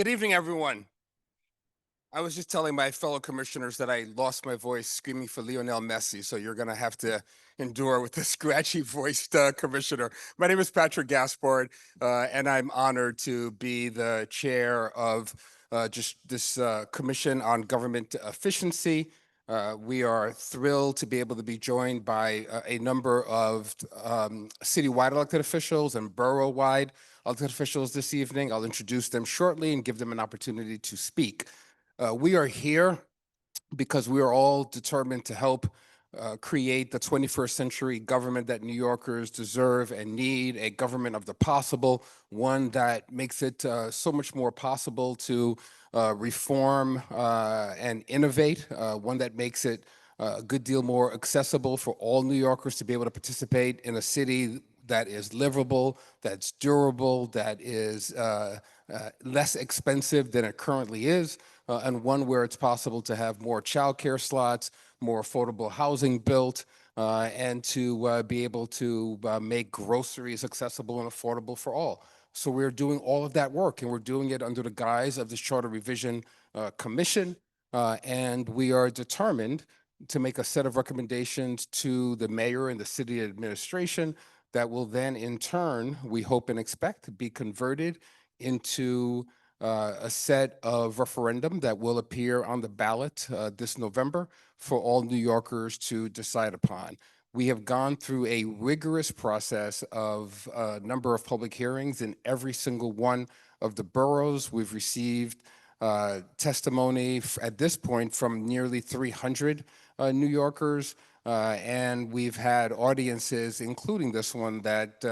Good evening, everyone. I was just telling my fellow commissioners that I lost my voice screaming for Lionel Messi, so you're going to have to endure with the scratchy voiced commissioner. My name is Patrick Gaspard, and I'm honored to be the chair of just this Commission on Government Efficiency. We are thrilled to be able to be joined by a number of citywide elected officials and borough-wide elected officials this evening. I'll introduce them shortly and give them an opportunity to speak. We are here because we are all determined to help create the 21st century government that New Yorkers deserve and need, a government of the possible, one that makes it so much more possible to reform and innovate, one that makes it a good deal more accessible for all New Yorkers to be able to participate in a city that is livable, that's durable, that is less expensive than it currently is, and one where it's possible to have more childcare slots, more affordable housing built, and to be able to make groceries accessible and affordable for all. So we're doing all of that work, and we're doing it under the guise of this Charter Revision Commission, and we are determined to make a set of recommendations to the mayor and the city administration that will then, in turn, we hope and expect, be converted into a set of referendum that will appear on the ballot this November for all New Yorkers to decide upon. We have gone through a rigorous process of a number of public hearings in every single one of the boroughs. We've received testimony at this point from nearly 300 New Yorkers. And we've had audiences, including this one, that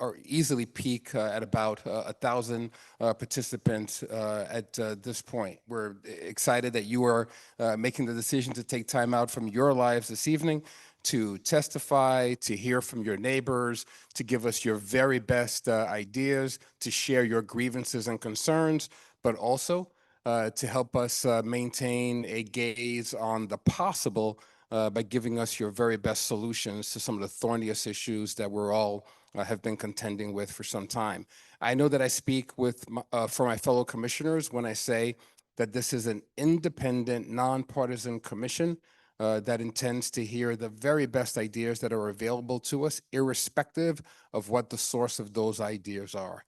are easily peak at about 1,000 participants at this point. We're excited that you are making the decision to take time out from your lives this evening to testify, to hear from your neighbors, to give us your very best ideas, to share your grievances and concerns, but also to help us maintain a gaze on the possible by giving us your very best solutions to some of the thorniest issues that we're all have been contending with for some time. I know that I speak for my fellow commissioners when I say that this is an independent, nonpartisan commission that intends to hear the very best ideas that are available to us, irrespective of what the source of those ideas are.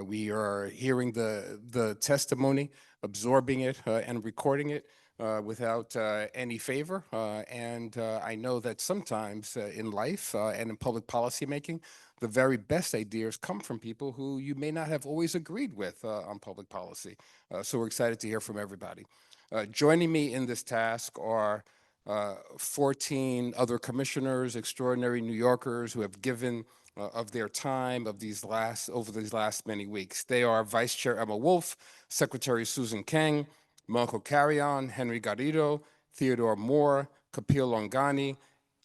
We are hearing the testimony, absorbing it, and recording it without any favor. And I know that sometimes in life and in public policy making, the very best ideas come from people who you may not have always agreed with on public policy. So we're excited to hear from everybody. Joining me in this task are 14 other commissioners, extraordinary New Yorkers who have given of their time over these last many weeks. They are Vice Chair Emma Wolf, Secretary Susan Kang, Marco Carrion, Henry Garrido, Theodore Moore, Kapil Longani,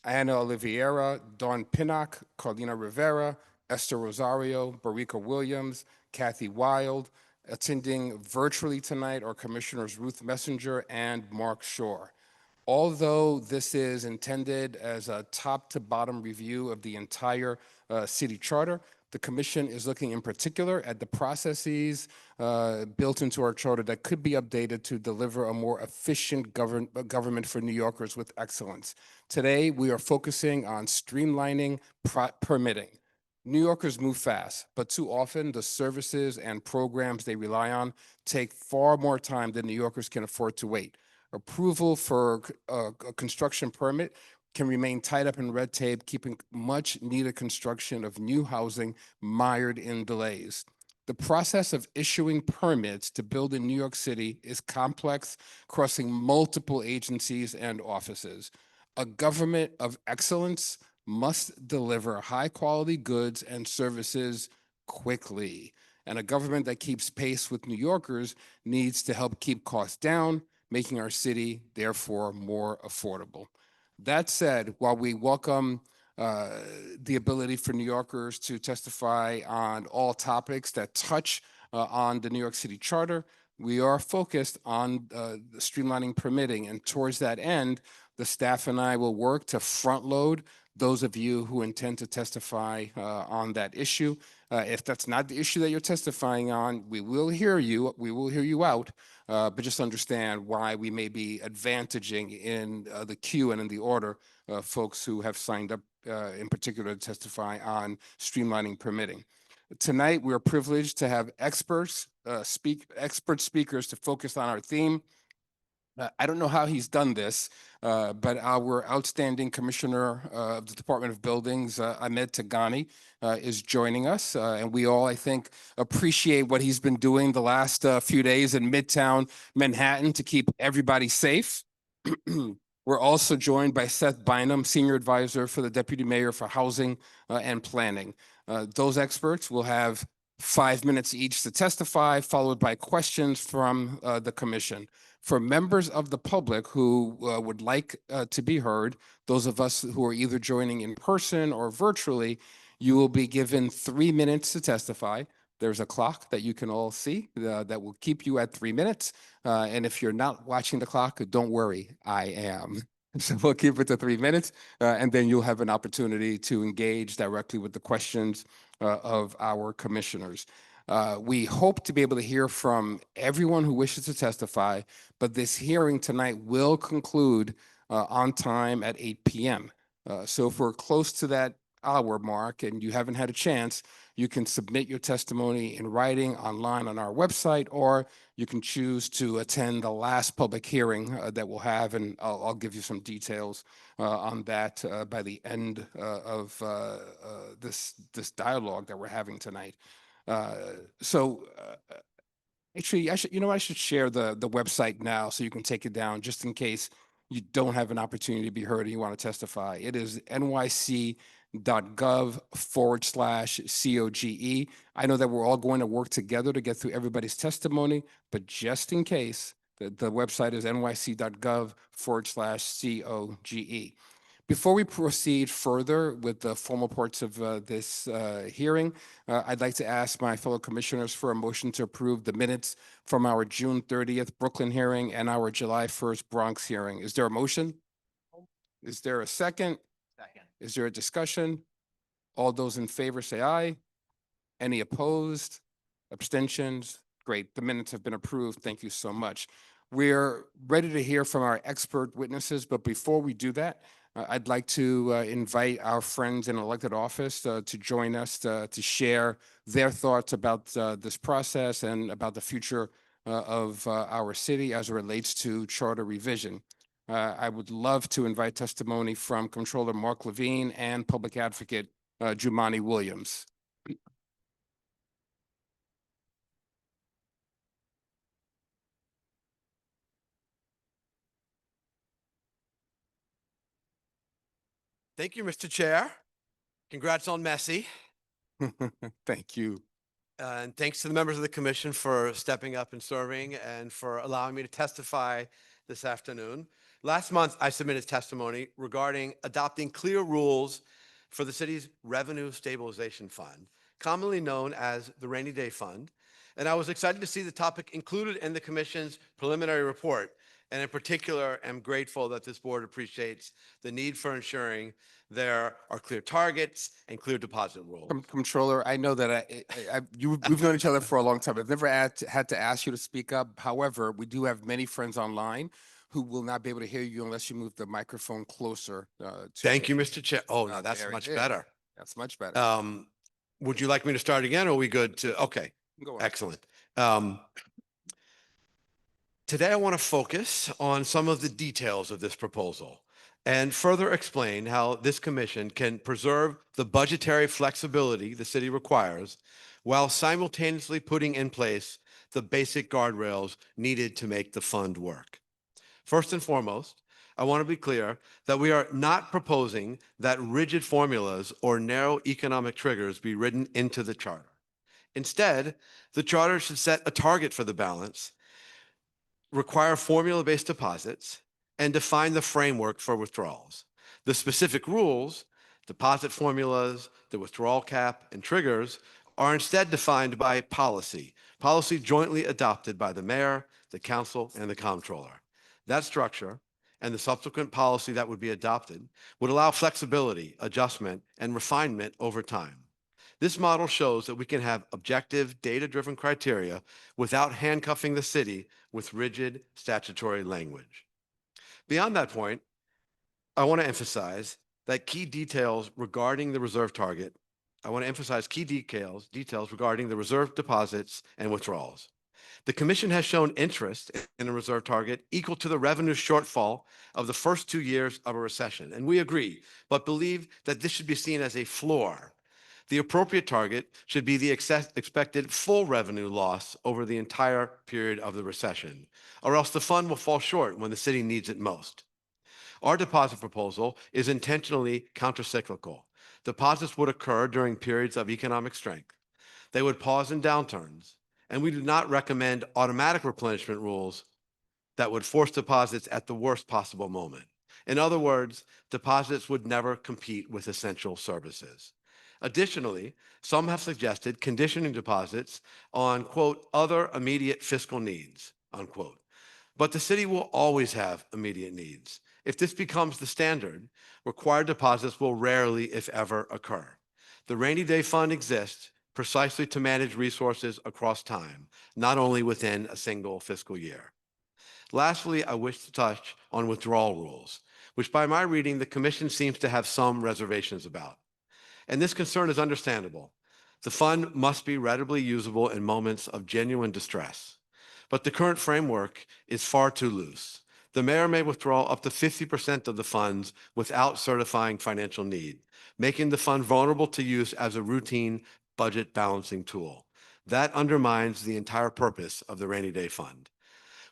Anna Oliveira, Dawn Pinnock, Carlina Rivera, Esther Rosario, Barika Williams, Kathy Wild. Attending virtually tonight are Commissioners Ruth Messenger and Mark Shore. Although this is intended as a top to bottom review of the entire city charter, the commission is looking in particular at the processes built into our charter that could be updated to deliver a more efficient government for New Yorkers with excellence. Today, we are focusing on streamlining permitting. New Yorkers move fast, but too often the services and programs they rely on take far more time than New Yorkers can afford to wait. Approval for a construction permit can remain tied up in red tape, keeping much needed construction of new housing mired in delays. The process of issuing permits to build in New York City is complex, crossing multiple agencies and offices. A government of excellence must deliver high-quality goods and services quickly. And a government that keeps pace with New Yorkers needs to help keep costs down, making our city, therefore, more affordable. That said, while we welcome the ability for New Yorkers to testify on all topics that touch on the New York City Charter, we are focused on streamlining permitting. And towards that end, the staff and I will work to front load those of you who intend to testify on that issue If that's not the issue that you're testifying on, we will hear you. We will hear you out, but just understand why we may be advantaging in the queue and in the order folks who have signed up in particular to testify on streamlining permitting. Tonight, we are privileged to have expert speakers to focus on our theme. I don't know how he's done this, but our outstanding commissioner of the Department of Buildings, Ahmed Tagani, is joining us. And we all, I think, appreciate what he's been doing the last few days in Midtown Manhattan to keep everybody safe. We're also joined by Seth Bynum, Senior Advisor for the Deputy Mayor for Housing and Planning. Those experts will have 5 minutes each to testify, followed by questions from the commission. For members of the public who would like to be heard, those of us who are either joining in person or virtually, you will be given 3 minutes to testify. There's a clock that you can all see that will keep you at 3 minutes. And if you're not watching the clock, don't worry, I am. So we'll keep it to 3 minutes, and then you'll have an opportunity to engage directly with the questions of our commissioners. We hope to be able to hear from everyone who wishes to testify, but this hearing tonight will conclude on time at 8 p.m. So if we're close to that hour mark and you haven't had a chance, you can submit your testimony in writing online on our website, or you can choose to attend the last public hearing that we'll have, and I'll give you some details on that by the end of this dialogue that we're having tonight. So actually, I should share the website now so you can take it down just in case you don't have an opportunity to be heard and you want to testify. It is nyc.gov/COGE. I know that we're all going to work together to get through everybody's testimony, but just in case, the website is nyc.gov/COGE. Before we proceed further with the formal parts of this hearing, I'd like to ask my fellow commissioners for a motion to approve the minutes from our June 30th Brooklyn hearing and our July 1st Bronx hearing. Is there a motion? Is there a second? Second. Is there a discussion? All those in favor say aye. Any opposed? Abstentions? Great. The minutes have been approved. Thank you so much. We're ready to hear from our expert witnesses, but before we do that, I'd like to invite our friends in elected office to join us to share their thoughts about this process and about the future of our city as it relates to charter revision. I would love to invite testimony from Comptroller Mark Levine and Public Advocate Jumani Williams. Thank you, Mr. Chair. Congrats on Messi. Thank you. And thanks to the members of the commission for stepping up and serving and for allowing me to testify this afternoon. Last month, I submitted testimony regarding adopting clear rules for the city's Revenue Stabilization Fund, commonly known as the Rainy Day Fund. And I was excited to see the topic included in the commission's preliminary report. And in particular, I'm grateful that this board appreciates the need for ensuring there are clear targets and clear deposit rules. Comptroller, I know that we've known each other for a long time. I've never had to ask you to speak up. However, we do have many friends online who will not be able to hear you unless you move the microphone closer. Thank you, Mr. Chair. Oh, no, that's much better. That's much better. Would you like me to start again, or are we good to? Okay, excellent. Today, I want to focus on some of the details of this proposal and further explain how this commission can preserve the budgetary flexibility the city requires while simultaneously putting in place the basic guardrails needed to make the fund work. First and foremost, I want to be clear that we are not proposing that rigid formulas or narrow economic triggers be written into the charter. Instead, the charter should set a target for the balance, require formula-based deposits, and define the framework for withdrawals. The specific rules, deposit formulas, the withdrawal cap, and triggers are instead defined by policy jointly adopted by the mayor, the council, and the comptroller. That structure and the subsequent policy that would be adopted would allow flexibility, adjustment, and refinement over time. This model shows that we can have objective, data-driven criteria without handcuffing the city with rigid statutory language. Beyond that point, I want to emphasize that key details regarding the reserve target. I want to emphasize key details regarding the reserve deposits and withdrawals. The commission has shown interest in a reserve target equal to the revenue shortfall of the first 2 years of a recession, and we agree, but believe that this should be seen as a floor. The appropriate target should be the expected full revenue loss over the entire period of the recession, or else the fund will fall short when the city needs it most. Our deposit proposal is intentionally countercyclical. Deposits would occur during periods of economic strength. They would pause in downturns, and we do not recommend automatic replenishment rules that would force deposits at the worst possible moment. In other words, deposits would never compete with essential services. Additionally, some have suggested conditioning deposits on, quote, other immediate fiscal needs, unquote. But the city will always have immediate needs. If this becomes the standard, required deposits will rarely, if ever, occur. The rainy day fund exists precisely to manage resources across time, not only within a single fiscal year. Lastly, I wish to touch on withdrawal rules, which by my reading, the commission seems to have some reservations about. And this concern is understandable. The fund must be readily usable in moments of genuine distress. But the current framework is far too loose. The mayor may withdraw up to 50% of the funds without certifying financial need, making the fund vulnerable to use as a routine budget balancing tool. That undermines the entire purpose of the rainy day fund.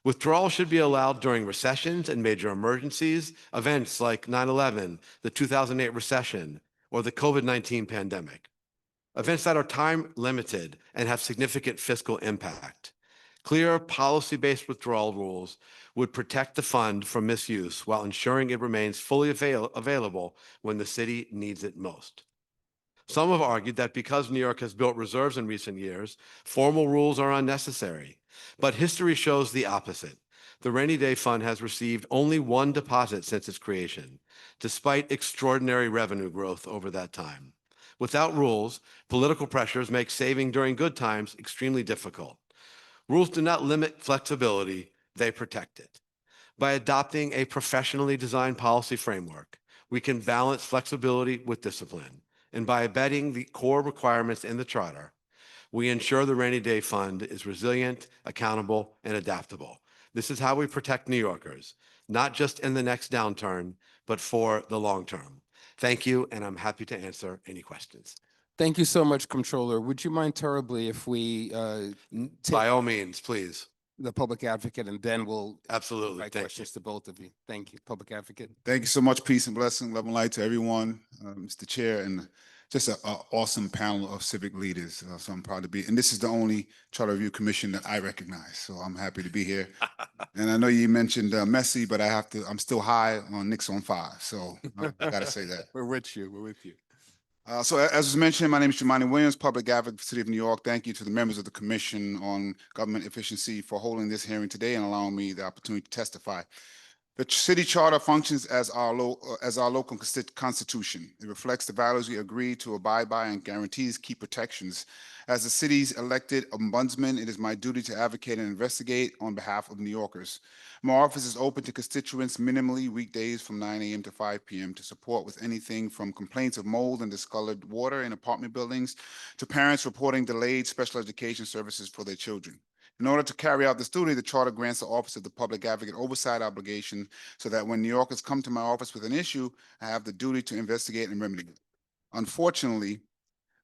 Withdrawal should be allowed during recessions and major emergencies, events like 9/11, the 2008 recession, or the COVID-19 pandemic. Events that are time limited and have significant fiscal impact. Clear policy-based withdrawal rules would protect the fund from misuse while ensuring it remains fully available when the city needs it most. Some have argued that because New York has built reserves in recent years, formal rules are unnecessary. But history shows the opposite. The Rainy Day Fund has received only one deposit since its creation, despite extraordinary revenue growth over that time. Without rules, political pressures make saving during good times extremely difficult. Rules do not limit flexibility, they protect it. By adopting a professionally designed policy framework, we can balance flexibility with discipline. And by embedding the core requirements in the charter, we ensure the rainy day fund is resilient, accountable, and adaptable. This is how we protect New Yorkers, not just in the next downturn, but for the long term. Thank you, and I'm happy to answer any questions. Thank you so much, Comptroller. Would you mind terribly if we By all means, please. the public advocate, and then we'll Absolutely. invite Thank you. questions to both of you. Thank you, public advocate. Thank you so much. Peace and blessing, love and light to everyone, Mr. Chair, and just an awesome panel of civic leaders. So I'm proud to be, and this is the only Charter Review Commission that I recognize. So I'm happy to be here. And I know you mentioned Messi, but I'm still high on Knicks on 5. So I got to say that. We're with you. We're with you. So as was mentioned, my name is Jemani Williams, public advocate for the City of New York. Thank you to the members of the Commission on Government Efficiency for holding this hearing today and allowing me the opportunity to testify. The city charter functions as our local constitution. It reflects the values we agree to abide by and guarantees key protections. As the city's elected ombudsman, it is my duty to advocate and investigate on behalf of New Yorkers. My office is open to constituents minimally weekdays from 9 a.m. to 5 p.m. to support with anything from complaints of mold and discolored water in apartment buildings to parents reporting delayed special education services for their children. In order to carry out this duty, the charter grants the Office of the Public Advocate oversight obligation so that when New Yorkers come to my office with an issue, I have the duty to investigate and remedy it. Unfortunately,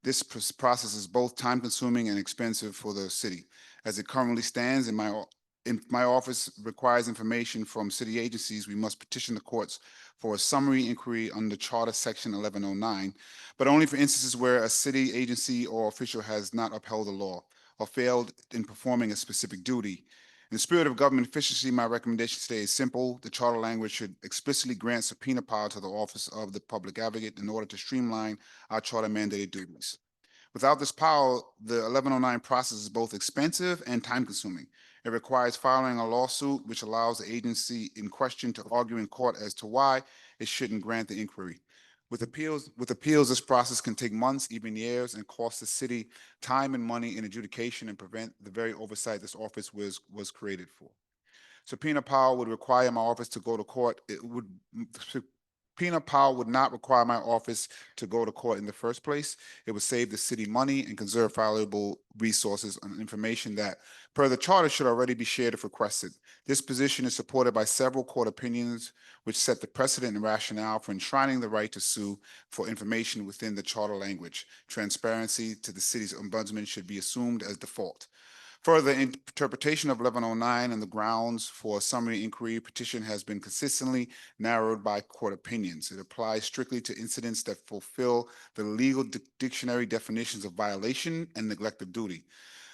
this process is both time-consuming and expensive for the city. As it currently stands, in my office requires information from city agencies, we must petition the courts for a summary inquiry under Charter Section 1109, but only for instances where a city agency or official has not upheld the law or failed in performing a specific duty. In the spirit of government efficiency, my recommendation today is simple. The charter language should explicitly grant subpoena power to the Office of the Public Advocate in order to streamline our charter mandated duties. Without this power, the 1109 process is both expensive and time-consuming. It requires filing a lawsuit, which allows the agency in question to argue in court as to why it shouldn't grant the inquiry. With appeals, this process can take months, even years, and cost the city time and money in adjudication and prevent the very oversight this office was created for. Subpoena power would require my office to go to court. Subpoena power would not require my office to go to court in the first place. It would save the city money and conserve valuable resources and information that, per the charter, should already be shared if requested. This position is supported by several court opinions, which set the precedent and rationale for enshrining the right to sue for information within the charter language. Transparency to the city's ombudsman should be assumed as default. Further interpretation of 1109 and the grounds for a summary inquiry petition has been consistently narrowed by court opinions. It applies strictly to incidents that fulfill the legal dictionary definitions of violation and neglect of duty.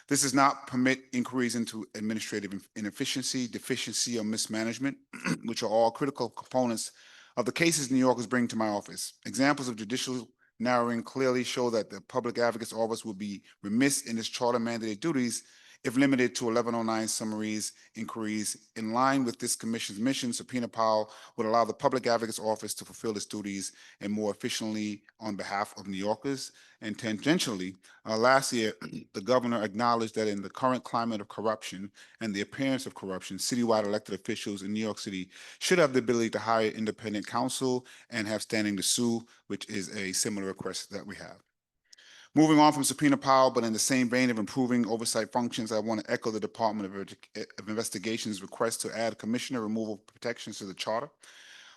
This does not permit inquiries into administrative inefficiency, deficiency, or mismanagement, which are all critical components of the cases New Yorkers bring to my office. Examples of judicial narrowing clearly show that the Public Advocate's Office will be remiss in its charter-mandated duties if limited to 1109 summaries, inquiries. In line with this commission's mission, subpoena power would allow the Public Advocate's Office to fulfill its duties and more efficiently on behalf of New Yorkers. And tangentially, last year, the governor acknowledged that in the current climate of corruption and the appearance of corruption, citywide elected officials in New York City should have the ability to hire independent counsel and have standing to sue, which is a similar request that we have. Moving on from subpoena power, but in the same vein of improving oversight functions, I want to echo the Department of Investigation's request to add commissioner removal protections to the charter,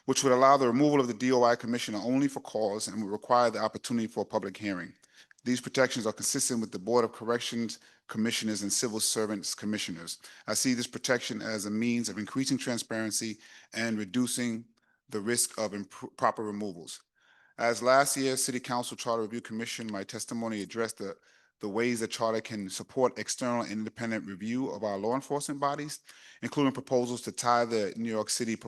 which would allow the removal of the DOI commissioner only for cause and would require the opportunity for a public hearing. These protections are consistent with the Board of Corrections commissioners and civil servants commissioners. I see this protection as a means of increasing transparency and reducing the risk of improper removals. As last year's City Council Charter Review Commission, my testimony addressed the ways the charter can support external and independent review of our law enforcement bodies, including proposals to tie the New York City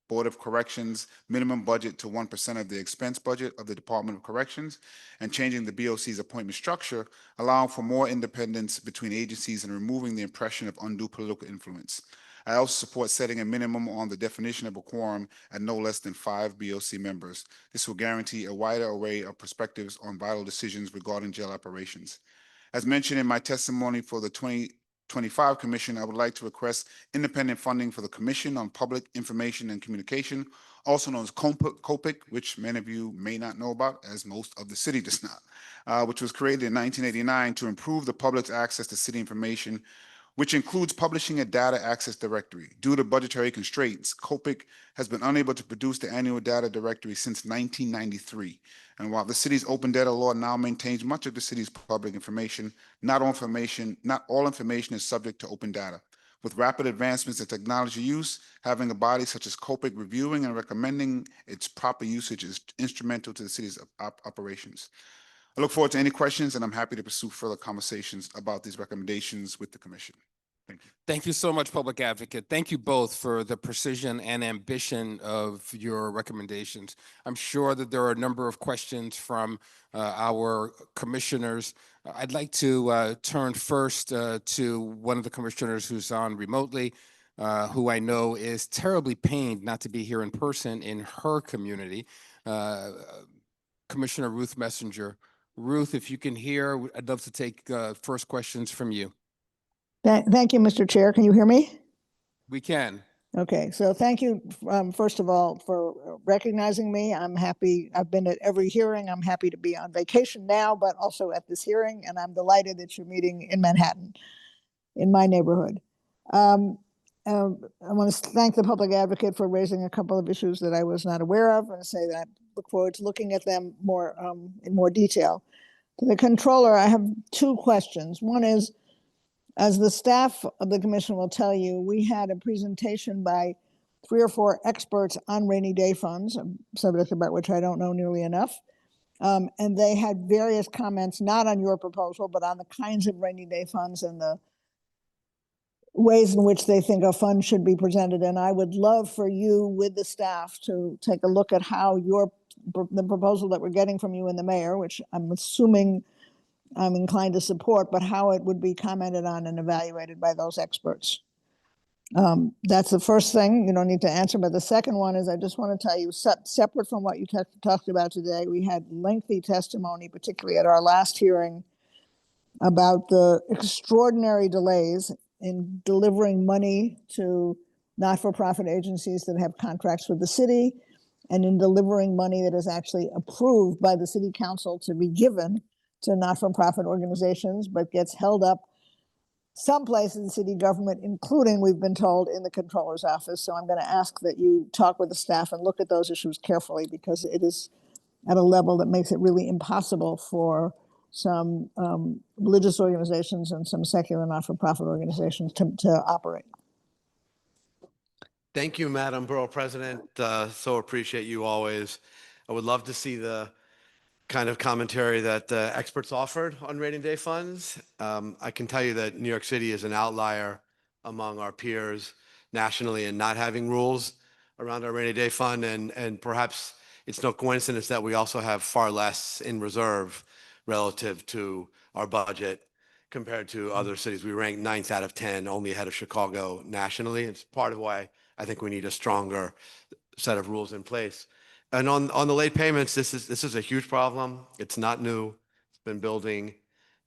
Board of Corrections minimum budget to 1% of the expense budget of the Department of Corrections, and changing the BOC's appointment structure, allowing for more independence between agencies and removing the impression of undue political influence. I also support setting a minimum on the definition of a quorum at no less than 5 BOC members. This will guarantee a wider array of perspectives on vital decisions regarding jail operations. As mentioned in my testimony for the 2025 Commission, I would like to request independent funding for the Commission on Public Information and Communication, also known as COPIC, which many of you may not know about, as most of the city does not, which was created in 1989 to improve the public's access to city information, which includes publishing a data access directory. Due to budgetary constraints, COPIC has been unable to produce the annual data directory since 1993. And while the city's open data law now maintains much of the city's public information, not all information is subject to open data. With rapid advancements in technology use, having a body such as COPIC reviewing and recommending its proper usage is instrumental to the city's operations. I look forward to any questions, and I'm happy to pursue further conversations about these recommendations with the Commission. Thank you. Thank you so much, Public Advocate. Thank you both for the precision and ambition of your recommendations. I'm sure that there are a number of questions from our commissioners. I'd like to turn first to one of the commissioners who's on remotely, who I know is terribly pained not to be here in person in her community, Commissioner Ruth Messenger. Ruth, if you can hear, I'd love to take first questions from you. Thank you, Mr. Chair. Can you hear me? We can. Okay, so thank you, first of all, for recognizing me. I'm happy. I've been at every hearing. I'm happy to be on vacation now, but also at this hearing, and I'm delighted that you're meeting in Manhattan, in my neighborhood. I want to thank the Public Advocate for raising a couple of issues that I was not aware of, and say that I look forward to looking at them more in more detail. To the Controller, I have two questions. One is, as the staff of the Commission will tell you, we had a presentation by 3 or 4 experts on rainy day funds, a subject about which I don't know nearly enough. And they had various comments, not on your proposal, but on the kinds of rainy day funds and the ways in which they think a fund should be presented. And I would love for you with the staff to take a look at how the proposal that we're getting from you and the mayor, which I'm assuming I'm inclined to support, but how it would be commented on and evaluated by those experts. That's the first thing you don't need to answer. But the second one is I just want to tell you, separate from what you talked about today, we had lengthy testimony, particularly at our last hearing, about the extraordinary delays in delivering money to not-for-profit agencies that have contracts with the city, and in delivering money that is actually approved by the city council to be given to not-for-profit organizations, but gets held up someplace in city government, including, we've been told, in the controller's office. So I'm going to ask that you talk with the staff and look at those issues carefully, because it is at a level that makes it really impossible for some religious organizations and some secular not-for-profit organizations to operate. Thank you, Madam Borough President. So appreciate you always. I would love to see the kind of commentary that experts offered on rainy day funds. I can tell you that New York City is an outlier among our peers nationally in not having rules around our rainy day fund. And perhaps it's no coincidence that we also have far less in reserve relative to our budget compared to other cities. We rank 9th out of 10, only ahead of Chicago nationally. It's part of why I think we need a stronger set of rules in place. And on the late payments, this is a huge problem. It's not new. It's been building.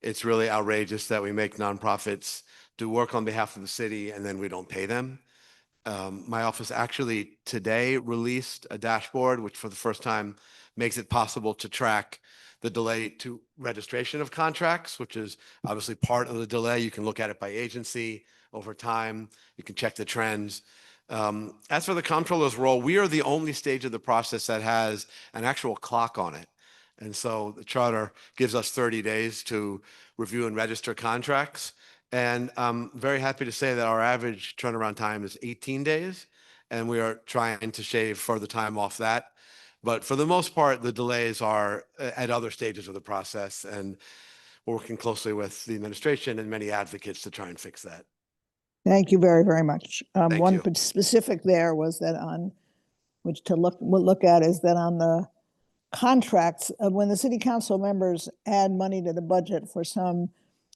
It's really outrageous that we make nonprofits do work on behalf of the city and then we don't pay them. My office actually today released a dashboard, which for the first time makes it possible to track the delay to registration of contracts, which is obviously part of the delay. You can look at it by agency over time. You can check the trends. As for the comptroller's role, we are the only stage of the process that has an actual clock on it. And so the charter gives us 30 days to review and register contracts. And I'm very happy to say that our average turnaround time is 18 days, and we are trying to shave further time off that. But for the most part, the delays are at other stages of the process, and we're working closely with the administration and many advocates to try and fix that. Thank you very, very much. Thank One you. specific there was that on, which to look at, is that on the contracts, when the city council members add money to the budget for some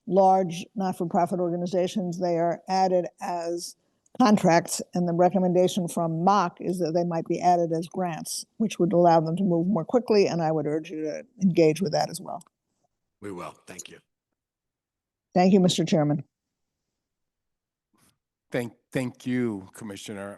large not-for-profit organizations, they are added as contracts, and the recommendation from MOC is that they might be added as grants, which would allow them to move more quickly, and I would urge you to engage with that as well. We will. Thank you. Thank you, Mr. Chairman. Thank you, Commissioner.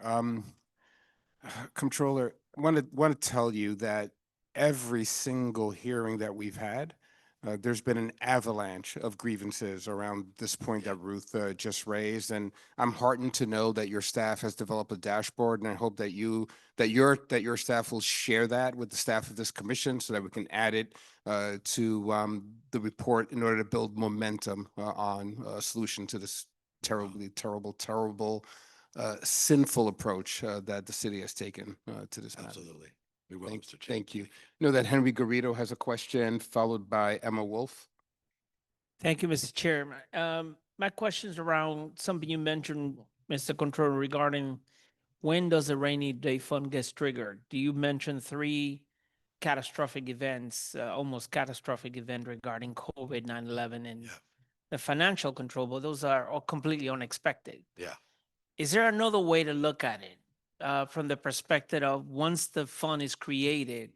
Comptroller, want to tell you that every single hearing that we've had, there's been an avalanche of grievances around this point that Ruth just raised, and I'm heartened to know that your staff has developed a dashboard, and I hope that your staff will share that with the staff of this commission so that we can add it to the report in order to build momentum on a solution to this terrible, sinful approach that the city has taken to this matter. Absolutely. We will, Mr. Chair. Thank you. Know that Henry Garrido has a question, followed by Emma Wolf. Thank you, Mr. Chair. My question is around something you mentioned, Mr. Controller, regarding when does a rainy day fund get triggered? Do you mention 3 catastrophic events, almost catastrophic event regarding COVID, 9/11, and the financial control, but those are all completely unexpected. Yeah. Is there another way to look at it from the perspective of once the fund is created,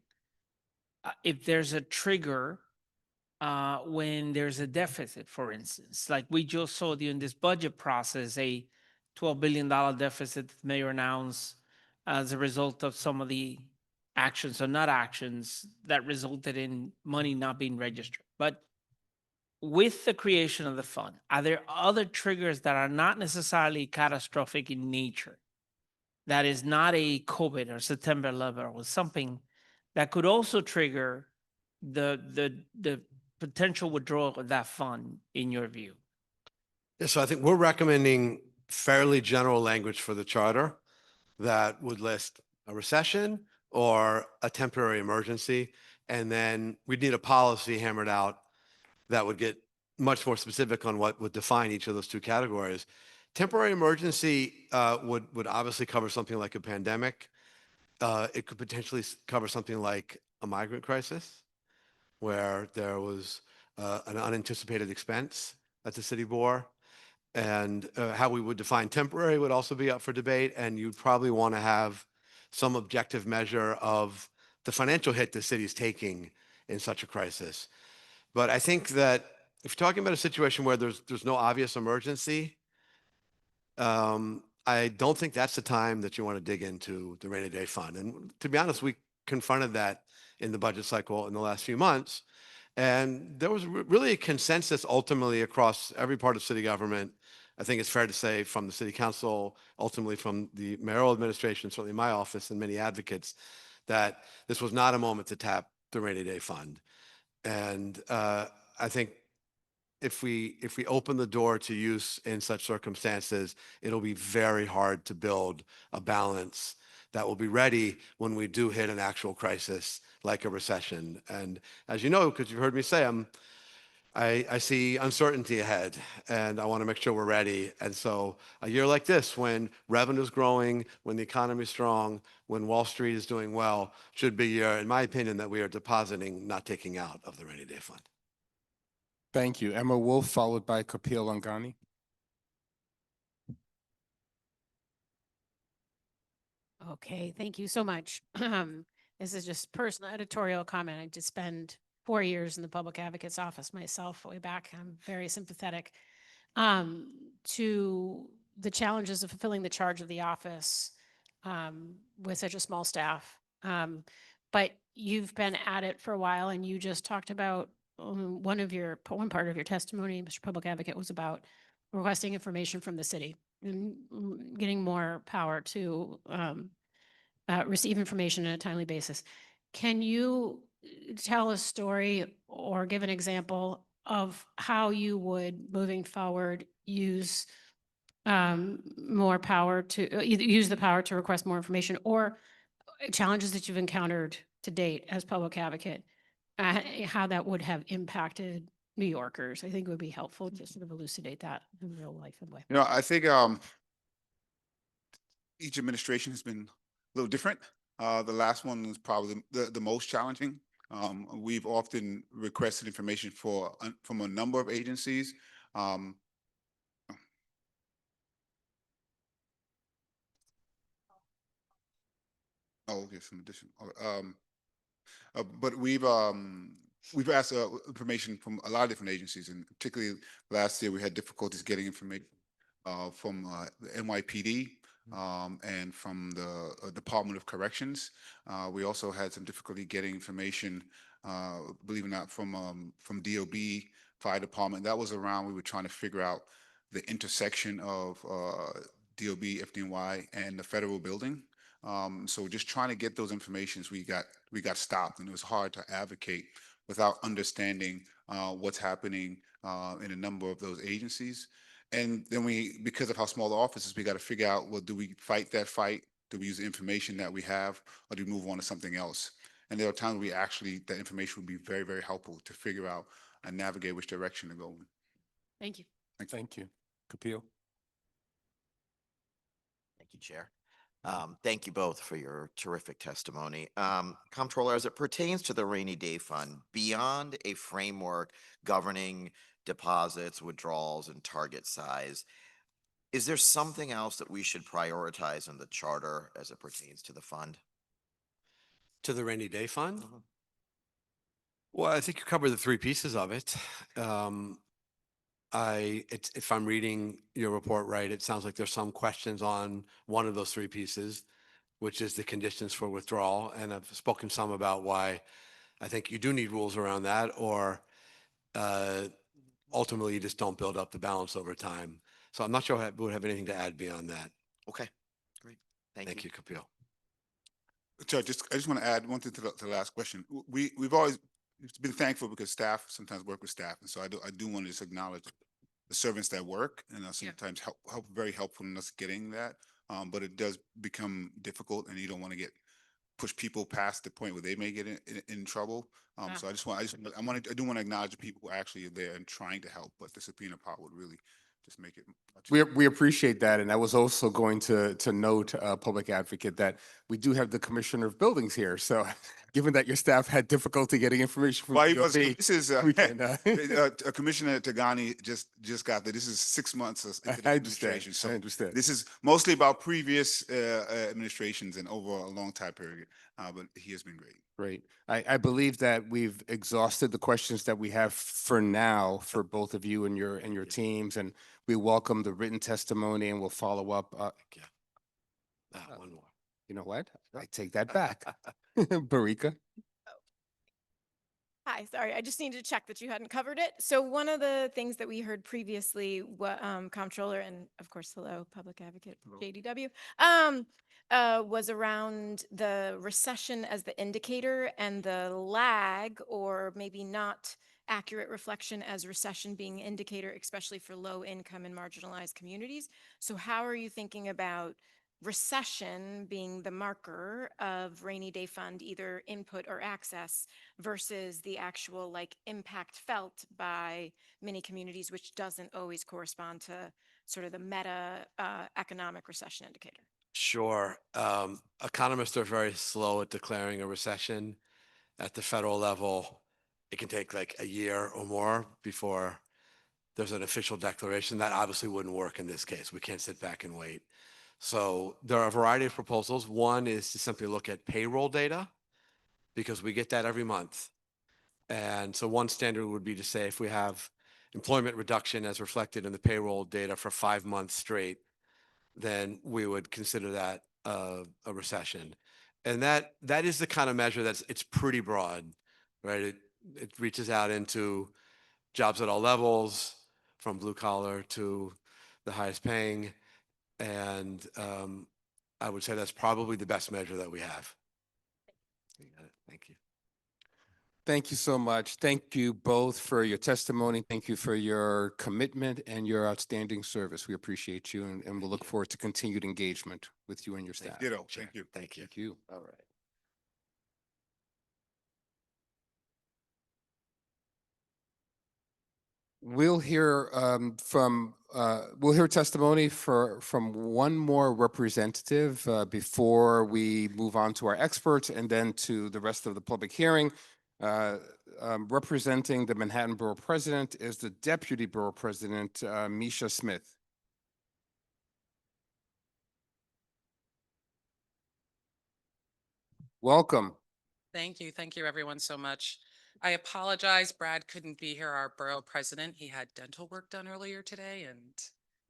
if there's a trigger when there's a deficit, for instance, like we just saw during this budget process, a $12 billion deficit the mayor announced as a result of some of the actions or not actions that resulted in money not being registered. But with the creation of the fund, are there other triggers that are not necessarily catastrophic in nature? That is not a COVID or September 11 or something that could also trigger the potential withdrawal of that fund, in your view? Yeah, so I think we're recommending fairly general language for the charter that would list a recession or a temporary emergency. And then we'd need a policy hammered out that would get much more specific on what would define each of those 2 categories. Temporary emergency would obviously cover something like a pandemic. It could potentially cover something like a migrant crisis, where there was an unanticipated expense that the city bore. And how we would define temporary would also be up for debate. And you'd probably want to have some objective measure of the financial hit the city's taking in such a crisis. But I think that if you're talking about a situation where there's no obvious emergency, I don't think that's the time that you want to dig into the rainy day fund. And to be honest, we confronted that in the budget cycle in the last few months. And there was really a consensus ultimately across every part of city government. I think it's fair to say from the city council, ultimately from the mayoral administration, certainly my office and many advocates, that this was not a moment to tap the rainy day fund. And I think if we open the door to use in such circumstances, it'll be very hard to build a balance that will be ready when we do hit an actual crisis like a recession. And as you know, because you've heard me say, I see uncertainty ahead, and I want to make sure we're ready. And so a year like this, when revenue's growing, when the economy's strong, when Wall Street is doing well, should be a year, in my opinion, that we are depositing, not taking out of the rainy day fund. Thank you. Emma Wolf, followed by Kapil Langani. Okay, thank you so much. This is just personal editorial comment. I did spend 4 years in the public advocate's office myself way back. I'm very sympathetic to the challenges of fulfilling the charge of the office with such a small staff. But you've been at it for a while, and you just talked about one part of your testimony, Mr. Public Advocate, was about requesting information from the city and getting more power to receive information on a timely basis. Can you tell a story or give an example of how you would, moving forward, use more power to either use the power to request more information, or challenges that you've encountered to date as public advocate, how that would have impacted New Yorkers? I think it would be helpful to sort of elucidate that in real life way. I think each administration has been a little different. The last one was probably the most challenging. We've often requested information from a number of agencies. Oh, okay, some additional. But we've asked information from a lot of different agencies, and particularly last year we had difficulties getting information from the NYPD and from the Department of Corrections. We also had some difficulty getting information, believe it or not, from DOB, Fire Department. That was around, we were trying to figure out the intersection of DOB, FDNY, and the federal building. So just trying to get those informations, we got stopped, and it was hard to advocate without understanding what's happening in a number of those agencies. And then because of how small the office is, we got to figure out, well, do we fight that fight? Do we use the information that we have, or do we move on to something else? And there are times where that information would be very, very helpful to figure out and navigate which direction to go in. Thank you. Thank you. Kapil. Thank you, Chair. Thank you both for your terrific testimony. Comptroller, as it pertains to the rainy day fund, beyond a framework governing deposits, withdrawals, and target size, is there something else that we should prioritize in the charter as it pertains to the fund? To the rainy day fund? Mhm. Well, I think you covered the three pieces of it. If I'm reading your report right, it sounds like there's some questions on one of those three pieces, which is the conditions for withdrawal. And I've spoken some about why I think you do need rules around that, or ultimately you just don't build up the balance over time. So I'm not sure I would have anything to add beyond that. Okay, great. Thank you, Kapil. So I just want to add one thing to the last question. We've always been thankful because staff sometimes work with staff, and so I do want to just acknowledge the servants that work, and sometimes help very helpful in us getting that. But it does become difficult, and you don't want to push people past the point where they may get in trouble. So I do want to acknowledge the people who actually are there and trying to help, but the subpoena part would really just make it much. We appreciate that. And I was also going to note, Public Advocate, that we do have the Commissioner of Buildings here. So given that your staff had difficulty getting information from Well, he was, DOB, this is, we can, Commissioner Tagani just got that. This is 6 months into the I understand. administration. I So understand. this is mostly about previous administrations and over a long time period. But he has been great. Great. I believe that we've exhausted the questions that we have for now for both of you and your teams, and we welcome the written testimony and we'll follow up. Yeah. One more. You know what? I take that back. Barika? Hi, sorry, I just needed to check that you hadn't covered it. So one of the things that we heard previously, comptroller and of course, hello, public advocate, JDW, was around the recession as the indicator and the lag or maybe not accurate reflection as recession being indicator, especially for low income and marginalized communities. So how are you thinking about recession being the marker of rainy day fund, either input or access, versus the actual like impact felt by many communities, which doesn't always correspond to sort of the meta economic recession indicator? Sure. Economists are very slow at declaring a recession at the federal level. It can take like a year or more before there's an official declaration. That obviously wouldn't work in this case. We can't sit back and wait. So there are a variety of proposals. One is to simply look at payroll data because we get that every month. And so one standard would be to say if we have employment reduction as reflected in the payroll data for 5 months straight, then we would consider that a recession. And that is the kind of measure it's pretty broad, right? It reaches out into jobs at all levels, from blue collar to the highest paying. And I would say that's probably the best measure that we have. You got it. Thank you. Thank you so much. Thank you both for your testimony. Thank you for your commitment and your outstanding service. We appreciate you and we'll look forward to continued engagement with you and your staff. Ditto. Sure. Thank you. Thank you. Thank you. All right. We'll hear we'll hear testimony from one more representative before we move on to our experts and then to the rest of the public hearing. Representing the Manhattan Borough President is the Deputy Borough President, Misha Smith. Welcome. Thank you. Thank you, everyone, so much. I apologize. Brad couldn't be here, our borough president. He had dental work done earlier today and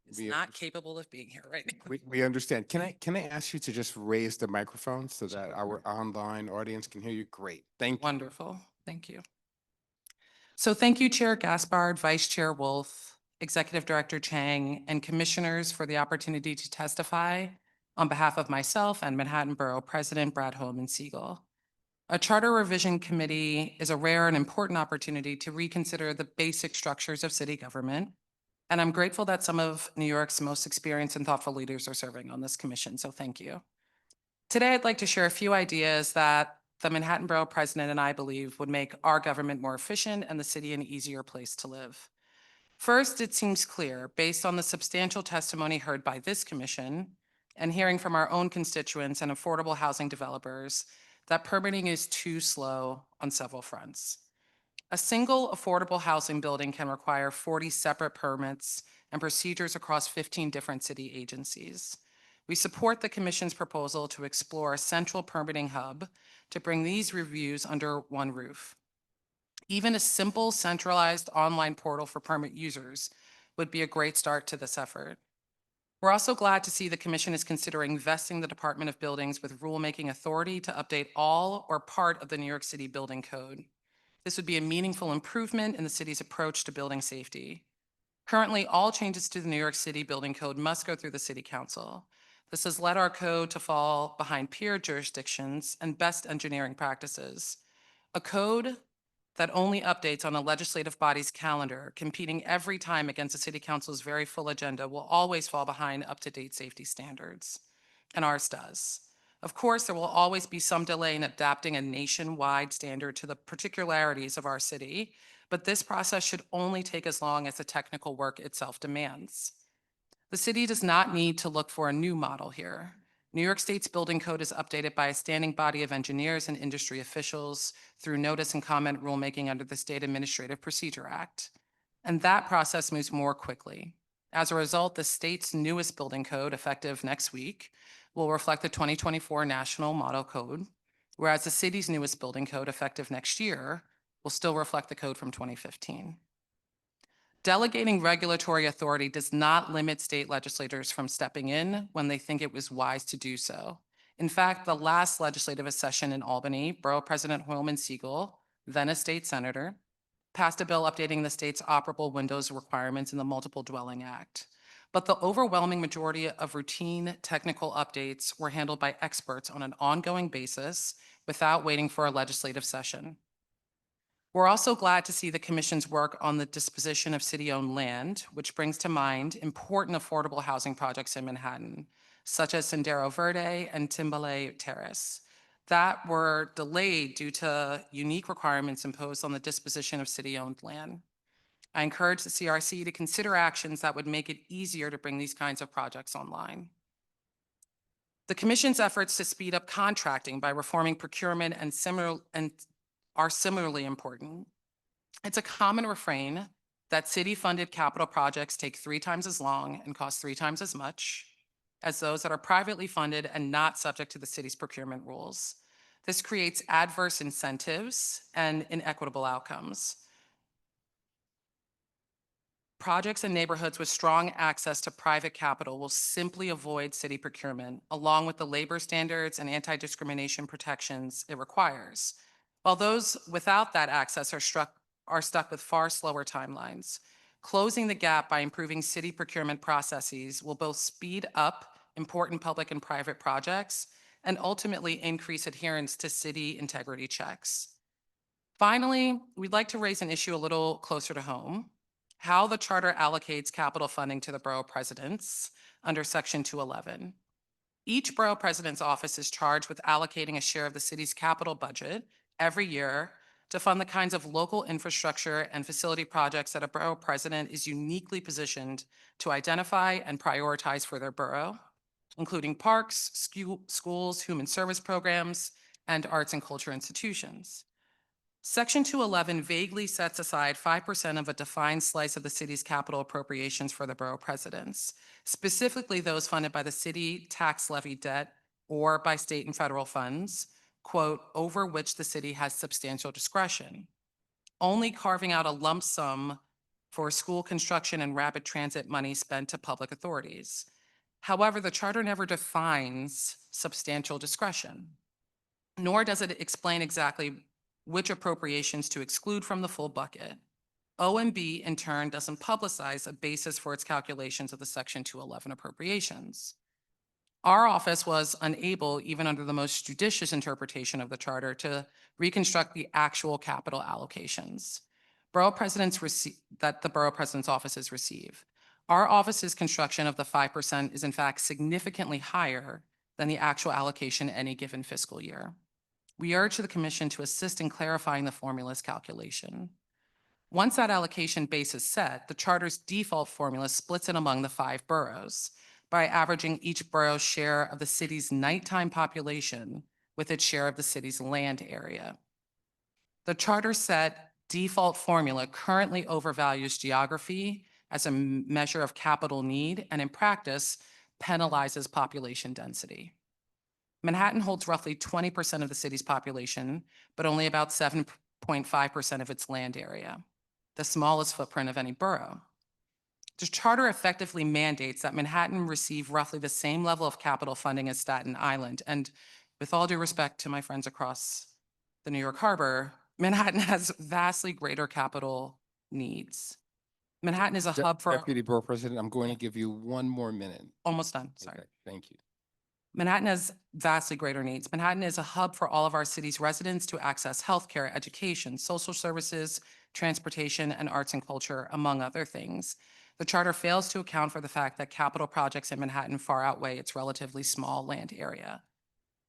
is We not understand. capable of being here right now. We understand. Can I ask you to just raise the microphone so that our online audience can hear you? Great. Thank you. Wonderful. Thank you. So thank you, Chair Gaspard, Vice Chair Wolf, Executive Director Chang, and commissioners for the opportunity to testify on behalf of myself and Manhattan Borough President Brad Holman Siegel. A charter revision committee is a rare and important opportunity to reconsider the basic structures of city government. And I'm grateful that some of New York's most experienced and thoughtful leaders are serving on this commission, so thank you. Today, I'd like to share a few ideas that the Manhattan Borough President and I believe would make our government more efficient and the city an easier place to live. First, it seems clear, based on the substantial testimony heard by this commission and hearing from our own constituents and affordable housing developers, that permitting is too slow on several fronts. A single affordable housing building can require 40 separate permits and procedures across 15 different city agencies. We support the Commission's proposal to explore a central permitting hub to bring these reviews under one roof. Even a simple centralized online portal for permit users would be a great start to this effort. We're also glad to see the Commission is considering vesting the Department of Buildings with rulemaking authority to update all or part of the New York City Building Code. This would be a meaningful improvement in the city's approach to building safety. Currently, all changes to the New York City Building Code must go through the City Council. This has led our code to fall behind peer jurisdictions and best engineering practices. A code that only updates on a legislative body's calendar, competing every time against the City Council's very full agenda, will always fall behind up-to-date safety standards, and ours does. Of course, there will always be some delay in adapting a nationwide standard to the particularities of our city, but this process should only take as long as the technical work itself demands. The city does not need to look for a new model here. New York State's building code is updated by a standing body of engineers and industry officials through notice and comment rulemaking under the State Administrative Procedure Act. And that process moves more quickly. As a result, the state's newest building code, effective next week, will reflect the 2024 National Model Code, whereas the city's newest building code, effective next year, will still reflect the code from 2015. Delegating regulatory authority does not limit state legislators from stepping in when they think it was wise to do so. In fact, the last legislative session in Albany, Borough President Hoylman Siegel, then a state senator, passed a bill updating the state's operable windows requirements in the Multiple Dwelling Act. But the overwhelming majority of routine technical updates were handled by experts on an ongoing basis without waiting for a legislative session. We're also glad to see the Commission's work on the disposition of city-owned land, which brings to mind important affordable housing projects in Manhattan, such as Sendero Verde and Timbale Terrace, that were delayed due to unique requirements imposed on the disposition of city-owned land. I encourage the CRC to consider actions that would make it easier to bring these kinds of projects online. The Commission's efforts to speed up contracting by reforming procurement are similarly important. It's a common refrain that city-funded capital projects take 3 times as long and cost 3 times as much as those that are privately funded and not subject to the city's procurement rules. This creates adverse incentives and inequitable outcomes. Projects in neighborhoods with strong access to private capital will simply avoid city procurement, along with the labor standards and anti-discrimination protections it requires, while those without that access are stuck with far slower timelines. Closing the gap by improving city procurement processes will both speed up important public and private projects and ultimately increase adherence to city integrity checks. Finally, we'd like to raise an issue a little closer to home: how the charter allocates capital funding to the borough presidents under Section 211. Each borough president's office is charged with allocating a share of the city's capital budget every year to fund the kinds of local infrastructure and facility projects that a borough president is uniquely positioned to identify and prioritize for their borough, including parks, schools, human service programs, and arts and culture institutions. Section 211 vaguely sets aside 5% of a defined slice of the city's capital appropriations for the borough presidents, specifically those funded by the city tax levy debt or by state and federal funds, quote, over which the city has substantial discretion, only carving out a lump sum for school construction and rapid transit money spent to public authorities. However, the charter never defines substantial discretion, nor does it explain exactly which appropriations to exclude from the full bucket. OMB, in turn, doesn't publicize a basis for its calculations of the Section 211 appropriations. Our office was unable, even under the most judicious interpretation of the charter, to reconstruct the actual capital allocations that the borough president's offices receive. Our office's construction of the 5% is in fact significantly higher than the actual allocation any given fiscal year. We urge the Commission to assist in clarifying the formula's calculation. Once that allocation base is set, the charter's default formula splits it among the 5 boroughs by averaging each borough's share of the city's nighttime population with its share of the city's land area. The charter set default formula currently overvalues geography as a measure of capital need and in practice penalizes population density. Manhattan holds roughly 20% of the city's population, but only about 7.5% of its land area, the smallest footprint of any borough. The charter effectively mandates that Manhattan receive roughly the same level of capital funding as Staten Island. And with all due respect to my friends across the New York Harbor, Manhattan has vastly greater capital needs. Manhattan is a hub for— Deputy Borough President, I'm going to give you 1 more minute. Almost done, sorry. Okay, thank you. Manhattan has vastly greater needs. Manhattan is a hub for all of our city's residents to access healthcare, education, social services, transportation, and arts and culture, among other things. The charter fails to account for the fact that capital projects in Manhattan far outweigh its relatively small land area.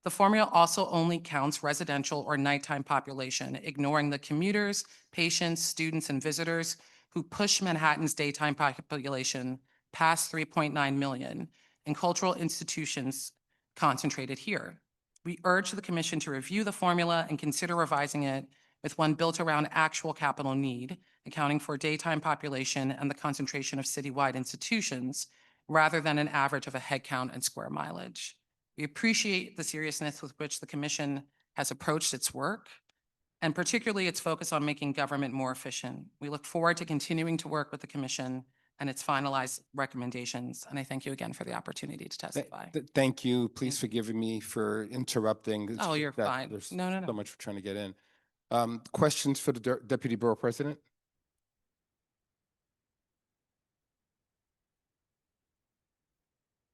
The formula also only counts residential or nighttime population, ignoring the commuters, patients, students, and visitors who push Manhattan's daytime population past 3.9 million, and cultural institutions concentrated here. We urge the commission to review the formula and consider revising it with one built around actual capital need, accounting for daytime population and the concentration of citywide institutions, rather than an average of a headcount and square mileage. We appreciate the seriousness with which the commission has approached its work, and particularly its focus on making government more efficient. We look forward to continuing to work with the commission and its finalized recommendations. And I thank you again for the opportunity to testify. Thank you. Please forgive me for interrupting. It's Oh, just you're that fine. There's No, no, no. so much we're trying to get in. Questions for the Deputy Borough President?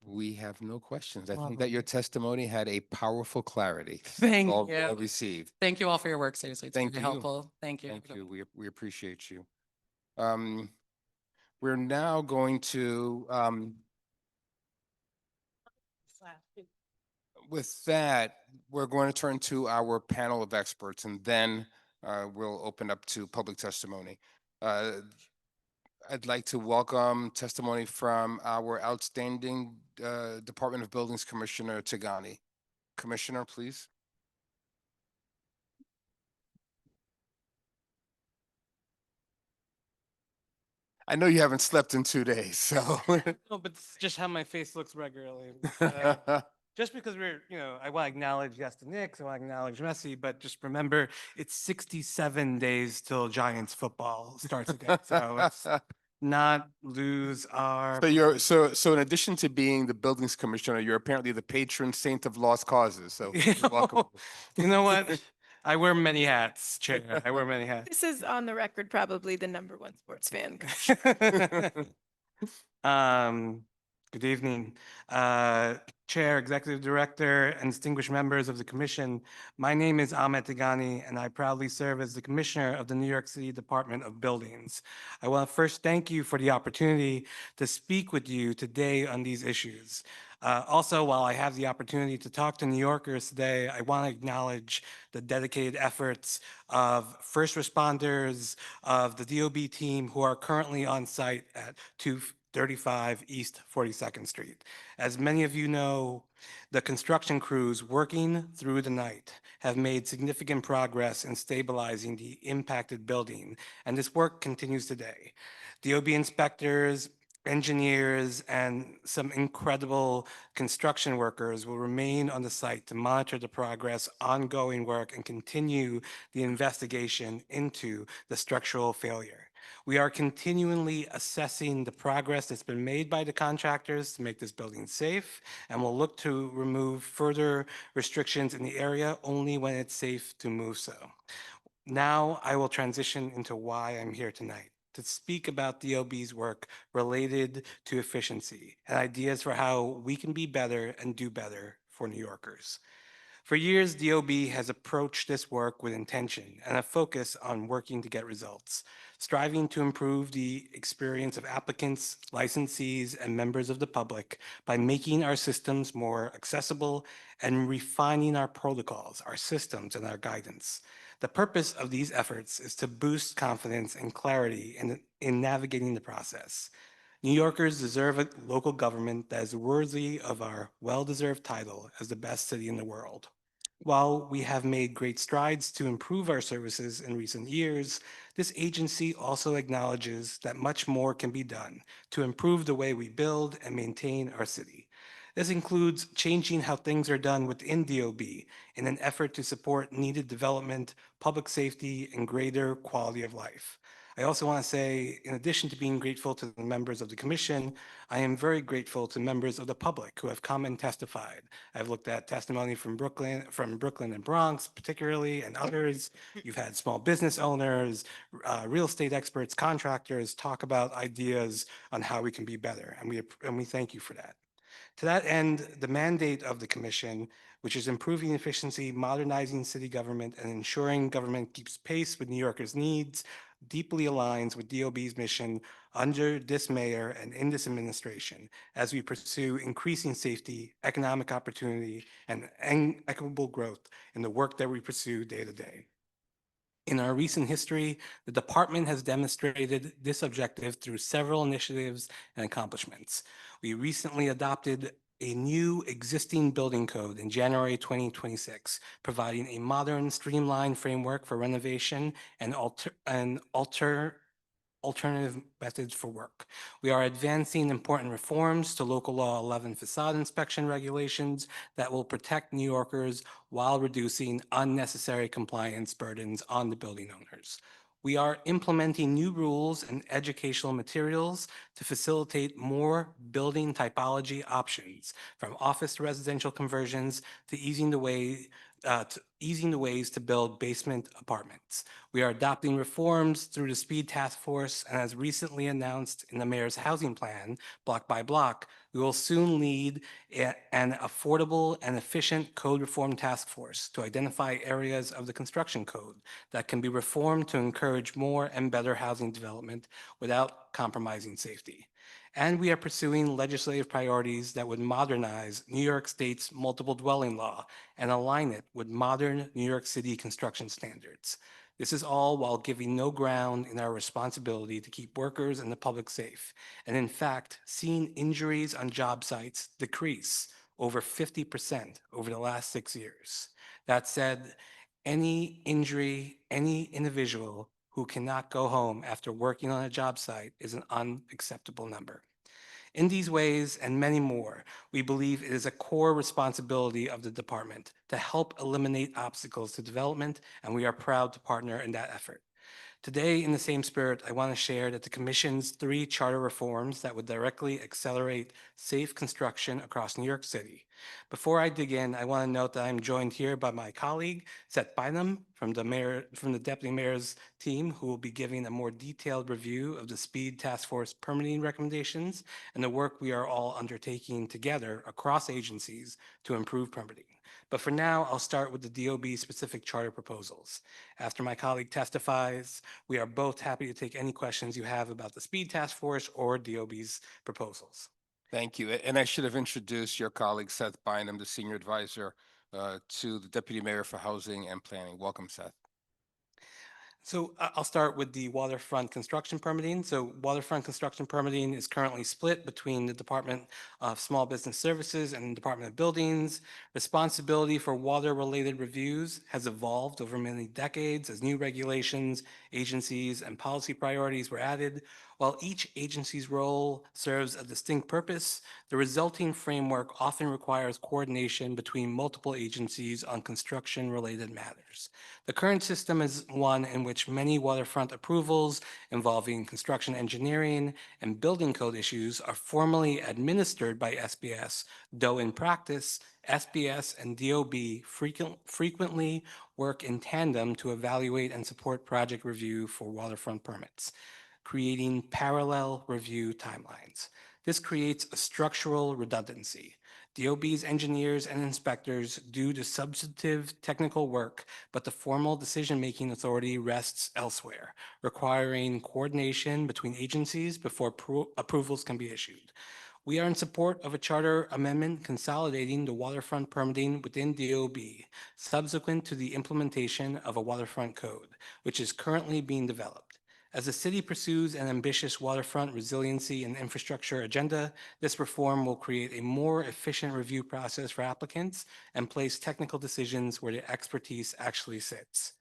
We have no questions. I think that your testimony had a powerful clarity. Thank All you. well received. Thank you all for your work. Seriously, it's Thank very you. helpful. Thank you. Thank you. We appreciate you. We're now going to, with that, we're going to turn to our panel of experts, and then we'll open up to public testimony. I'd like to welcome testimony from our outstanding Department of Buildings Commissioner Tigani. Commissioner, please. I know you haven't slept in 2 days, so. No, but it's just how my face looks regularly. Just because I want to acknowledge, yes, the Knicks, I want to acknowledge Messi, but just remember, it's 67 days till Giants football starts again. So let's not lose our. So in addition to being the buildings commissioner, you're apparently the patron saint of lost causes. So you're welcome. You know what? I wear many hats, Chair. I wear many hats. This is on the record, probably the #1 sports fan. Good evening, Chair, Executive Director, and distinguished members of the Commission. My name is Ahmed Tigani, and I proudly serve as the Commissioner of the New York City Department of Buildings. I want to first thank you for the opportunity to speak with you today on these issues. Also, while I have the opportunity to talk to New Yorkers today, I want to acknowledge the dedicated efforts of first responders, of the DOB team who are currently on site at 235 East 42nd Street. As many of you know, the construction crews working through the night have made significant progress in stabilizing the impacted building, and this work continues today. DOB inspectors, engineers, and some incredible construction workers will remain on the site to monitor the progress, ongoing work, and continue the investigation into the structural failure. We are continually assessing the progress that's been made by the contractors to make this building safe, and we'll look to remove further restrictions in the area only when it's safe to move so. Now I will transition into why I'm here tonight, to speak about DOB's work related to efficiency and ideas for how we can be better and do better for New Yorkers. For years, DOB has approached this work with intention and a focus on working to get results, striving to improve the experience of applicants, licensees, and members of the public by making our systems more accessible and refining our protocols, our systems, and our guidance. The purpose of these efforts is to boost confidence and clarity in navigating the process. New Yorkers deserve a local government that is worthy of our well-deserved title as the best city in the world. While we have made great strides to improve our services in recent years, this agency also acknowledges that much more can be done to improve the way we build and maintain our city. This includes changing how things are done within DOB in an effort to support needed development, public safety, and greater quality of life. I also want to say, in addition to being grateful to the members of the commission, I am very grateful to members of the public who have come and testified. I've looked at testimony from Brooklyn and Bronx particularly, and others. You've had small business owners, real estate experts, contractors talk about ideas on how we can be better, and we thank you for that. To that end, the mandate of the commission, which is improving efficiency, modernizing city government, and ensuring government keeps pace with New Yorkers' needs, deeply aligns with DOB's mission under this mayor and in this administration as we pursue increasing safety, economic opportunity, and equitable growth in the work that we pursue day to day. In our recent history, the department has demonstrated this objective through several initiatives and accomplishments. We recently adopted a new existing building code in January 2026, providing a modern, streamlined framework for renovation and alternative methods for work. We are advancing important reforms to Local Law 11 facade inspection regulations that will protect New Yorkers while reducing unnecessary compliance burdens on the building owners. We are implementing new rules and educational materials to facilitate more building typology options, from office to residential conversions to easing the ways to build basement apartments. We are adopting reforms through the Speed Task Force, and as recently announced in the mayor's housing plan, block by block, we will soon lead an affordable and efficient code reform task force to identify areas of the construction code that can be reformed to encourage more and better housing development without compromising safety. And we are pursuing legislative priorities that would modernize New York State's multiple dwelling law and align it with modern New York City construction standards. This is all while giving no ground in our responsibility to keep workers and the public safe, and in fact, seeing injuries on job sites decrease over 50% over the last 6 years. That said, any injury, any individual who cannot go home after working on a job site is an unacceptable number. In these ways and many more, we believe it is a core responsibility of the department to help eliminate obstacles to development, and we are proud to partner in that effort. Today, in the same spirit, I want to share that the Commission's 3 charter reforms that would directly accelerate safe construction across New York City. Before I dig in, I want to note that I'm joined here by my colleague, Seth Bynum, from the Deputy Mayor's team, who will be giving a more detailed review of the Speed Task Force permitting recommendations and the work we are all undertaking together across agencies to improve permitting. But for now, I'll start with the DOB-specific charter proposals. After my colleague testifies, we are both happy to take any questions you have about the Speed Task Force or DOB's proposals. Thank you. And I should have introduced your colleague Seth Bynum, the Senior Advisor to the Deputy Mayor for Housing and Planning. Welcome, Seth. So I'll start with the waterfront construction permitting. So waterfront construction permitting is currently split between the Department of Small Business Services and the Department of Buildings. Responsibility for water-related reviews has evolved over many decades as new regulations, agencies, and policy priorities were added. While each agency's role serves a distinct purpose, the resulting framework often requires coordination between multiple agencies on construction-related matters. The current system is one in which many waterfront approvals involving construction engineering and building code issues are formally administered by SBS, though in practice, SBS and DOB frequently work in tandem to evaluate and support project review for waterfront permits, creating parallel review timelines. This creates a structural redundancy. DOB's engineers and inspectors do the substantive technical work, but the formal decision-making authority rests elsewhere, requiring coordination between agencies before approvals can be issued. We are in support of a charter amendment consolidating the waterfront permitting within DOB, subsequent to the implementation of a waterfront code, which is currently being developed. As the city pursues an ambitious waterfront resiliency and infrastructure agenda, this reform will create a more efficient review process for applicants and place technical decisions where the expertise actually sits.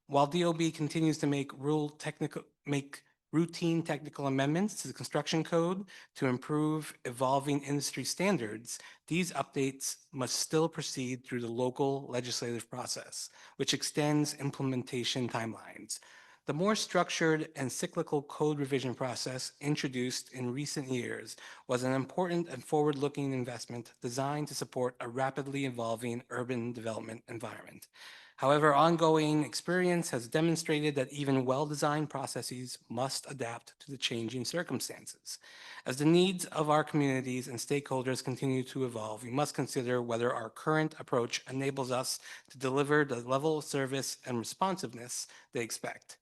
While DOB continues to make routine technical amendments to the construction code to improve evolving industry standards, these updates must still proceed through the local legislative process, which extends implementation timelines. The more structured and cyclical code revision process introduced in recent years was an important and forward-looking investment designed to support a rapidly evolving urban development environment. However, ongoing experience has demonstrated that even well-designed processes must adapt to the changing circumstances. As the needs of our communities and stakeholders continue to evolve, we must consider whether our current approach enables us to deliver the level of service and responsiveness they expect.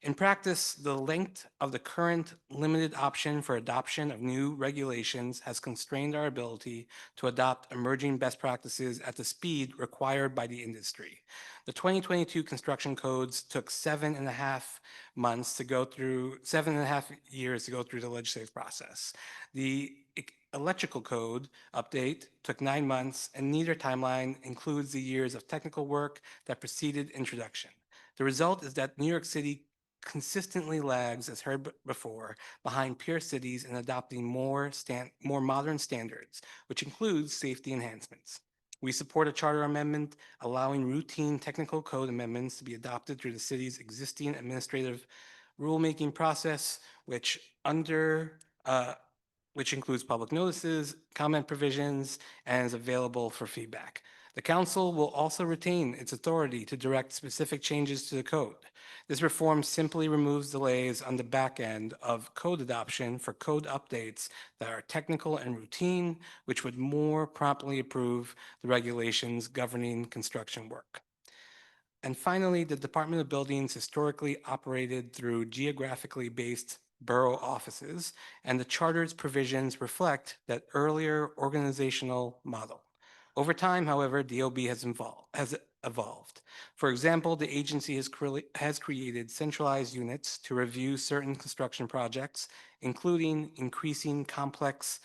In practice, the length of the current limited option for adoption of new regulations has constrained our ability to adopt emerging best practices at the speed required by the industry. The 2022 construction codes took 7.5 years to go through the legislative process. The electrical code update took 9 months, and neither timeline includes the years of technical work that preceded introduction. The result is that New York City consistently lags, as heard before, behind peer cities in adopting more modern standards, which includes safety enhancements. We support a charter amendment allowing routine technical code amendments to be adopted through the city's existing administrative rulemaking process, which includes public notices, comment provisions, and is available for feedback. The council will also retain its authority to direct specific changes to the code. This reform simply removes delays on the back end of code adoption for code updates that are technical and routine, which would more promptly approve the regulations governing construction work. And finally, the Department of Buildings historically operated through geographically based borough offices, and the charter's provisions reflect that earlier organizational model. Over time, however, DOB has evolved. For example, the agency has created centralized units to review certain construction projects, including increasingly complex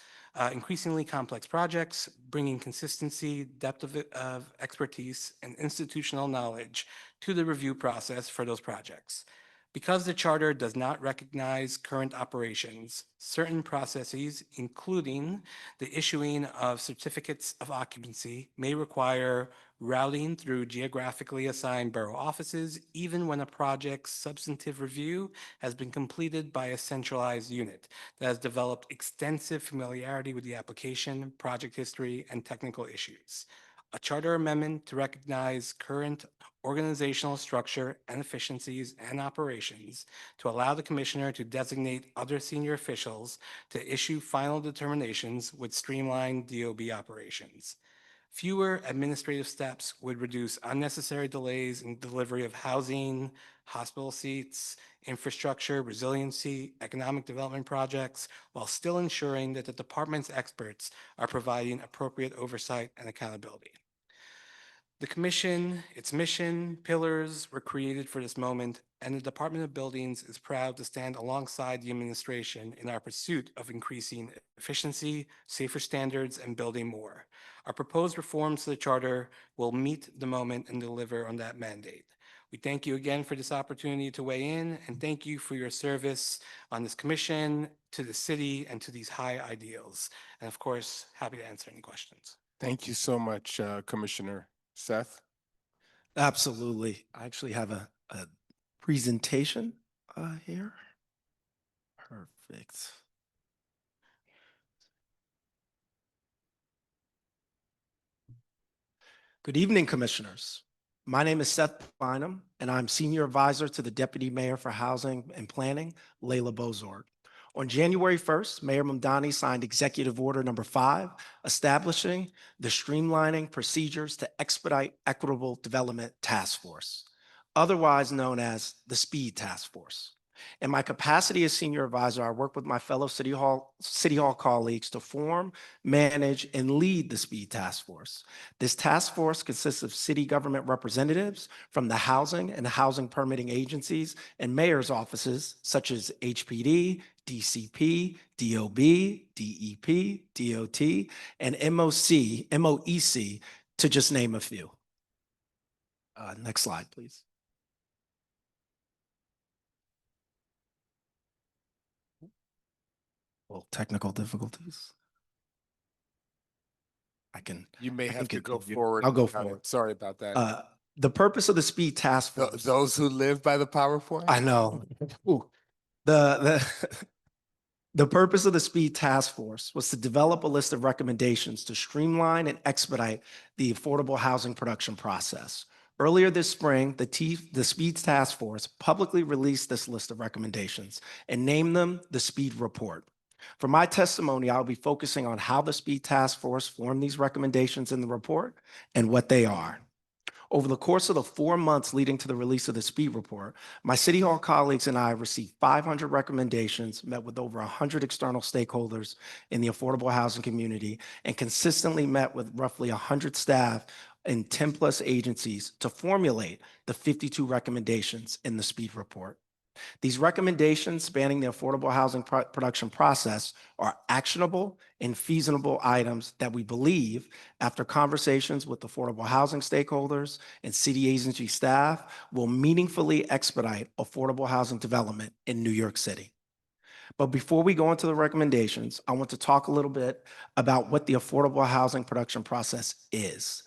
projects, bringing consistency, depth of expertise, and institutional knowledge to the review process for those projects. Because the charter does not recognize current operations, certain processes, including the issuing of certificates of occupancy, may require routing through geographically assigned borough offices, even when a project's substantive review has been completed by a centralized unit that has developed extensive familiarity with the application, project history, and technical issues. A charter amendment to recognize current organizational structure and efficiencies and operations to allow the commissioner to designate other senior officials to issue final determinations would streamline DOB operations. Fewer administrative steps would reduce unnecessary delays in delivery of housing, hospital seats, infrastructure, resiliency, economic development projects, while still ensuring that the department's experts are providing appropriate oversight and accountability. The commission, its mission, pillars were created for this moment, and the Department of Buildings is proud to stand alongside the administration in our pursuit of increasing efficiency, safer standards, and building more. Our proposed reforms to the charter will meet the moment and deliver on that mandate. We thank you again for this opportunity to weigh in, and thank you for your service on this commission, to the city, and to these high ideals. And of course, happy to answer any questions. Thank you so much, Commissioner. Seth? Absolutely. I actually have a presentation here. Perfect. Good evening, Commissioners. My name is Seth Bynum, and I'm Senior Advisor to the Deputy Mayor for Housing and Planning, Layla Bozorg. On January 1st, Mayor Mamdani signed Executive Order Number 5, establishing the Streamlining Procedures to Expedite Equitable Development Task Force, otherwise known as the SPEED Task Force. In my capacity as Senior Advisor, I work with my fellow City Hall colleagues to form, manage, and lead the SPEED Task Force. This task force consists of city government representatives from the housing and housing permitting agencies and mayor's offices, such as HPD, DCP, DOB, DEP, DOT, and MOEC, to just name a few. Next slide, please. Well, technical difficulties. You may I have can to go continue. forward. I'll go without it. forward. Sorry about that. The purpose of the SPEED Task Force. Those who live by the PowerPoint? I know. Ooh. The purpose of the SPEED Task Force was to develop a list of recommendations to streamline and expedite the affordable housing production process. Earlier this spring, the SPEED Task Force publicly released this list of recommendations and named them the SPEED Report. For my testimony, I'll be focusing on how the SPEED Task Force formed these recommendations in the report and what they are. Over the course of the 4 months leading to the release of the SPEED Report, my City Hall colleagues and I received 500 recommendations, met with over 100 external stakeholders in the affordable housing community, and consistently met with roughly 100 staff in 10+ agencies to formulate the 52 recommendations in the SPEED Report. These recommendations spanning the affordable housing production process are actionable and feasible items that we believe, after conversations with affordable housing stakeholders and city agency staff, will meaningfully expedite affordable housing development in New York City. But before we go into the recommendations, I want to talk a little bit about what the affordable housing production process is.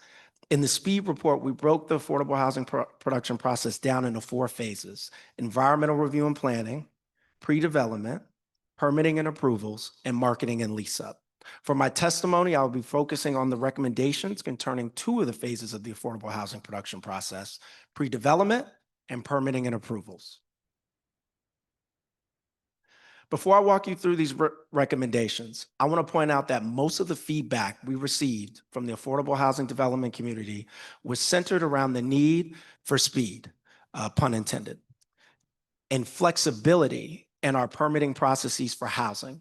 In the speed report, we broke the affordable housing production process down into 4 phases: environmental review and planning, pre-development, permitting and approvals, and marketing and lease-up. For my testimony, I'll be focusing on the recommendations concerning 2 of the phases of the affordable housing production process: pre-development and permitting and approvals. Before I walk you through these recommendations, I want to point out that most of the feedback we received from the affordable housing development community was centered around the need for speed, pun intended, and flexibility in our permitting processes for housing.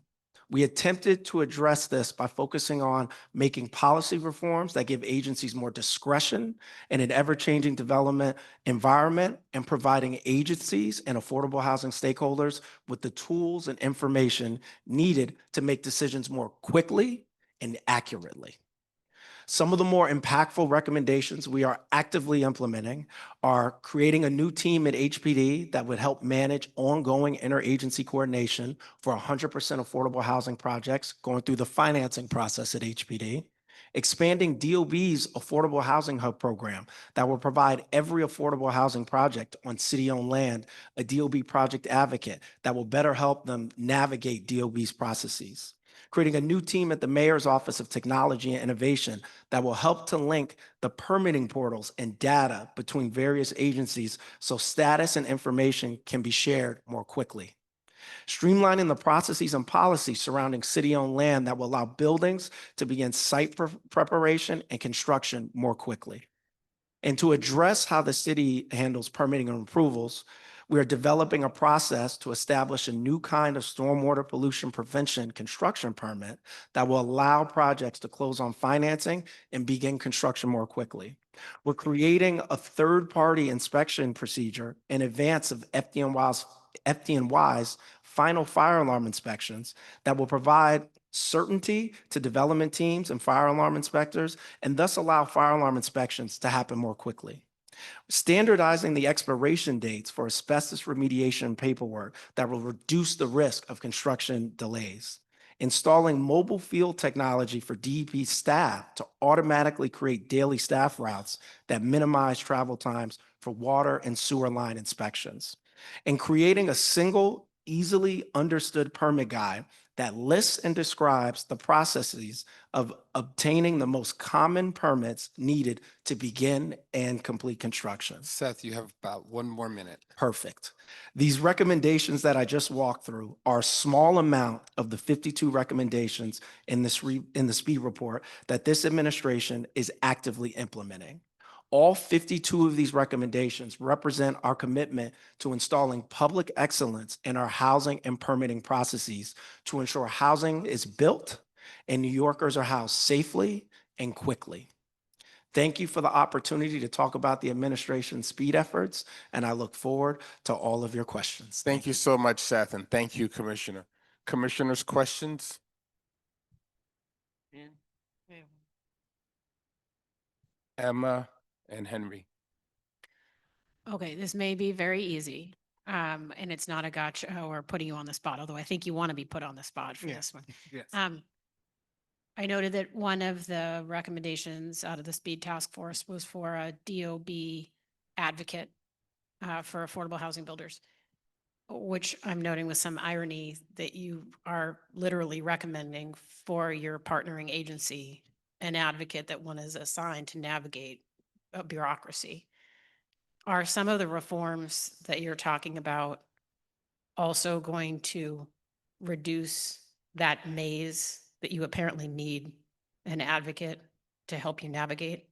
We attempted to address this by focusing on making policy reforms that give agencies more discretion in an ever-changing development environment, and providing agencies and affordable housing stakeholders with the tools and information needed to make decisions more quickly and accurately. Some of the more impactful recommendations we are actively implementing are creating a new team at HPD that would help manage ongoing interagency coordination for 100% affordable housing projects going through the financing process at HPD, expanding DOB's Affordable Housing Hub program that will provide every affordable housing project on city-owned land a DOB project advocate that will better help them navigate DOB's processes. Creating a new team at the Mayor's Office of Technology and Innovation that will help to link the permitting portals and data between various agencies so status and information can be shared more quickly. Streamlining the processes and policies surrounding city-owned land that will allow buildings to begin site preparation and construction more quickly. And to address how the city handles permitting and approvals, we are developing a process to establish a new kind of stormwater pollution prevention construction permit that will allow projects to close on financing and begin construction more quickly. We're creating a third-party inspection procedure in advance of FDNY's final fire alarm inspections that will provide certainty to development teams and fire alarm inspectors, and thus allow fire alarm inspections to happen more quickly. Standardizing the expiration dates for asbestos remediation paperwork that will reduce the risk of construction delays. Installing mobile field technology for DEP staff to automatically create daily staff routes that minimize travel times for water and sewer line inspections. And creating a single, easily understood permit guide that lists and describes the processes of obtaining the most common permits needed to begin and complete construction. Seth, you have about 1 more minute. Perfect. These recommendations that I just walked through are a small amount of the 52 recommendations in the speed report that this administration is actively implementing. All 52 of these recommendations represent our commitment to installing public excellence in our housing and permitting processes to ensure housing is built and New Yorkers are housed safely and quickly. Thank you for the opportunity to talk about the administration's speed efforts, and I look forward to all of your questions. Thank you so much, Seth, and thank you, Commissioner. Commissioners, questions? Emma and Henry. Okay, this may be very easy. And it's not a gotcha or putting you on the spot, although I think you want to be put on the spot for this one. Yes. I noted that one of the recommendations out of the speed task force was for a DOB advocate for affordable housing builders, which I'm noting with some irony that you are literally recommending for your partnering agency an advocate that one is assigned to navigate a bureaucracy. Are some of the reforms that you're talking about also going to reduce that maze that you apparently need an advocate to help you navigate?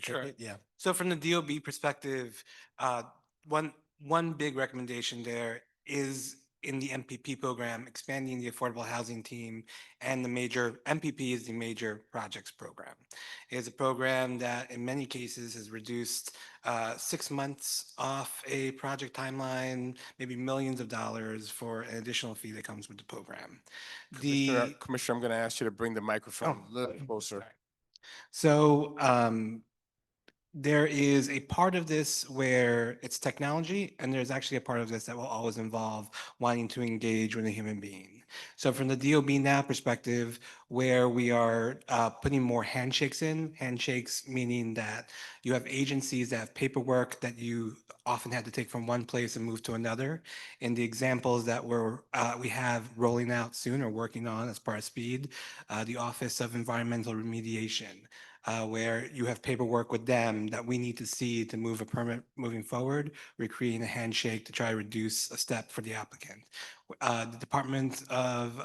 Sure. Yeah. So from the DOB perspective, one big recommendation there is in the MPP program, expanding the affordable housing team, and the major MPP is the major projects program. It is a program that in many cases has reduced 6 months off a project timeline, maybe millions of dollars for an additional fee that comes with the program. Commissioner, I'm going to ask you to bring the microphone a little closer. Sorry. So there is a part of this where it's technology, and there's actually a part of this that will always involve wanting to engage with a human being. So from the DOB now perspective, where we are putting more handshakes in, handshakes meaning that you have agencies that have paperwork that you often had to take from one place and move to another. In the examples that we have rolling out soon or working on as part of SPEED, the Office of Environmental Remediation, where you have paperwork with them that we need to see to move a permit moving forward. We're creating a handshake to try to reduce a step for the applicant. The Department of,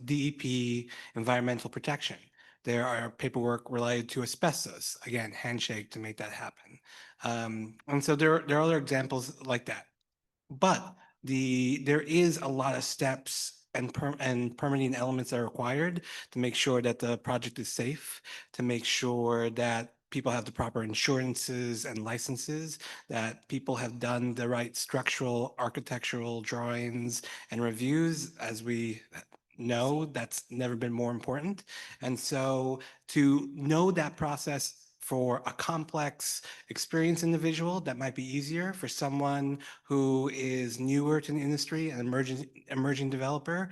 DEP, Environmental Protection. There are paperwork related to asbestos. Again, handshake to make that happen. And so there are other examples like that. But there is a lot of steps and permitting elements that are required to make sure that the project is safe, to make sure that people have the proper insurances and licenses, that people have done the right structural, architectural drawings and reviews. As we know, that's never been more important. And so to know that process for a complex, experienced individual, that might be easier. For someone who is newer to the industry, an emerging developer,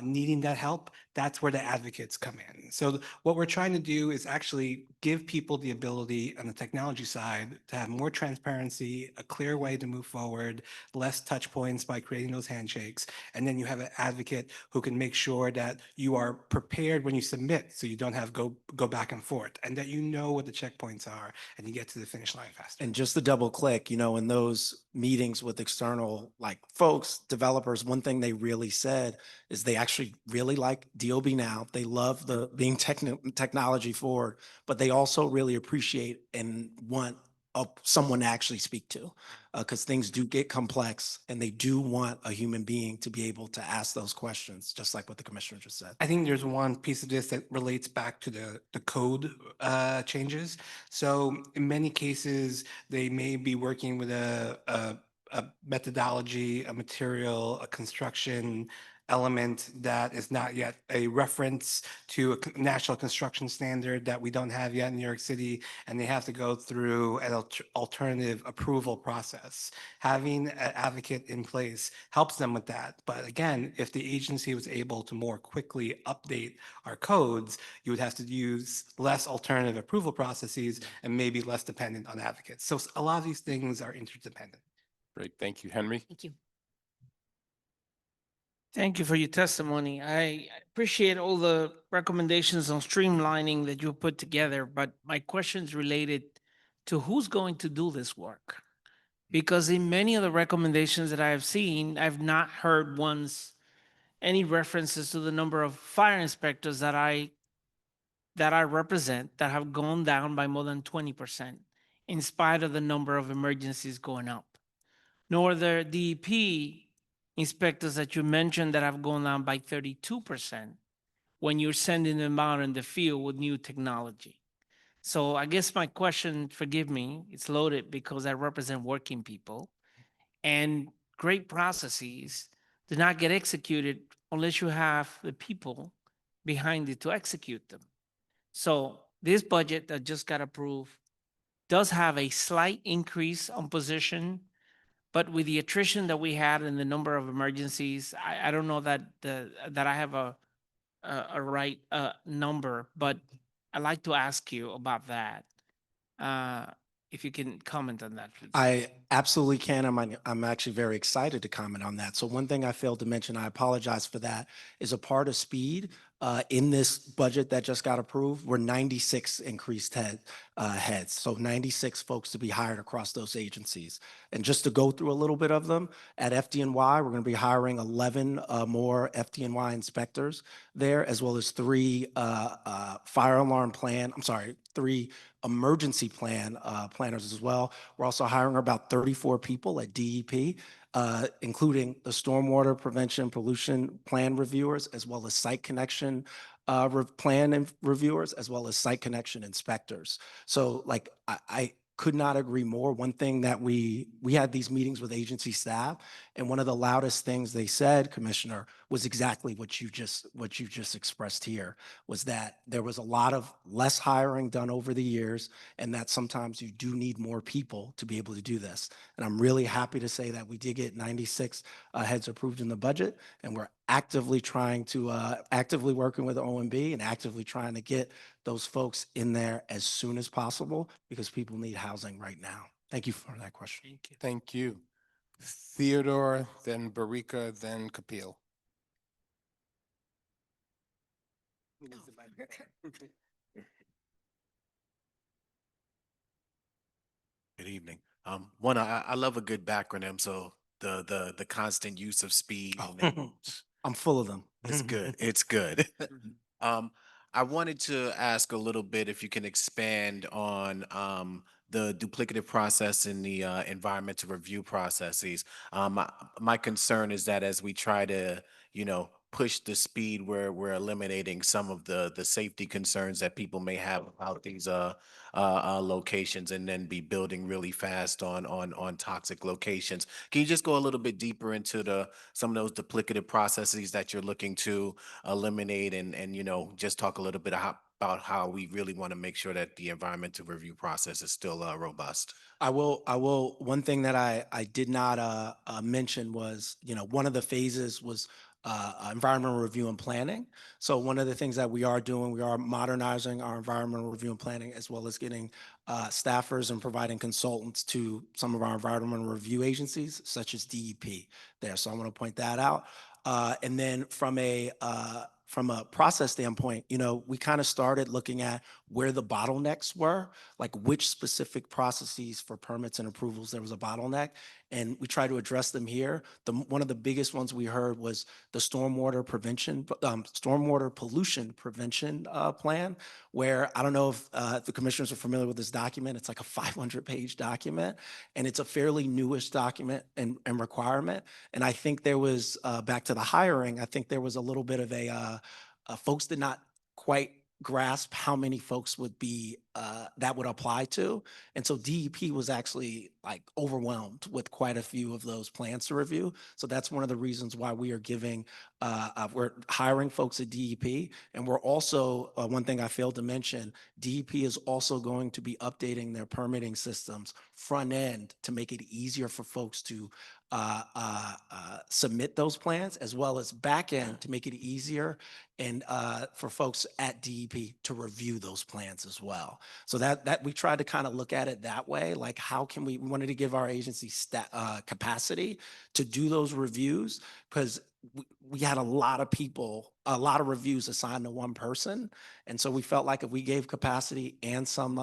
needing that help, that's where the advocates come in. So what we're trying to do is actually give people the ability on the technology side to have more transparency, a clear way to move forward, less touch points by creating those handshakes. And then you have an advocate who can make sure that you are prepared when you submit, so you don't have go back and forth, and that you know what the checkpoints are and you get to the finish line faster. And just to double click, in those meetings with external folks, developers, one thing they really said is they actually really like DOB now. They love the being technology forward, but they also really appreciate and want someone to actually speak to, because things do get complex and they do want a human being to be able to ask those questions, just like what the commissioner just said. I think there's one piece of this that relates back to the code changes. So in many cases, they may be working with a methodology, a material, a construction element that is not yet a reference to a national construction standard that we don't have yet in New York City, and they have to go through an alternative approval process. Having an advocate in place helps them with that. But again, if the agency was able to more quickly update our codes, you would have to use less alternative approval processes and maybe less dependent on advocates. So a lot of these things are interdependent. Great, thank you, Henry. Thank you. Thank you for your testimony. I appreciate all the recommendations on streamlining that you put together, but my question is related to who's going to do this work. Because in many of the recommendations that I have seen, I've not heard once any references to the number of fire inspectors that I represent that have gone down by more than 20%, in spite of the number of emergencies going up. Nor the DEP inspectors that you mentioned that have gone down by 32% when you're sending them out in the field with new technology. So I guess my question, forgive me, it's loaded because I represent working people, and great processes do not get executed unless you have the people behind it to execute them. So this budget that just got approved does have a slight increase on position, but with the attrition that we had and the number of emergencies, I don't know that that I have a right number, but I'd like to ask you about that. If you can comment on that, please. I absolutely can. I'm actually very excited to comment on that. So one thing I failed to mention, I apologize for that, is a part of SPEED in this budget that just got approved, we're 96 increased head. heads. So 96 folks to be hired across those agencies. And just to go through a little bit of them, at FDNY, we're going to be hiring 11 more FDNY inspectors there, as well as three emergency plan planners as well. We're also hiring about 34 people at DEP, including the stormwater prevention pollution plan reviewers, as well as site connection plan reviewers, as well as site connection inspectors. So like I could not agree more. One thing that we had these meetings with agency staff, and one of the loudest things they said, Commissioner, was exactly what you just expressed here, was that there was a lot of less hiring done over the years, and that sometimes you do need more people to be able to do this. And I'm really happy to say that we did get 96 heads approved in the budget, and we're actively actively working with OMB and actively trying to get those folks in there as soon as possible because people need housing right now. Thank you for that question. Thank you. Theodore, then Barika, then Kapil. Good evening. I love a good backronym, so the constant use of speed and I'm full of them. it's good. It's good. Um, I wanted to ask a little bit if you can expand on the duplicative process in the environmental review processes. My concern is that as we try to, push the speed, where we're eliminating some of the safety concerns that people may have about these locations, and then be building really fast on toxic locations. Can you just go a little bit deeper into some of those duplicative processes that you're looking to eliminate, and just talk a little bit about how we really want to make sure that the environmental review process is still robust? I will. One thing that I did not mention was, one of the phases was environmental review and planning. So one of the things that we are doing, we are modernizing our environmental review and planning, as well as getting staffers and providing consultants to some of our environmental review agencies, such as DEP there. So I want to point that out. And then from a process standpoint, we kind of started looking at where the bottlenecks were, like which specific processes for permits and approvals there was a bottleneck, and we try to address them here. One of the biggest ones we heard was the stormwater pollution prevention plan, where I don't know if the commissioners are familiar with this document. It's like a 500-page document, and it's a fairly newish document and requirement. And I think there was, back to the hiring, I think there was a little bit of folks did not quite grasp how many folks would be that would apply to. And so DEP was actually like overwhelmed with quite a few of those plans to review. So that's one of the reasons why we are we're hiring folks at DEP. And we're also, one thing I failed to mention, DEP is also going to be updating their permitting systems front end to make it easier for folks to submit those plans, as well as back end to make it easier and for folks at DEP to review those plans as well. So that we tried to kind of look at it that way, like how can we wanted to give our agency capacity to do those reviews, because we had a lot of people, a lot of reviews assigned to one person. And so we felt like if we gave capacity and some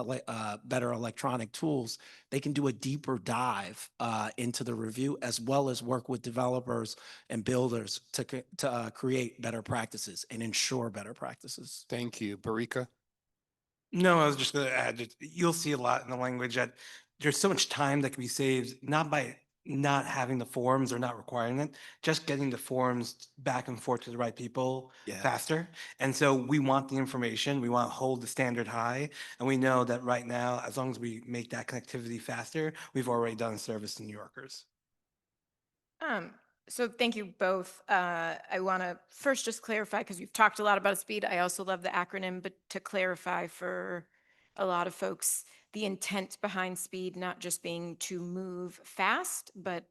better electronic tools, they can do a deeper dive into the review, as well as work with developers and builders to create better practices and ensure better practices. Thank you. Barika? No, I was just going to add, you'll see a lot in the language that there's so much time that can be saved, not by not having the forms or not requiring it, just getting the forms back and forth to the right people Yeah. faster. And so we want the information, we want to hold the standard high. And we know that right now, as long as we make that connectivity faster, we've already done a service to New Yorkers. So thank you both. I want to first just clarify, because we've talked a lot about speed. I also love the acronym, but to clarify for a lot of folks, the intent behind speed, not just being to move fast, but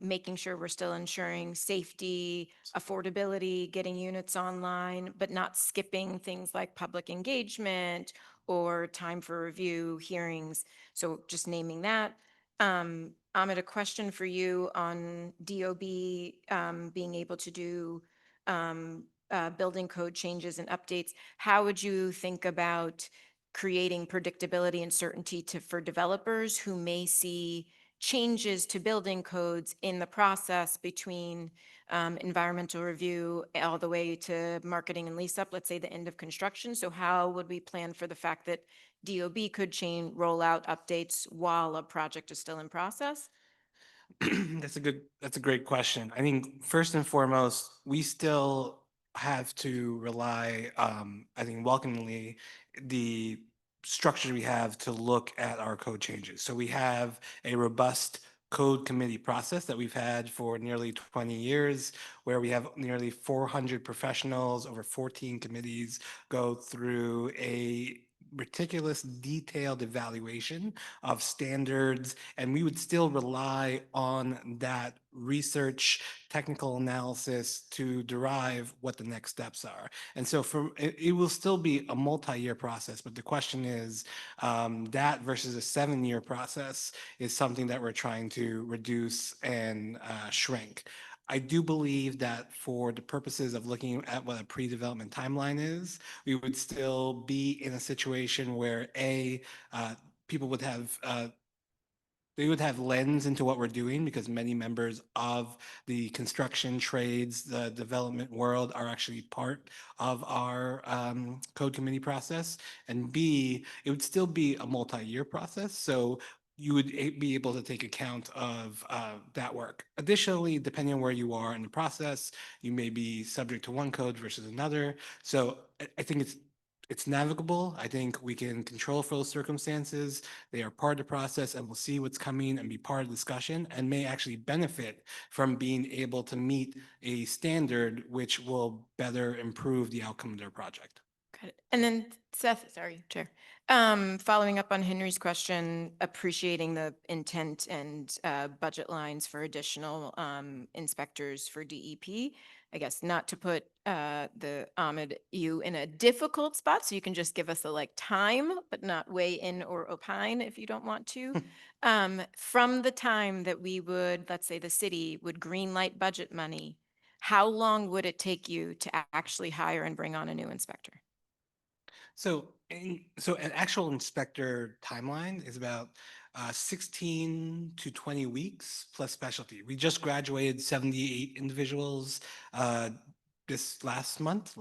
making sure we're still ensuring safety, affordability, getting units online, but not skipping things like public engagement or time for review hearings. So just naming that. Ahmed, a question for you on DOB being able to do building code changes and updates. How would you think about creating predictability and certainty for developers who may see changes to building codes in the process between environmental review all the way to marketing and lease up, let's say the end of construction. So how would we plan for the fact that DOB could change, roll out updates while a project is still in process? That's a great question. I think first and foremost, we still have to rely, I think welcomingly, the structure we have to look at our code changes. So we have a robust code committee process that we've had for nearly 20 years, where we have nearly 400 professionals over 14 committees go through a meticulous, detailed evaluation of standards, and we would still rely on that research, technical analysis to derive what the next steps are. And so it will still be a multi-year process, but the question is that versus a 7-year process is something that we're trying to reduce and shrink. I do believe that for the purposes of looking at what a pre-development timeline is, we would still be in a situation where people would have they would have lens into what we're doing because many members of the construction trades, the development world are actually part of our code committee process. And B, it would still be a multi-year process. So you would be able to take account of that work. Additionally, depending on where you are in the process, you may be subject to one code versus another. So I think it's navigable. I think we can control for those circumstances. They are part of the process and we'll see what's coming and be part of the discussion and may actually benefit from being able to meet a standard which will better improve the outcome of their project. Got it. And then Seth, sorry, Chair. Following up on Henry's question, appreciating the intent and budget lines for additional inspectors for DEP. I guess not to put Ahmed, you in a difficult spot, so you can just give us a time, but not weigh in or opine if you don't want to. From the time that we would, let's say the city would green light budget money, how long would it take you to actually hire and bring on a new inspector? So an actual inspector timeline is about 16 to 20 weeks plus specialty. We just graduated 78 individuals this last month,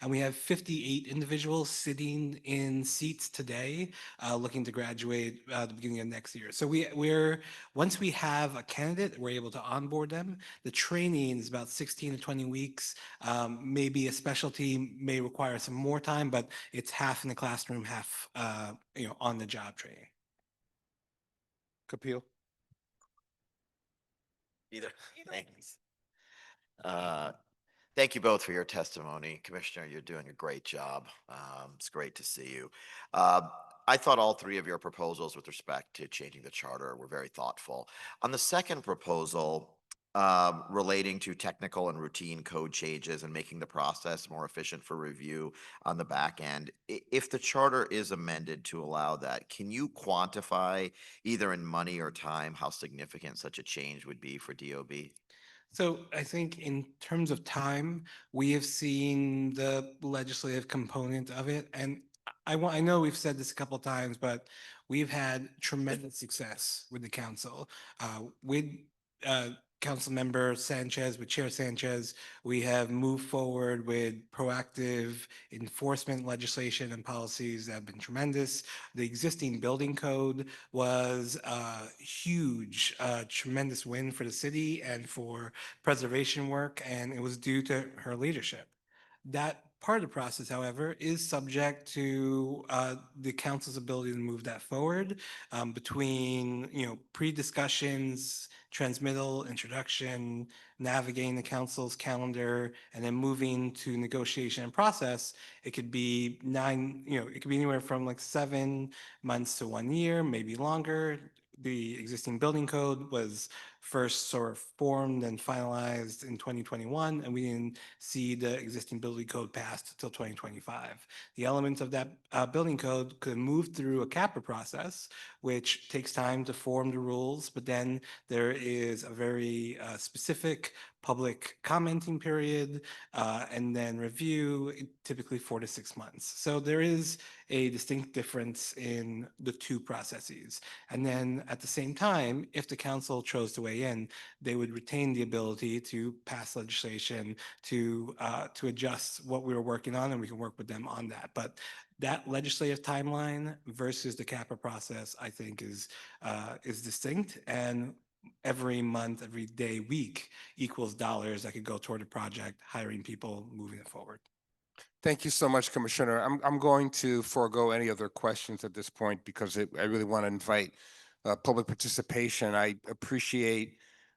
and we have 58 individuals sitting in seats today looking to graduate at the beginning of next year. So we're once we have a candidate, we're able to onboard them. The training is about 16 to 20 weeks. Maybe a specialty may require some more time, but it's half in the classroom, half on the job training. Kapil? Either. Thanks. Thank you both for your testimony. Commissioner, you're doing a great job. It's great to see you. I thought all three of your proposals with respect to changing the charter were very thoughtful. On the second proposal, relating to technical and routine code changes and making the process more efficient for review on the back end, if the charter is amended to allow that, can you quantify either in money or time how significant such a change would be for DOB? So I think in terms of time, we have seen the legislative component of it. And I know we've said this a couple of times, but we've had tremendous success with the council. With Council Member Sanchez, with Chair Sanchez, we have moved forward with proactive enforcement legislation and policies that have been tremendous. The existing building code was a huge, tremendous win for the city and for preservation work, and it was due to her leadership. That part of the process, however, is subject to the council's ability to move that forward between, pre-discussions, transmittal, introduction, navigating the council's calendar, and then moving to negotiation and process. It could be it could be anywhere from like 7 months to 1 year, maybe longer. The existing building code was first sort of formed and finalized in 2021, and we didn't see the existing building code passed until 2025. The elements of that building code could move through a CAPA process, which takes time to form the rules, but then there is a very specific public commenting period, and then review, typically 4 to 6 months. So there is a distinct difference in the two processes. And then at the same time, if the council chose to weigh in, they would retain the ability to pass legislation to adjust what we were working on, and we can work with them on that. But that legislative timeline versus the CAPA process, I think, is distinct. And every month, every day, week equals dollars that could go toward a project, hiring people, moving it forward. Thank you so much, Commissioner. I'm going to forego any other questions at this point because I really want to invite public participation. I appreciate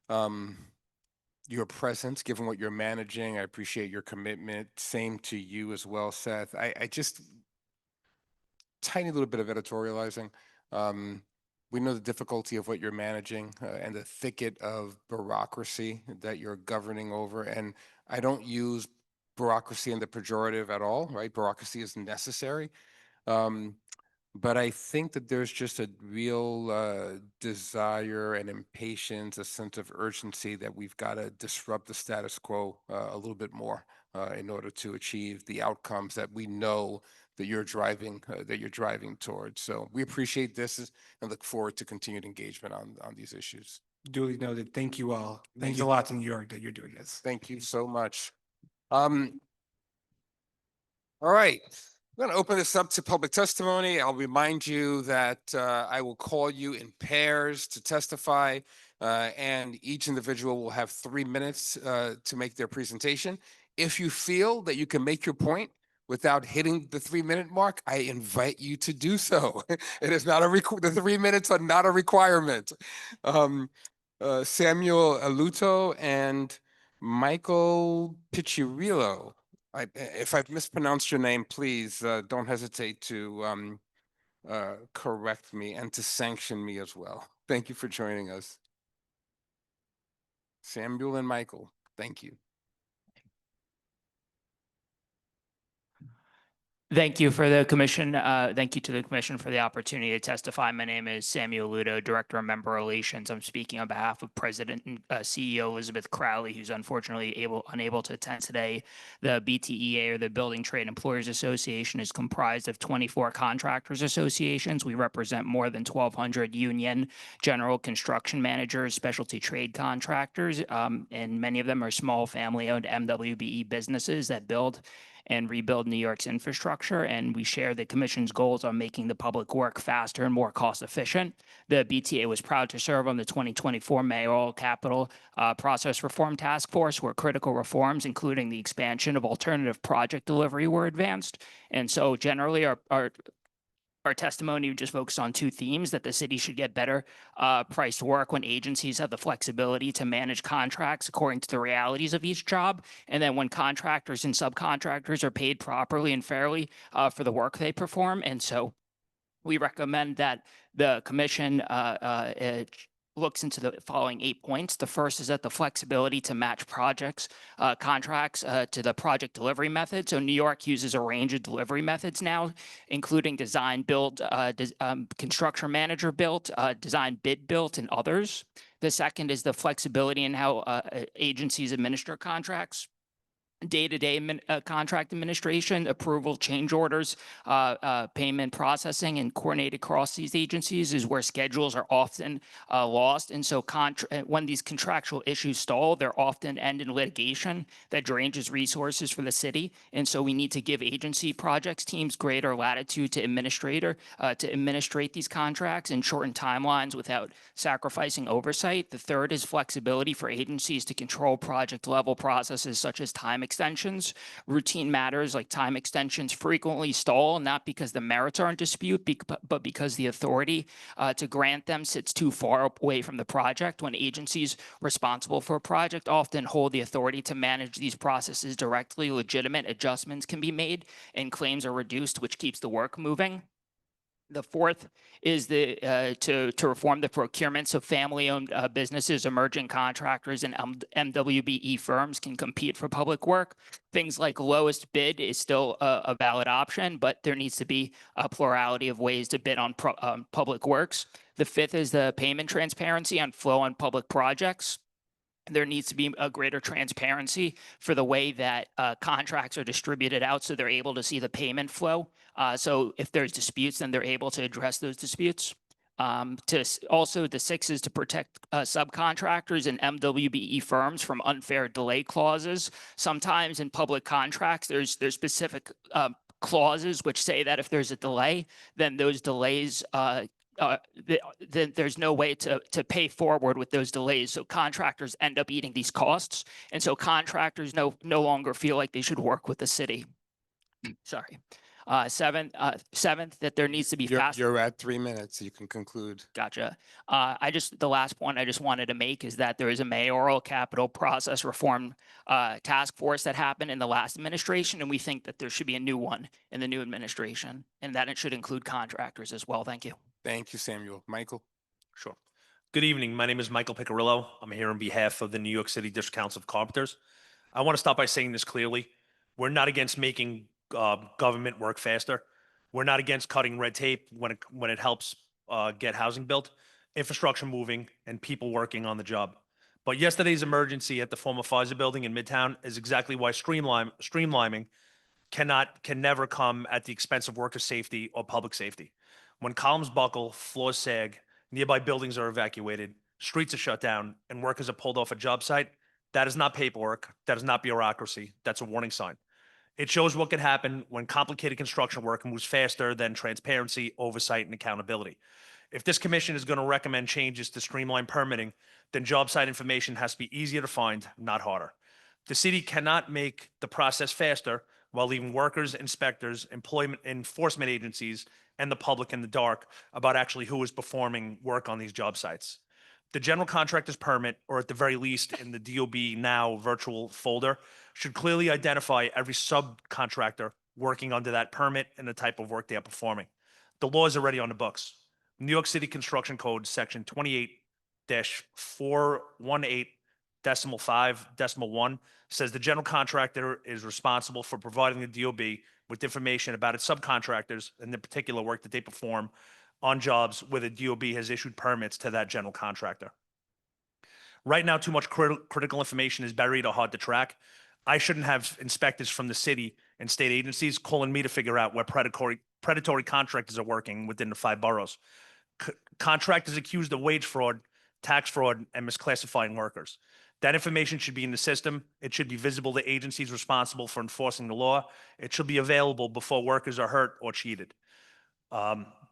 your presence, given what you're managing. I appreciate your commitment. Same to you as well, Seth. I just, tiny little bit of editorializing. We know the difficulty of what you're managing and the thicket of bureaucracy that you're governing over. And I don't use bureaucracy in the pejorative at all, right? Bureaucracy is necessary. But I think that there's just a real desire and impatience, a sense of urgency that we've got to disrupt the status quo a little bit more in order to achieve the outcomes that we know that you're driving towards. So we appreciate this and look forward to continued engagement on these issues. Duly noted. Thank you all. Thanks you. a lot to New York that you're doing this. Thank you so much. All right. I'm going to open this up to public testimony. I'll remind you that I will call you in pairs to testify, and each individual will have 3 minutes to make their presentation. If you feel that you can make your point without hitting the 3-minute mark, I invite you to do so. It is not the 3 minutes are not a requirement. Samuel Aluto and Michael Piccirillo. If I've mispronounced your name, please don't hesitate to correct me and to sanction me as well. Thank you for joining us. Samuel and Michael, thank you. Thank you for the commission. Thank you to the commission for the opportunity to testify. My name is Samuel Ludo, Director of Member Relations. I'm speaking on behalf of President and CEO Elizabeth Crowley, who's unfortunately unable to attend today. The BTEA, or the Building Trade Employers Association, is comprised of 24 contractors associations. We represent more than 1,200 union general construction managers, specialty trade contractors, and many of them are small family-owned MWBE businesses that build and rebuild New York's infrastructure, and we share the commission's goals on making the public work faster and more cost efficient. The BTA was proud to serve on the 2024 Mayoral Capital Process Reform Task Force, where critical reforms, including the expansion of alternative project delivery, were advanced. And so generally our testimony just focused on 2 themes: that the city should get better priced work when agencies have the flexibility to manage contracts according to the realities of each job, and then when contractors and subcontractors are paid properly and fairly for the work they perform. And so we recommend that the commission looks into the following 8 points. The first is that the flexibility to match contracts to the project delivery method. So New York uses a range of delivery methods now, including design build, construction manager built, design bid built, and others. The second is the flexibility in how agencies administer contracts. Day-to-day contract administration, approval, change orders, payment processing, and coordinated across these agencies is where schedules are often lost. And so when these contractual issues stall, they're often end in litigation that drains resources for the city. And so we need to give agency projects teams greater latitude to administrate these contracts and shorten timelines without sacrificing oversight. The third is flexibility for agencies to control project level processes such as time extensions. Routine matters like time extensions frequently stall, not because the merits are in dispute, but because the authority to grant them sits too far away from the project, when agencies responsible for a project often hold the authority to manage these processes directly. Legitimate adjustments can be made and claims are reduced, which keeps the work moving. The fourth is to reform the procurement so family-owned businesses, emerging contractors, and MWBE firms can compete for public work. Things like lowest bid is still a valid option, but there needs to be a plurality of ways to bid on public works. The fifth is the payment transparency on flow on public projects. There needs to be a greater transparency for the way that contracts are distributed out so they're able to see the payment flow. So if there's disputes, then they're able to address those disputes. Also, the sixth is to protect subcontractors and MWBE firms from unfair delay clauses. Sometimes in public contracts, there's specific clauses which say that if there's a delay, then those delays then there's no way to pay forward with those delays. So contractors end up eating these costs. And so contractors no longer feel like they should work with the city. Sorry. Seventh, that there needs to be fast. You're at 3 minutes. You can conclude. Gotcha. The last point I just wanted to make is that there is a mayoral capital process reform task force that happened in the last administration, and we think that there should be a new one in the new administration, and that it should include contractors as well. Thank you. Thank you, Samuel. Michael? Sure. Good evening. My name is Michael Picarillo. I'm here on behalf of the New York City District Council of Carpenters. I want to start by saying this clearly. We're not against making government work faster. We're not against cutting red tape when it helps get housing built, infrastructure moving, and people working on the job. But yesterday's emergency at the former Pfizer building in Midtown is exactly why streamlining can never come at the expense of worker safety or public safety. When columns buckle, floors sag, nearby buildings are evacuated, streets are shut down, and workers are pulled off a job site, that is not paperwork, that is not bureaucracy, that's a warning sign. It shows what can happen when complicated construction work moves faster than transparency, oversight, and accountability. If this commission is going to recommend changes to streamline permitting, then job site information has to be easier to find, not harder. The city cannot make the process faster while leaving workers, inspectors, employment enforcement agencies, and the public in the dark about actually who is performing work on these job sites. The general contractor's permit, or at the very least in the DOB Now virtual folder, should clearly identify every subcontractor working under that permit and the type of work they are performing. The law is already on the books. New York City Construction Code, section 28-418.5.1 says the general contractor is responsible for providing the DOB with information about its subcontractors and the particular work that they perform on jobs where the DOB has issued permits to that general contractor. Right now, too much critical information is buried or hard to track. I shouldn't have inspectors from the city and state agencies calling me to figure out where predatory contractors are working within the 5 boroughs. Contractors accused of wage fraud, tax fraud, and misclassifying workers. That information should be in the system. It should be visible to agencies responsible for enforcing the law. It should be available before workers are hurt or cheated.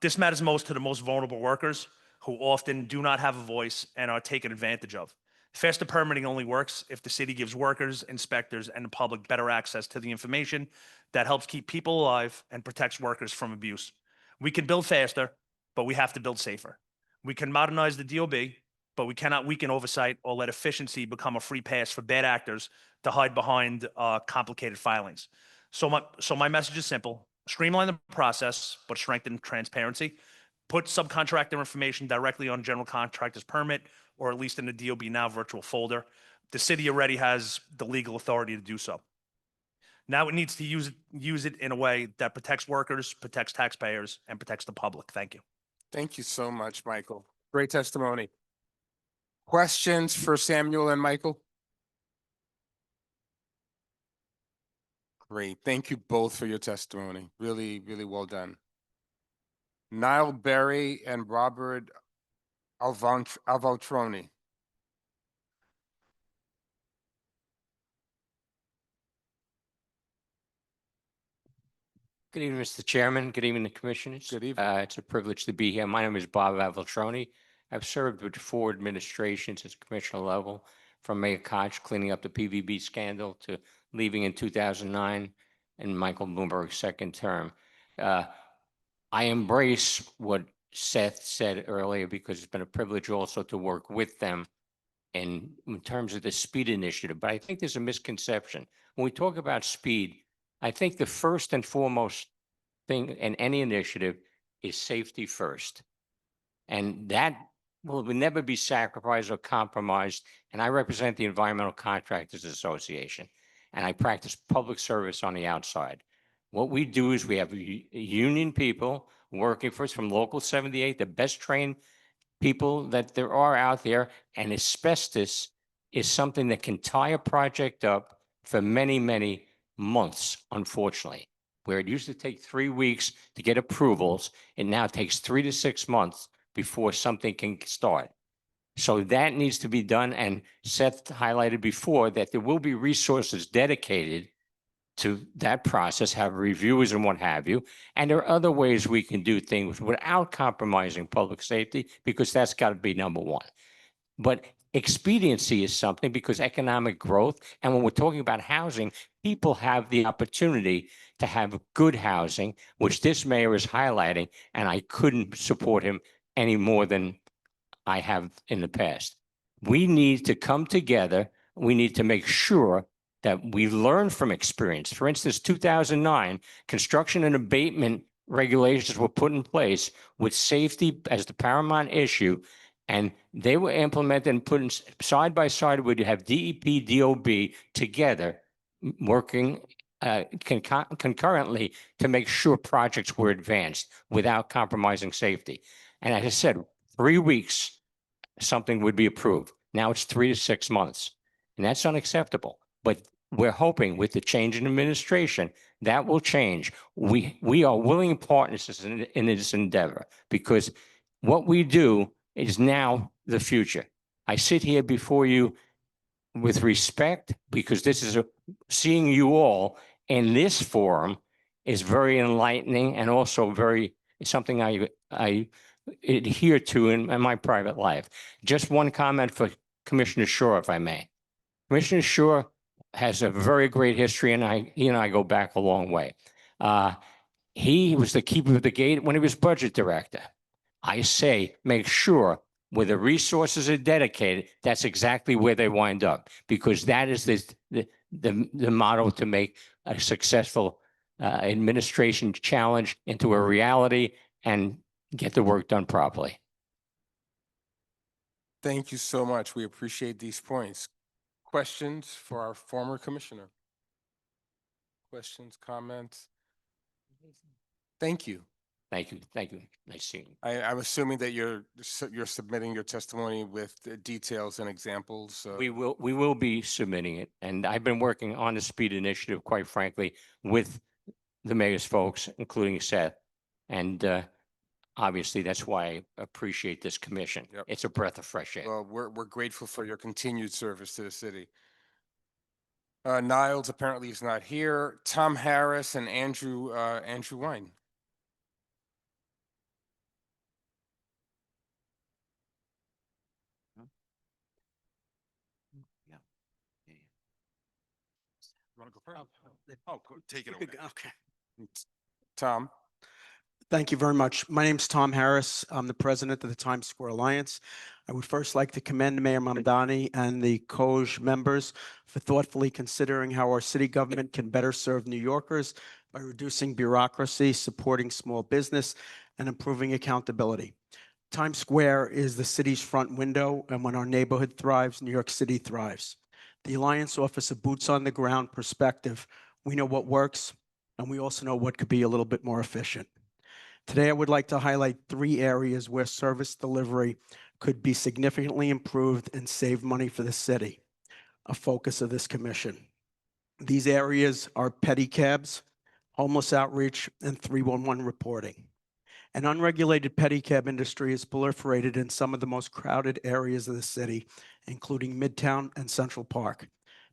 This matters most to the most vulnerable workers who often do not have a voice and are taken advantage of. Faster permitting only works if the city gives workers, inspectors, and the public better access to the information that helps keep people alive and protects workers from abuse. We can build faster, but we have to build safer. We can modernize the DOB, but we cannot weaken oversight or let efficiency become a free pass for bad actors to hide behind complicated filings. So my message is simple. Streamline the process, but strengthen transparency. Put subcontractor information directly on general contractor's permit, or at least in the DOB Now virtual folder. The city already has the legal authority to do so. Now it needs to use it in a way that protects workers, protects taxpayers, and protects the public. Thank you. Thank you so much, Michael. Great testimony. Questions for Samuel and Michael? Great. Thank you both for your testimony. Really, really well done. Niall Berry and Robert Alvaltroni. Good evening, Mr. Chairman. Good evening, Commissioners. Good evening. It's a privilege to be here. My name is Bob Avaltroni. I've served with 4 administrations at the commissioner level, from Mayor COGE cleaning up the PVB scandal to leaving in 2009, and Michael Bloomberg's 2nd term. I embrace what Seth said earlier because it's been a privilege also to work with them in terms of the speed initiative. But I think there's a misconception. When we talk about speed, I think the first and foremost thing in any initiative is safety first. And that will never be sacrificed or compromised. And I represent the Environmental Contractors Association, and I practice public service on the outside. What we do is we have union people working for us from Local 78, the best trained people that there are out there, and asbestos is something that can tie a project up for many, many months, unfortunately. Where it used to take 3 weeks to get approvals, it now takes 3 to 6 months before something can start. So that needs to be done, and Seth highlighted before that there will be resources dedicated to that process, have reviewers and what have you. And there are other ways we can do things without compromising public safety, because that's got to be number one. But expediency is something, because economic growth, and when we're talking about housing, people have the opportunity to have good housing, which this mayor is highlighting, and I couldn't support him any more than I have in the past. We need to come together. We need to make sure that we learn from experience. For instance, 2009, construction and abatement regulations were put in place with safety as the paramount issue, and they were implemented and put in side by side. Would you have DEP, DOB together working concurrently to make sure projects were advanced without compromising safety? And as I said, 3 weeks, something would be approved. Now it's 3 to 6 months, and that's unacceptable. But we're hoping with the change in administration that will change. We are willing partners in this endeavor, because what we do is now the future. I sit here before you with respect, because this is seeing you all in this forum is very enlightening, and also very something I adhere to in my private life. Just one comment for Commissioner Shaw, if I may. Commissioner Shaw has a very great history, and he and I go back a long way. He was the keeper of the gate when he was budget director. I say, make sure where the resources are dedicated, that's exactly where they wind up, because that is the model to make a successful administration challenge into a reality and get the work done properly. Thank you so much. We appreciate these points. Questions for our former commissioner? Questions, comments? Thank you. Thank you. Thank you. Nice seeing you. I'm assuming that you're submitting your testimony with details and examples. We will be submitting it, and I've been working on the speed initiative, quite frankly, with the mayor's folks, including Seth, and obviously that's why I appreciate this commission. Yep. It's a breath of fresh air. Well, we're grateful for your continued service to the city. Niles apparently is not here. Tom Harris and Andrew Wine. Want to go first? Oh, take it away. Okay. Tom. Thank you very much. My name is Tom Harris. I'm the president of the Times Square Alliance. I would first like to commend Mayor Mamdani and the COGE members for thoughtfully considering how our city government can better serve New Yorkers by reducing bureaucracy, supporting small business, and improving accountability. Times Square is the city's front window, and when our neighborhood thrives, New York City thrives. The Alliance offers a boots-on-the-ground perspective. We know what works, and we also know what could be a little bit more efficient. Today, I would like to highlight 3 areas where service delivery could be significantly improved and save money for the city, a focus of this commission. These areas are pedicabs, homeless outreach, and 311 reporting. An unregulated pedicab industry is proliferated in some of the most crowded areas of the city, including Midtown and Central Park.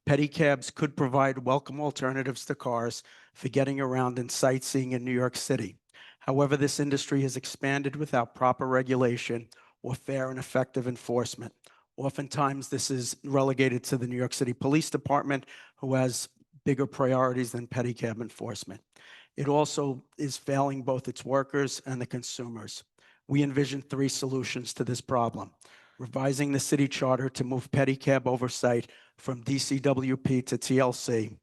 Pedicabs could provide welcome alternatives to cars for getting around and sightseeing in New York City. However, this industry has expanded without proper regulation or fair and effective enforcement. Oftentimes, this is relegated to the New York City Police Department, who has bigger priorities than pedicab enforcement. It also is failing both its workers and the consumers. We envision 3 solutions to this problem: revising the city charter to move pedicab oversight from DCWP to TLC,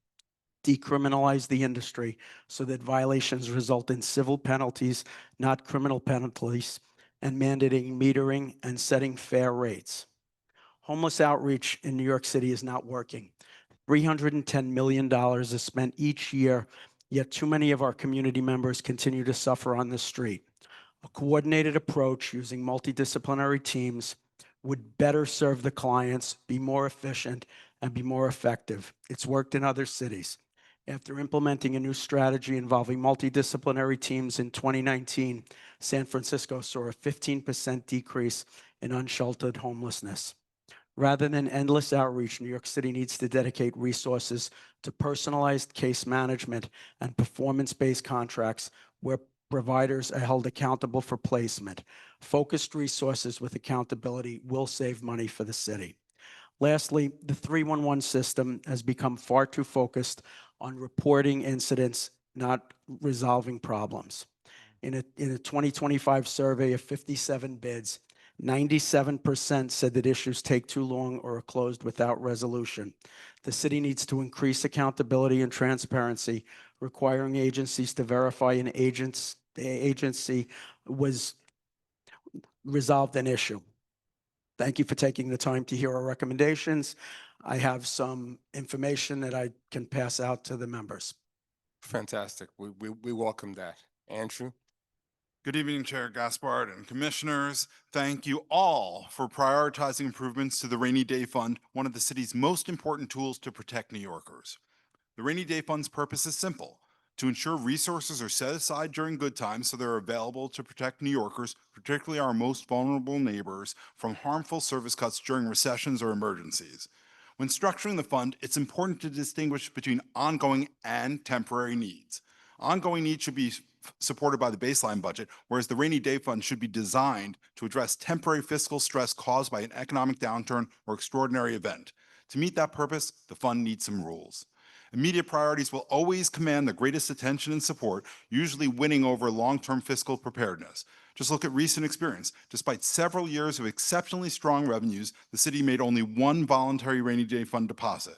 decriminalize the industry so that violations result in civil penalties, not criminal penalties, and mandating metering and setting fair rates. Homeless outreach in New York City is not working. $310 million is spent each year, yet too many of our community members continue to suffer on the street. A coordinated approach using multidisciplinary teams would better serve the clients, be more efficient, and be more effective. It's worked in other cities. After implementing a new strategy involving multidisciplinary teams in 2019, San Francisco saw a 15% decrease in unsheltered homelessness. Rather than endless outreach, New York City needs to dedicate resources to personalized case management and performance-based contracts where providers are held accountable for placement. Focused resources with accountability will save money for the city. Lastly, the 311 system has become far too focused on reporting incidents, not resolving problems. In a 2025 survey of 57 bids, 97% said that issues take too long or are closed without resolution. The city needs to increase accountability and transparency, requiring agencies to verify an agency was resolved an issue. Thank you for taking the time to hear our recommendations. I have some information that I can pass out to the members. Fantastic. We welcome that. Andrew? Good evening, Chair Gaspard and Commissioners. Thank you all for prioritizing improvements to the Rainy Day Fund, one of the city's most important tools to protect New Yorkers. The Rainy Day Fund's purpose is simple: to ensure resources are set aside during good times so they're available to protect New Yorkers, particularly our most vulnerable neighbors, from harmful service cuts during recessions or emergencies. When structuring the fund, it's important to distinguish between ongoing and temporary needs. Ongoing needs should be supported by the baseline budget, whereas the Rainy Day Fund should be designed to address temporary fiscal stress caused by an economic downturn or extraordinary event. To meet that purpose, the fund needs some rules. Immediate priorities will always command the greatest attention and support, usually winning over long-term fiscal preparedness. Just look at recent experience. Despite several years of exceptionally strong revenues, the city made only one voluntary Rainy Day Fund deposit.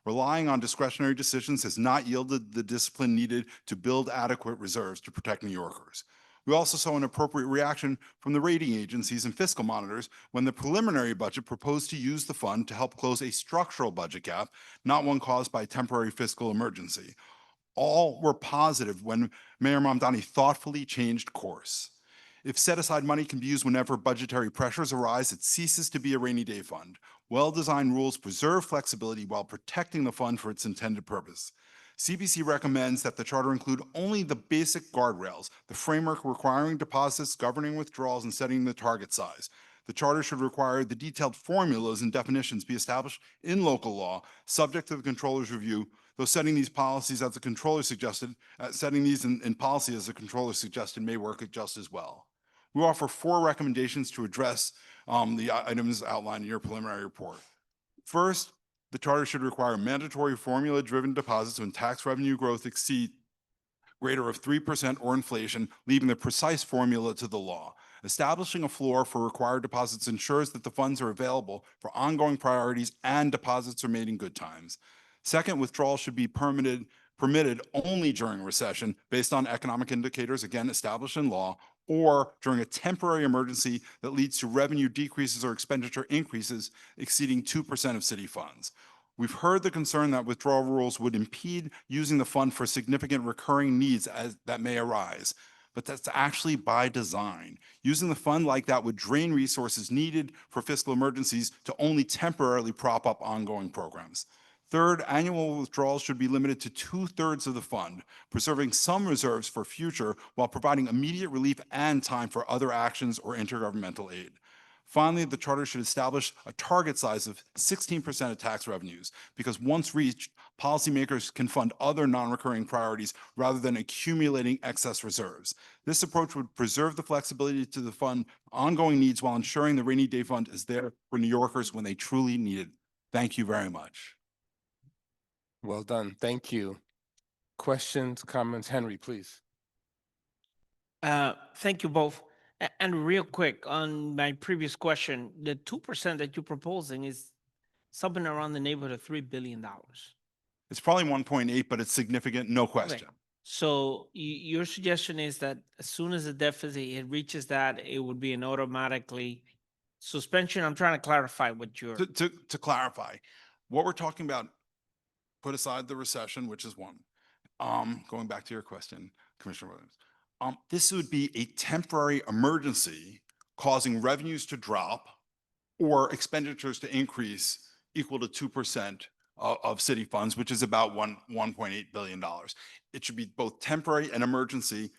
Relying on discretionary decisions has not yielded the discipline needed to build adequate reserves to protect New Yorkers. We also saw an appropriate reaction from the rating agencies and fiscal monitors when the preliminary budget proposed to use the fund to help close a structural budget gap, not one caused by a temporary fiscal emergency. All were positive when Mayor Mamdani thoughtfully changed course. If set-aside money can be used whenever budgetary pressures arise, it ceases to be a rainy day fund. Well-designed rules preserve flexibility while protecting the fund for its intended purpose. CBC recommends that the charter include only the basic guardrails, the framework requiring deposits, governing withdrawals, and setting the target size. The charter should require the detailed formulas and definitions be established in local law, subject to the controller's review, though setting these policies as the controller suggested, setting these in policy as the controller suggested may work just as well. We offer 4 recommendations to address the items outlined in your preliminary report. First, the charter should require mandatory formula-driven deposits when tax revenue growth exceeds greater of 3% or inflation, leaving the precise formula to the law. Establishing a floor for required deposits ensures that the funds are available for ongoing priorities and deposits are made in good times. Second, withdrawal should be permitted only during recession based on economic indicators, again, established in law, or during a temporary emergency that leads to revenue decreases or expenditure increases exceeding 2% of city funds. We've heard the concern that withdrawal rules would impede using the fund for significant recurring needs that may arise, but that's actually by design. Using the fund like that would drain resources needed for fiscal emergencies to only temporarily prop up ongoing programs. Third, annual withdrawals should be limited to 2/3 of the fund, preserving some reserves for future while providing immediate relief and time for other actions or intergovernmental aid. Finally, the charter should establish a target size of 16% of tax revenues, because once reached, policymakers can fund other non-recurring priorities rather than accumulating excess reserves. This approach would preserve the flexibility to the fund ongoing needs while ensuring the rainy day fund is there for New Yorkers when they truly need it. Thank you very much. Well done. Thank you. Questions, comments? Henry, please. Thank you both. And real quick, on my previous question, the 2% that you're proposing is something around the neighborhood of $3 billion. It's probably 1.8, but it's significant, no question. So your suggestion is that as soon as the deficit it reaches that, it would be an automatically suspension? I'm trying to clarify what you're. To clarify, what we're talking about, put aside the recession, which is one. Going back to your question, Commissioner Williams, this would be a temporary emergency causing revenues to drop or expenditures to increase equal to 2% of city funds, which is about $1.8 billion. It should be both temporary and emergency,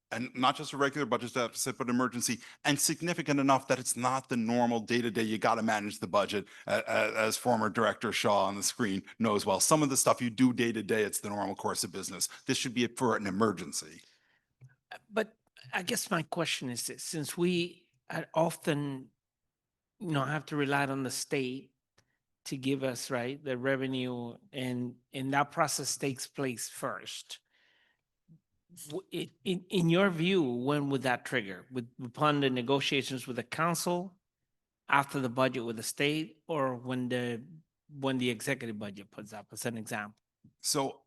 and not just a regular budget deficit, but emergency, and significant enough that it's not the normal day-to-day, you got to manage the budget, as former Director Shaw on the screen knows well. Some of the stuff you do day-to-day, it's the normal course of business. This should be for an emergency. But I guess my question is this, since we often, have to rely on the state to give us, right, the revenue, and that process takes place first. In your view, when would that trigger? Upon the negotiations with the council, after the budget with the state, or when the executive budget puts up, as an example? So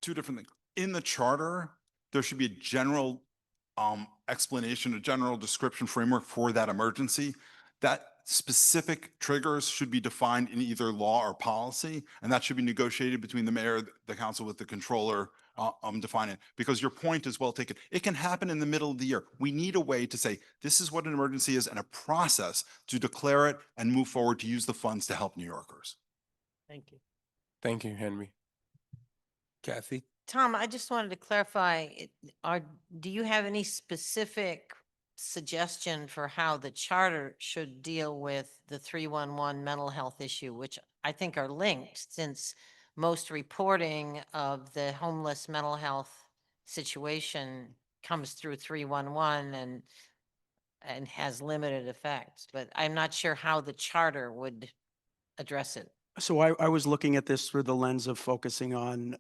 two different things. In the charter, there should be a general explanation, a general description framework for that emergency. That specific triggers should be defined in either law or policy, and that should be negotiated between the mayor, the council with the controller, define it. Because your point is well taken. It can happen in the middle of the year. We need a way to say, this is what an emergency is, and a process to declare it and move forward to use the funds to help New Yorkers. Thank you. Thank you, Henry. Kathy? Tom, I just wanted to clarify, do you have any specific suggestion for how the charter should deal with the 311 mental health issue, which I think are linked, since most reporting of the homeless mental health situation comes through 311 and has limited effects, but I'm not sure how the charter would address it. So I was looking at this through the lens of focusing on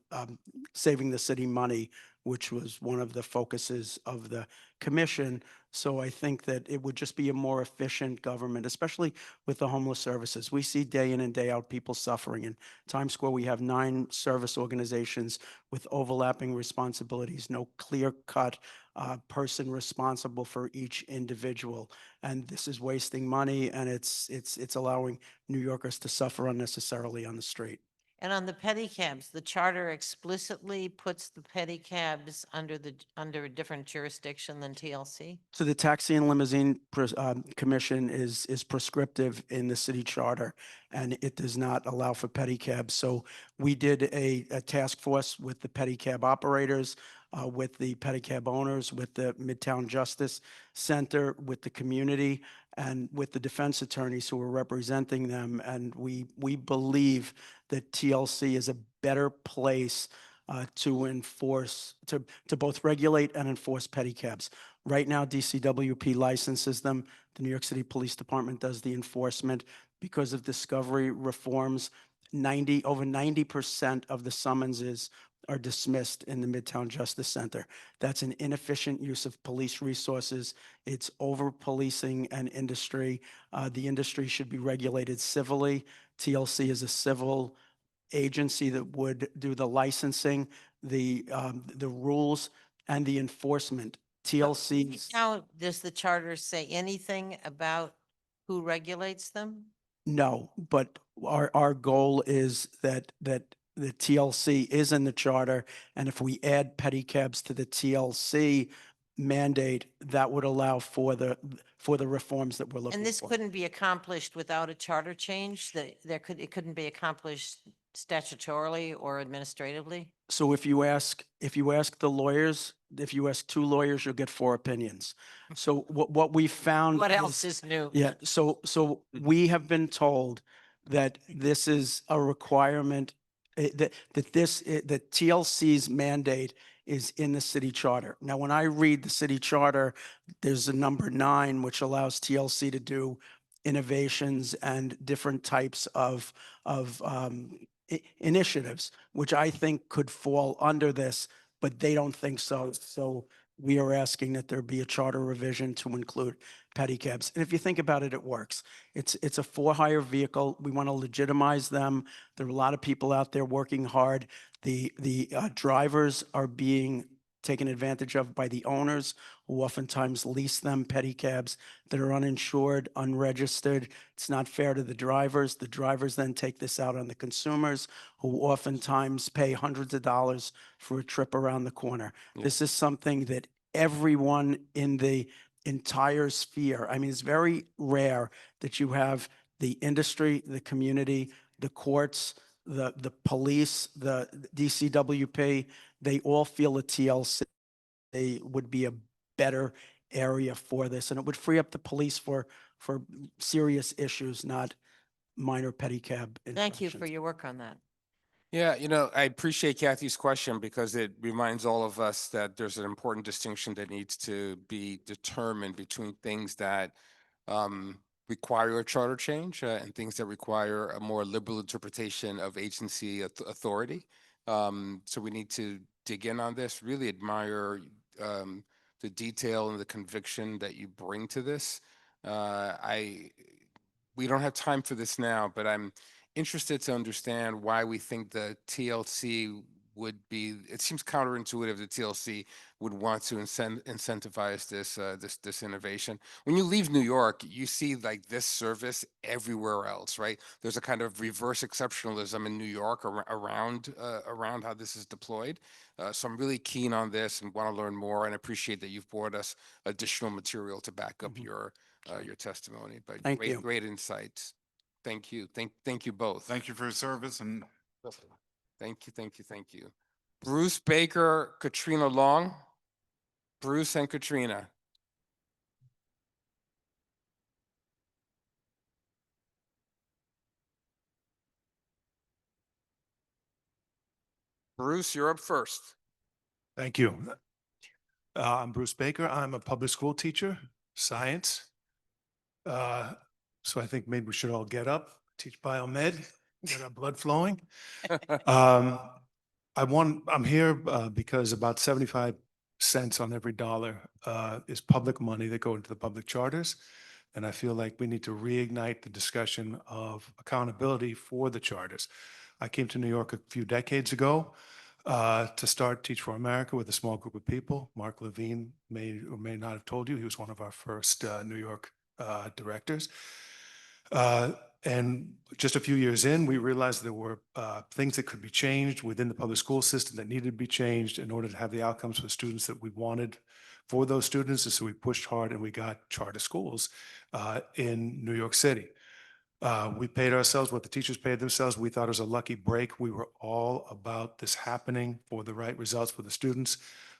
saving the city money, which was one of the focuses of the commission. So I think that it would just be a more efficient government, especially with the homeless services. We see day in and day out people suffering. In Times Square, we have 9 service organizations with overlapping responsibilities, no clear-cut person responsible for each individual. And this is wasting money, and it's allowing New Yorkers to suffer unnecessarily on the street. And on the pedicabs, the charter explicitly puts the pedicabs under a different jurisdiction than TLC? So the Taxi and Limousine Commission is prescriptive in the city charter, and it does not allow for pedicabs. So we did a task force with the pedicab operators, with the pedicab owners, with the Midtown Justice Center, with the community, and with the defense attorneys who are representing them. And we believe that TLC is a better place to enforce, to both regulate and enforce pedicabs. Right now, DCWP licenses them. The New York City Police Department does the enforcement. Because of discovery reforms, over 90% of the summonses are dismissed in the Midtown Justice Center. That's an inefficient use of police resources. It's over-policing an industry. The industry should be regulated civilly. TLC is a civil agency that would do the licensing, the rules, and the enforcement. TLC. Now, does the charter say anything about who regulates them? No, but our goal is that the TLC is in the charter, and if we add pedicabs to the TLC mandate, that would allow for the reforms that we're looking for. And this couldn't be accomplished without a charter change? That it couldn't be accomplished statutorily or administratively? So if you ask the lawyers, if you ask 2 lawyers, you'll get 4 opinions. So what we found. What else is new? Yeah, so we have been told that this is a requirement, that TLC's mandate is in the city charter. Now, when I read the city charter, there's a number 9, which allows TLC to do innovations and different types of initiatives, which I think could fall under this, but they don't think so. So we are asking that there be a charter revision to include pedicabs. And if you think about it, it works. It's a for-hire vehicle. We want to legitimize them. There are a lot of people out there working hard. The drivers are being taken advantage of by the owners, who oftentimes lease them pedicabs that are uninsured, unregistered. It's not fair to the drivers. The drivers then take this out on the consumers, who oftentimes pay hundreds of dollars for a trip around the corner. This is something that everyone in the entire sphere, I mean, it's very rare that you have the industry, the community, the courts, the police, the DCWP, they all feel a TLC would be a better area for this, and it would free up the police for serious issues, not minor pedicab Thank you for infractions. your work on that. Yeah, I appreciate Kathy's question because it reminds all of us that there's an important distinction that needs to be determined between things that require a charter change and things that require a more liberal interpretation of agency authority. So we need to dig in on this. Really admire the detail and the conviction that you bring to this. We don't have time for this now, but I'm interested to understand why we think the TLC would be, it seems counterintuitive the TLC would want to incentivize this innovation. When you leave New York, you see like this service everywhere else, right? There's a kind of reverse exceptionalism in New York around how this is deployed. So I'm really keen on this and want to learn more, and appreciate that you've brought us additional material to back up your testimony. But Thank you. great insights. Thank you. Thank you both. Thank you for your service and Thank you. Bruce Baker, Katrina Long. Bruce and Katrina. Bruce, you're up first. Thank you. I'm Bruce Baker. I'm a public school teacher, science. So I think maybe we should all get up, teach biomed, get our blood flowing. I'm here because about 75 cents on every dollar is public money that go into the public charters. And I feel like we need to reignite the discussion of accountability for the charters. I came to New York a few decades ago to start Teach for America with a small group of people. Mark Levine may or may not have told you, he was one of our first New York directors. And just a few years in, we realized there were things that could be changed within the public school system that needed to be changed in order to have the outcomes for students that we wanted for those students. And so we pushed hard and we got charter schools in New York City. We paid ourselves what the teachers paid themselves. We thought it was a lucky break. We were all about this happening for the right results for the students.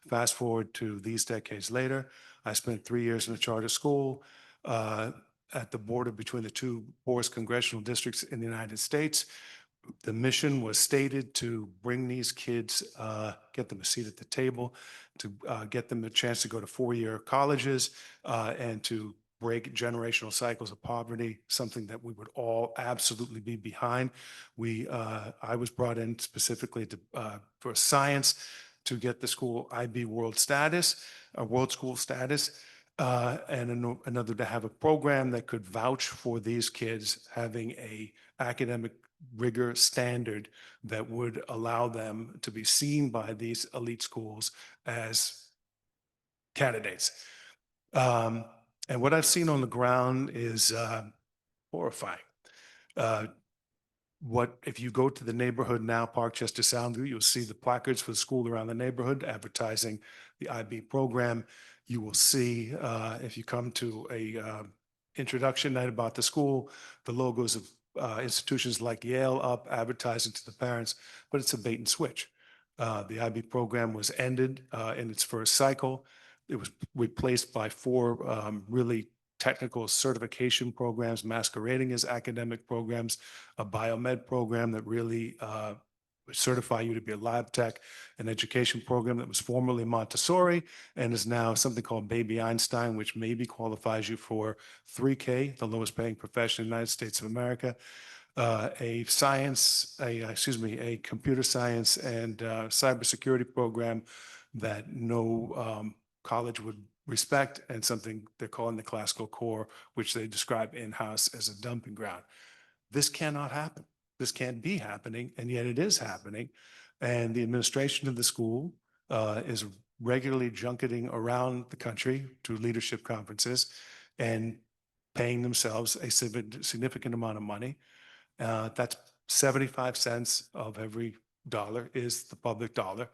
Fast forward to these decades later, I spent 3 years in a charter school at the border between the two poorest congressional districts in the United States. The mission was stated to bring these kids, get them a seat at the table, to get them a chance to go to four-year colleges, and to break generational cycles of poverty, something that we would all absolutely be behind. I was brought in specifically for science to get the school IB world status, world school status, and another to have a program that could vouch for these kids having a academic rigor standard that would allow them to be seen by these elite schools as candidates. And what I've seen on the ground is horrifying. If you go to the neighborhood now, Parkchester Soundview, you'll see the placards for the school around the neighborhood advertising the IB program. You will see, if you come to a introduction night about the school, the logos of institutions like Yale up advertising to the parents, but it's a bait and switch. The IB program was ended in its first cycle. It was replaced by four really technical certification programs masquerading as academic programs, a biomed program that really would certify you to be a lab tech, an education program that was formerly Montessori and is now something called Baby Einstein, which maybe qualifies you for 3K, the lowest paying profession in the United States of America. A computer science and cybersecurity program that no college would respect, and something they're calling the classical core, which they describe in-house as a dumping ground. This cannot happen. This can't be happening, and yet it is happening. And the administration of the school is regularly junketing around the country to leadership conferences and paying themselves a significant amount of money. That's 75 cents of every dollar is the public dollar.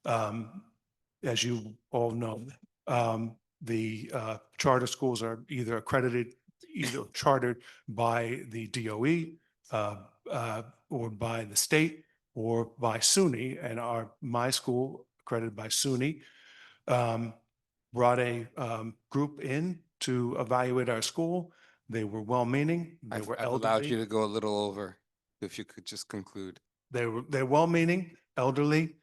As you all know, the charter schools are either chartered by the DOE or by the state or by SUNY, and my school, accredited by SUNY, brought a group in to evaluate our school. They were well-meaning. They were I've allowed you elderly. to go a little over. If you could just conclude. They're well-meaning, elderly,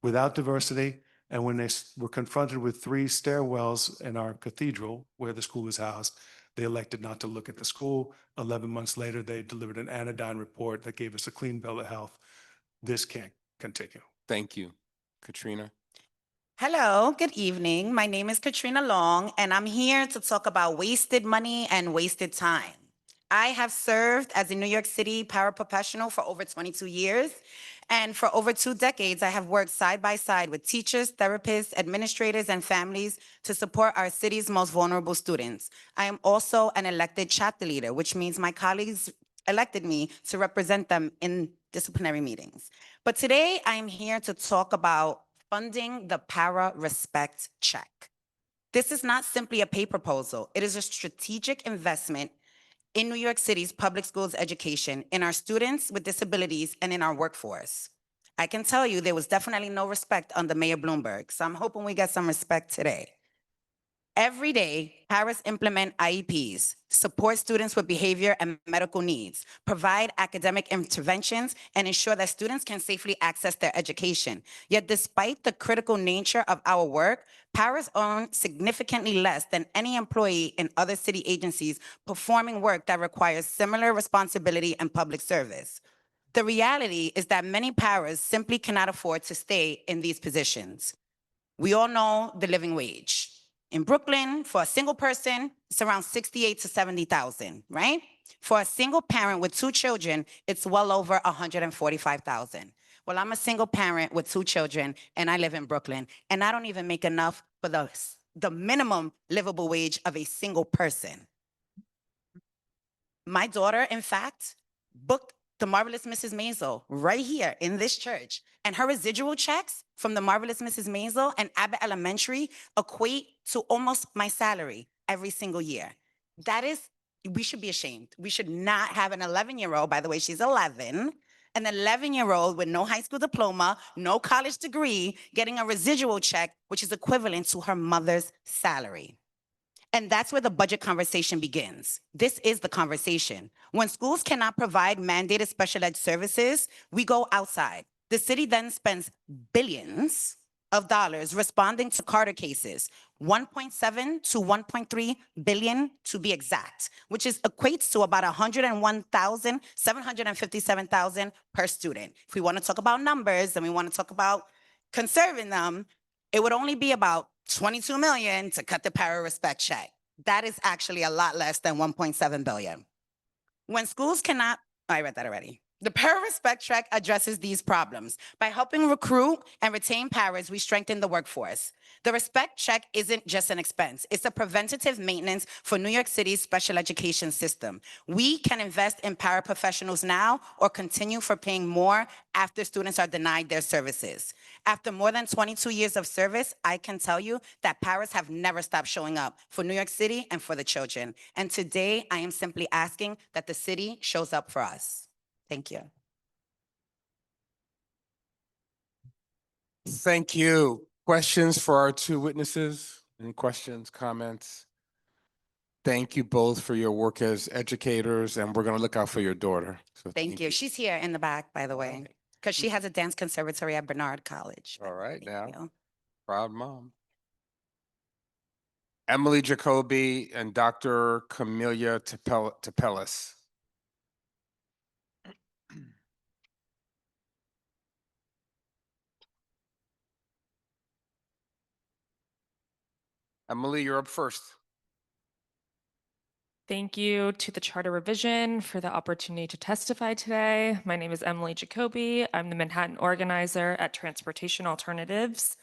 without diversity. And when they were confronted with 3 stairwells in our cathedral where the school is housed, they elected not to look at the school. 11 months later, they delivered an anodyne report that gave us a clean bill of health. This can't continue. Thank you. Katrina? Hello, good evening. My name is Katrina Long, and I'm here to talk about wasted money and wasted time. I have served as a New York City paraprofessional for over 22 years, and for over 2 decades, I have worked side by side with teachers, therapists, administrators, and families to support our city's most vulnerable students. I am also an elected chapter leader, which means my colleagues elected me to represent them in disciplinary meetings. But today, I am here to talk about funding the Para Respect Check. This is not simply a pay proposal. It is a strategic investment in New York City's public schools education, in our students with disabilities, and in our workforce. I can tell you there was definitely no respect under Mayor Bloomberg, so I'm hoping we get some respect today. Every day, paras implement IEPs, support students with behavior and medical needs, provide academic interventions, and ensure that students can safely access their education. Yet despite the critical nature of our work, paras earn significantly less than any employee in other city agencies performing work that requires similar responsibility and public service. The reality is that many paras simply cannot afford to stay in these positions. We all know the living wage. In Brooklyn, for a single person, it's around 68 to 70,000, right? For a single parent with 2 children, it's well over 145,000. Well, I'm a single parent with 2 children, and I live in Brooklyn, and I don't even make enough for the minimum livable wage of a single person. My daughter, in fact, booked the Marvelous Mrs. Maisel right here in this church. And her residual checks from the Marvelous Mrs. Maisel and Abbott Elementary equate to almost my salary every single year. That is, we should be ashamed. We should not have an 11-year-old, by the way, she's 11, an 11-year-old with no high school diploma, no college degree, getting a residual check, which is equivalent to her mother's salary. And that's where the budget conversation begins. This is the conversation. When schools cannot provide mandated special ed services, we go outside. The city then spends billions of dollars responding to Carter cases, 1.7 to 1.3 billion to be exact, which equates to about 101,000, 757,000 per student. If we want to talk about numbers and we want to talk about conserving them, it would only be about 22 million to cut the Para Respect check. That is actually a lot less than 1.7 billion. When schools cannot, I read that already. The Para Respect check addresses these problems. By helping recruit and retain paras, we strengthen the workforce. The Respect check isn't just an expense. It's a preventative maintenance for New York City's special education system. We can invest in paraprofessionals now or continue for paying more after students are denied their services. After more than 22 years of service, I can tell you that paras have never stopped showing up for New York City and for the children. And today, I am simply asking that the city shows up for us. Thank you. Thank you. Questions for our 2 witnesses? Any questions, comments? Thank you both for your work as educators, and we're going to look out for your daughter. So Thank you. She's here in the back, by the way, because she has a dance conservatory at Bernard College. All right, now, you. proud mom. Emily Jacoby and Dr. Camelia Tapelis. Emily, you're up first. Thank you to the Charter Revision for the opportunity to testify today. My name is Emily Jacoby. I'm the Manhattan organizer at Transportation Alternatives.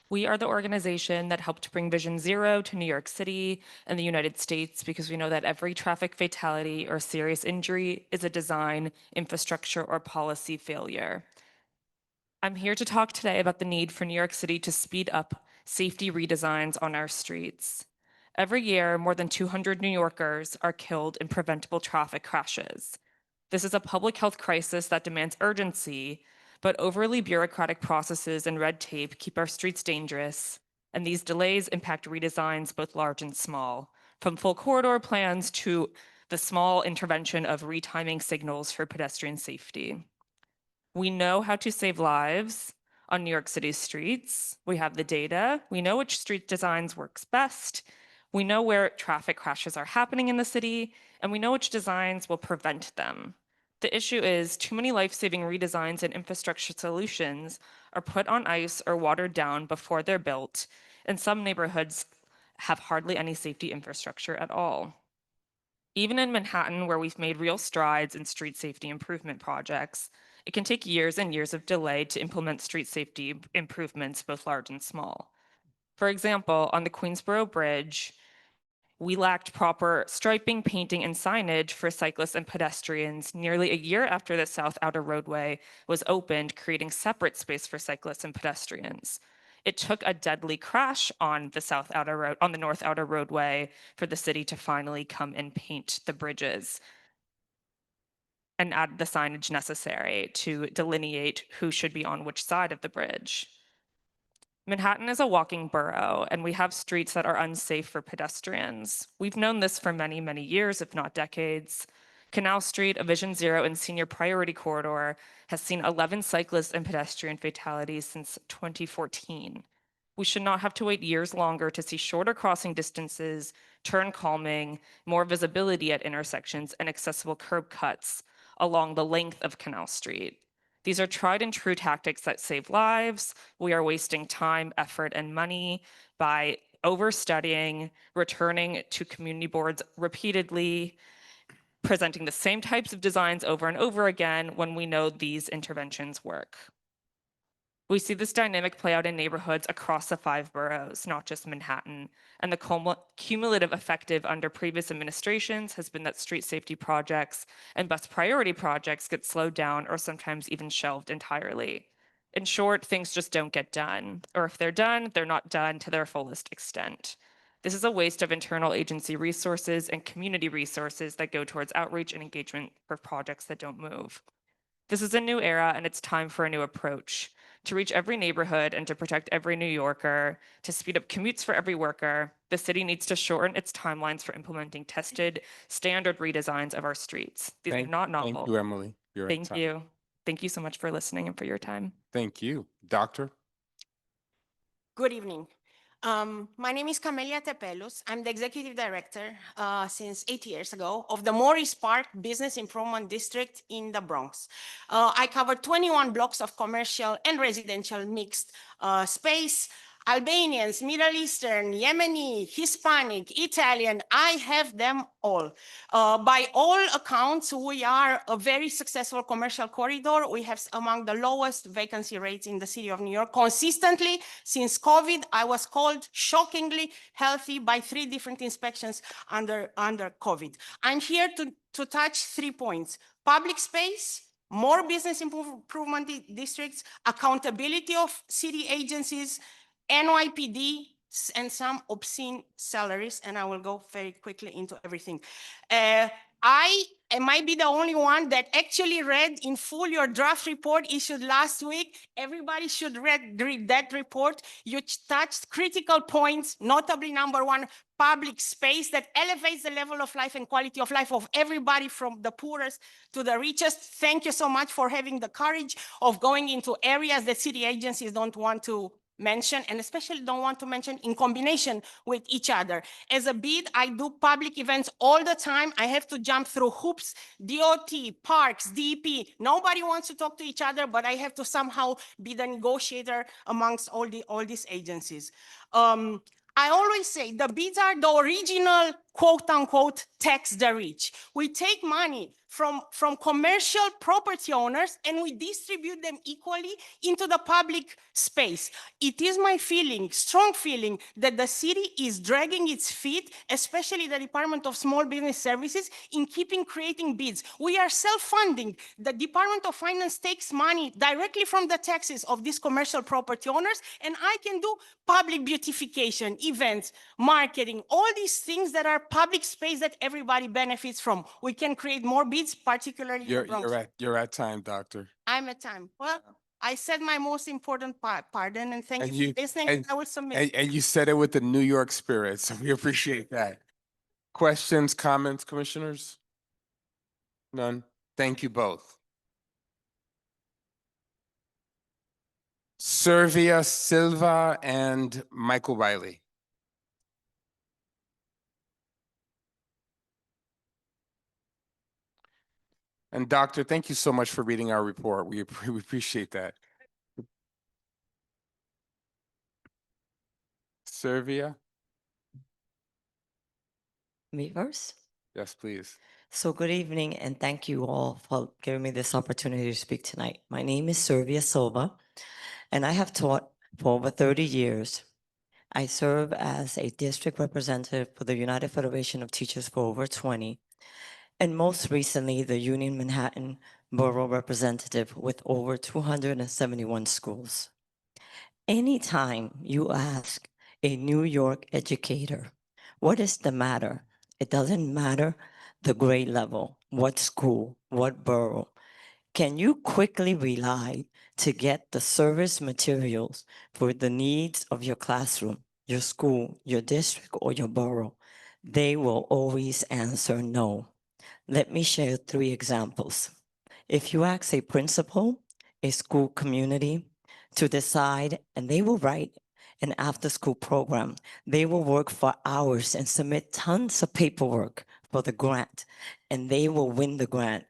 We are the organization that helped bring Vision Zero to New York City and the United States because we know that every traffic fatality or serious injury is a design, infrastructure, or policy failure. I'm here to talk today about the need for New York City to speed up safety redesigns on our streets. Every year, more than 200 New Yorkers are killed in preventable traffic crashes. This is a public health crisis that demands urgency, but overly bureaucratic processes and red tape keep our streets dangerous, and these delays impact redesigns both large and small, from full corridor plans to the small intervention of retiming signals for pedestrian safety. We know how to save lives on New York City's streets. We have the data. We know which street designs works best. We know where traffic crashes are happening in the city, and we know which designs will prevent them. The issue is too many life-saving redesigns and infrastructure solutions are put on ice or watered down before they're built, and some neighborhoods have hardly any safety infrastructure at all. Even in Manhattan, where we've made real strides in street safety improvement projects, it can take years and years of delay to implement street safety improvements, both large and small. For example, on the Queensboro Bridge, we lacked proper striping, painting, and signage for cyclists and pedestrians nearly a year after the South Outer Roadway was opened, creating separate space for cyclists and pedestrians. It took a deadly crash on the North Outer Roadway for the city to finally come and paint the bridges and add the signage necessary to delineate who should be on which side of the bridge. Manhattan is a walking borough, and we have streets that are unsafe for pedestrians. We've known this for many, many years, if not decades. Canal Street, a Vision Zero and senior priority corridor, has seen 11 cyclist and pedestrian fatalities since 2014. We should not have to wait years longer to see shorter crossing distances, turn calming, more visibility at intersections, and accessible curb cuts along the length of Canal Street. These are tried and true tactics that save lives. We are wasting time, effort, and money by overstudying, returning to community boards repeatedly, presenting the same types of designs over and over again when we know these interventions work. We see this dynamic play out in neighborhoods across the 5 boroughs, not just Manhattan. And the cumulative effective under previous administrations has been that street safety projects and bus priority projects get slowed down or sometimes even shelved entirely. In short, things just don't get done. Or if they're done, they're not done to their fullest extent. This is a waste of internal agency resources and community resources that go towards outreach and engagement for projects that don't move. This is a new era, and it's time for a new approach. To reach every neighborhood and to protect every New Yorker, to speed up commutes for every worker, the city needs to shorten its timelines for implementing tested, standard redesigns of our streets. These are not novel. Thank you, Emily. You're at Thank time. you. Thank you so much for listening and for your time. Thank you. Doctor? Good evening. My name is Camelia Tepelus. I'm the executive director since 8 years ago of the Morris Park Business Improvement District in the Bronx. I cover 21 blocks of commercial and residential mixed space. Albanians, Middle Eastern, Yemeni, Hispanic, Italian, I have them all. By all accounts, we are a very successful commercial corridor. We have among the lowest vacancy rates in the city of New York. Consistently, since COVID, I was called shockingly healthy by 3 different inspections under COVID. I'm here to touch 3 points: public space, more business improvement districts, accountability of city agencies, NYPD, and some obscene salaries, and I will go very quickly into everything. I might be the only one that actually read in full your draft report issued last week. Everybody should read that report. You touched critical points, notably number 1, public space that elevates the level of life and quality of life of everybody from the poorest to the richest. Thank you so much for having the courage of going into areas that city agencies don't want to mention, and especially don't want to mention in combination with each other. As a bid, I do public events all the time. I have to jump through hoops, DOT, parks, DEP. Nobody wants to talk to each other, but I have to somehow be the negotiator amongst all these agencies. I always say the bids are the original quote unquote tax the rich. We take money from commercial property owners and we distribute them equally into the public space. It is my feeling, strong feeling, that the city is dragging its feet, especially the Department of Small Business Services, in keeping creating bids. We are self-funding. The Department of Finance takes money directly from the taxes of these commercial property owners, and I can do public beautification, events, marketing, all these things that are public space that everybody benefits from. We can create more bids, particularly in the Bronx. You're at time, doctor. I'm at time. Well, I said my most important pardon, and thank And you you for listening. and, I will submit. and you said it with the New York spirit, so we appreciate that. Questions, comments, commissioners? None. Thank you both. Servia Silva and Michael Riley. And doctor, thank you so much for reading our report. We appreciate that. Servia? Me first? Yes, please. So good evening and thank you all for giving me this opportunity to speak tonight. My name is Servia Silva and I have taught for over 30 years. I serve as a district representative for the United Federation of Teachers for over 20, and most recently the Union Manhattan Borough Representative with over 271 schools. Anytime you ask a New York educator, what is the matter? It doesn't matter the grade level, what school, what borough. Can you quickly rely to get the service materials for the needs of your classroom, your school, your district, or your borough? They will always answer no. Let me share 3 examples. If you ask a principal, a school community to decide, and they will write an after-school program, they will work for hours and submit tons of paperwork for the grant, and they will win the grant.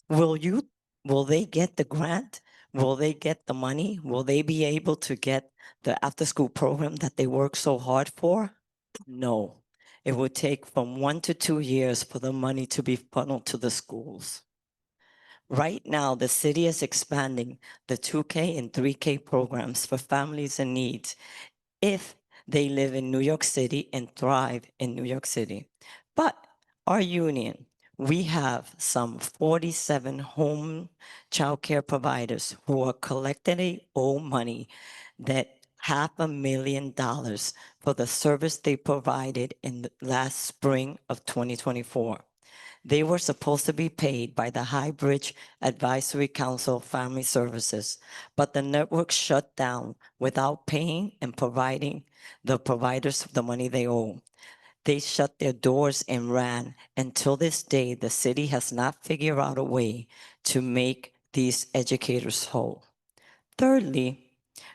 Will they get the grant? Will they get the money? Will they be able to get the after-school program that they work so hard for? No. It would take from 1 to 2 years for the money to be funneled to the schools. Right now, the city is expanding the 2K and 3K programs for families in need if they live in New York City and thrive in New York City. But our union, we have some 47 home child care providers who are collectively owe money that $500,000 for the service they provided in the last spring of 2024. They were supposed to be paid by the High Bridge Advisory Council of Family Services, but the network shut down without paying and providing the providers the money they owe. They shut their doors and ran. Until this day, the city has not figured out a way to make these educators whole. Thirdly,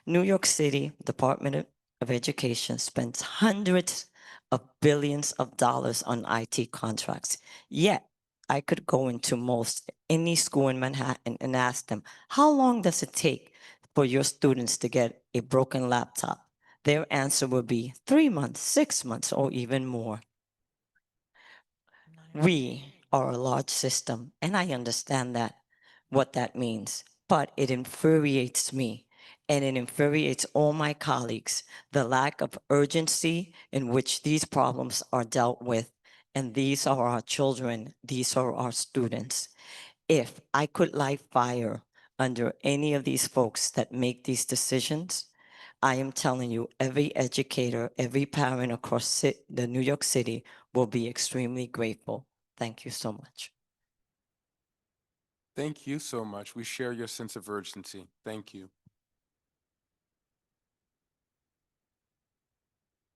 New York City Department of Education spends hundreds of billions of dollars on IT contracts. Yet, I could go into most any school in Manhattan and ask them, how long does it take for your students to get a broken laptop? Their answer would be 3 months, 6 months, or even more. We are a large system, and I understand that, what that means, but it infuriates me and it infuriates all my colleagues, the lack of urgency in which these problems are dealt with. And these are our children, these are our students. If I could light fire under any of these folks that make these decisions, I am telling you, every educator, every parent across the New York City will be extremely grateful. Thank you so much. Thank you so much. We share your sense of urgency. Thank you.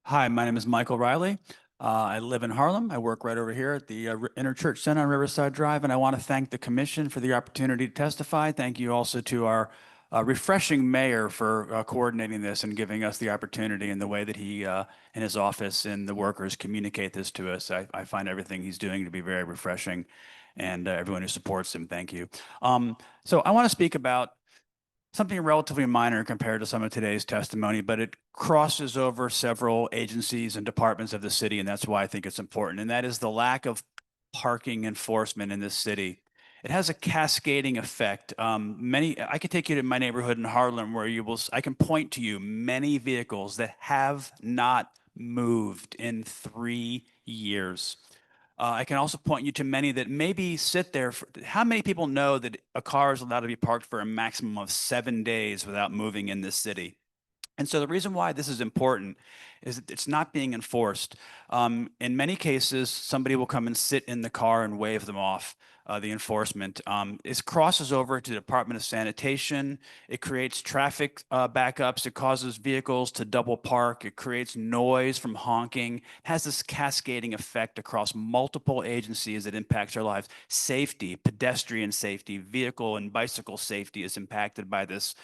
Hi, my name is Michael Riley. I live in Harlem. I work right over here at the Interchurch Center on Riverside Drive, and I want to thank the commission for the opportunity to testify. Thank you also to our refreshing mayor for coordinating this and giving us the opportunity in the way that he and his office and the workers communicate this to us. I find everything he's doing to be very refreshing, and everyone who supports him, thank you. So I want to speak about something relatively minor compared to some of today's testimony, but it crosses over several agencies and departments of the city, and that's why I think it's important. And that is the lack of parking enforcement in this city. It has a cascading effect. I could take you to my neighborhood in Harlem where I can point to you many vehicles that have not moved in 3 years. I can also point you to many that maybe sit there. How many people know that a car is allowed to be parked for a maximum of 7 days without moving in this city? And so the reason why this is important is that it's not being enforced. In many cases, somebody will come and sit in the car and wave them off. The enforcement. It crosses over to the Department of Sanitation. It creates traffic backups. It causes vehicles to double park. It creates noise from honking. It has this cascading effect across multiple agencies that impacts our lives. Safety, pedestrian safety, vehicle and bicycle safety is impacted by this.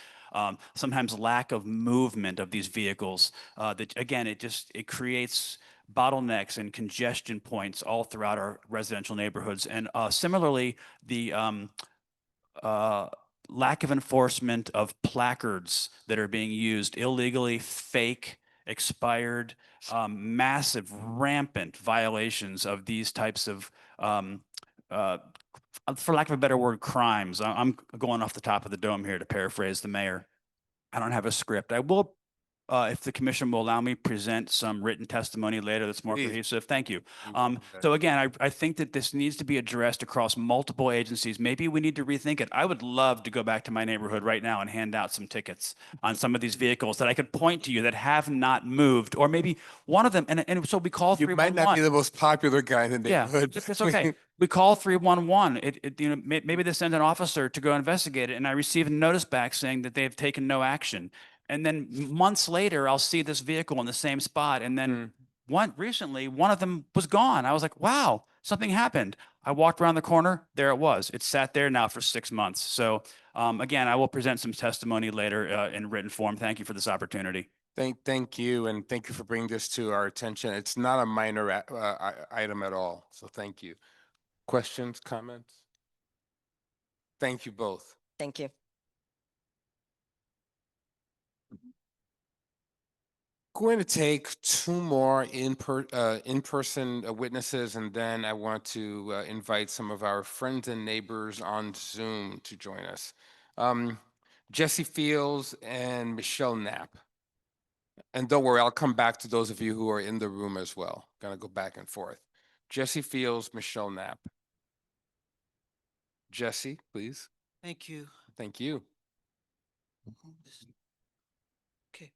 Sometimes lack of movement of these vehicles. That again, it creates bottlenecks and congestion points all throughout our residential neighborhoods. And similarly, the lack of enforcement of placards that are being used illegally, fake, expired, massive, rampant violations of these types of for lack of a better word, crimes. I'm going off the top of the dome here to paraphrase the mayor. I don't have a script. I will, if the commission will allow me, present some written testimony later that's more Please. cohesive. Thank you. welcome So again, I think that this needs to be addressed across multiple agencies. Maybe we need to rethink it. I would love to go back to my neighborhood right now and hand out some tickets on some of these vehicles that I could point to you that have not moved, or maybe one of them. And so we call You might not be 311. the most popular guy in the Yeah, neighborhood. it's okay. We call 311. Maybe they send an officer to go investigate it, and I receive a notice back saying that they have taken no action. And then months later, I'll see this vehicle in the same spot, and then recently, one of them was gone. I was like, wow, something happened. I walked around the corner, there it was. It sat there now for 6 months. So again, I will present some testimony later in written form. Thank you for this opportunity. Thank you, and thank you for bringing this to our attention. It's not a minor item at all, so thank you. Questions, comments? Thank you both. Thank you. Going to take two more in-person witnesses, and then I want to invite some of our friends and neighbors on Zoom to join us. Jesse Fields and Michelle Knapp. And don't worry, I'll come back to those of you who are in the room as well. Gonna go back and forth. Jesse Fields, Michelle Knapp. Jesse, please. Thank you. Thank you. Okay.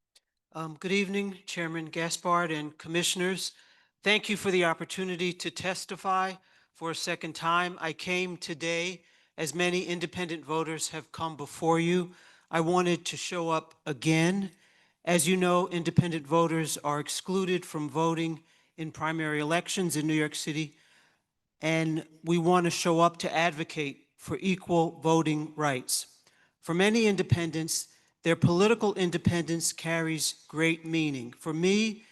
Good evening, Chairman Gaspard and commissioners. Thank you for the opportunity to testify for a second time. I came today, as many independent voters have come before you. I wanted to show up again. As you know, independent voters are excluded from voting in primary elections in New York City, and we want to show up to advocate for equal voting rights. For many independents, their political independence carries great meaning. For me,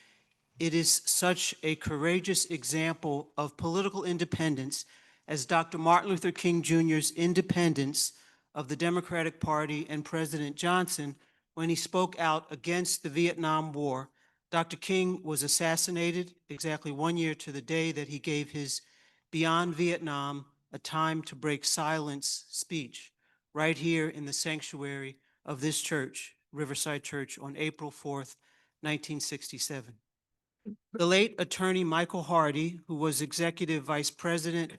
it is such a courageous example of political independence as Dr. Martin Luther King Jr.'s independence of the Democratic Party and President Johnson when he spoke out against the Vietnam War. Dr. King was assassinated exactly 1 year to the day that he gave his Beyond Vietnam, a Time to Break Silence speech right here in the sanctuary of this church, Riverside Church, on April 4th, 1967. The late attorney Michael Hardy, who was executive vice president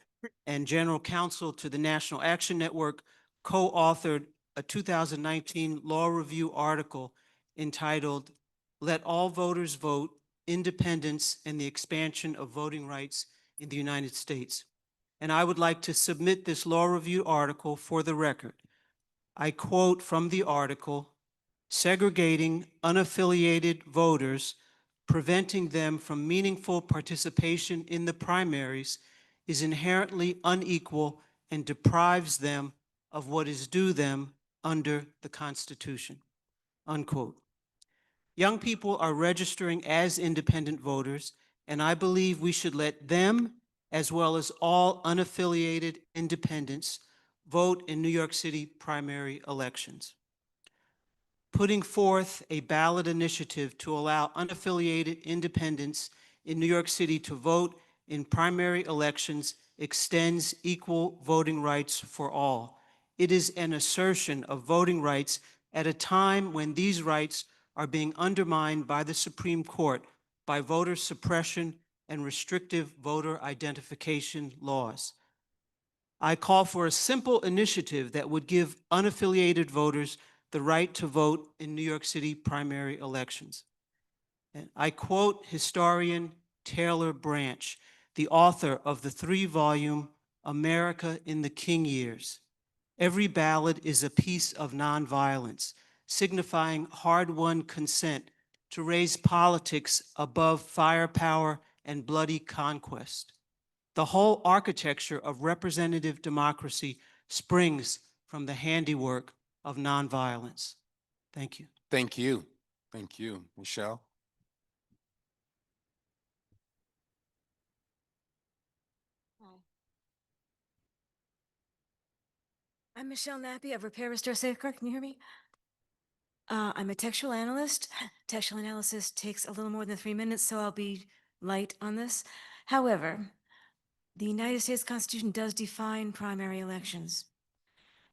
and general counsel to the National Action Network, co-authored a 2019 law review article entitled, "Let All Voters Vote, Independence and the Expansion of Voting Rights in the United States." And I would like to submit this law review article for the record. I quote from the article, "Segregating unaffiliated voters, preventing them from meaningful participation in the primaries is inherently unequal and deprives them of what is due them under the Constitution," unquote. Young people are registering as independent voters, and I believe we should let them, as well as all unaffiliated independents, vote in New York City primary elections. putting forth a ballot initiative to allow unaffiliated independents in New York City to vote in primary elections extends equal voting rights for all. It is an assertion of voting rights at a time when these rights are being undermined by the Supreme Court by voter suppression and restrictive voter identification laws. I call for a simple initiative that would give unaffiliated voters the right to vote in New York City primary elections. And I quote historian Taylor Branch, the author of the 3-volume America in the King Years. Every ballot is a piece of nonviolence, signifying hard-won consent to raise politics above firepower and bloody conquest. The whole architecture of representative democracy springs from the handiwork of nonviolence. Thank you. Thank you. Thank you. Michelle? I'm Michelle Nappy of Repair, Restore, Safeguard. Can you hear me? I'm a textual analyst. Textual analysis takes a little more than 3 minutes, so I'll be light on this. However, the United States Constitution does define primary elections.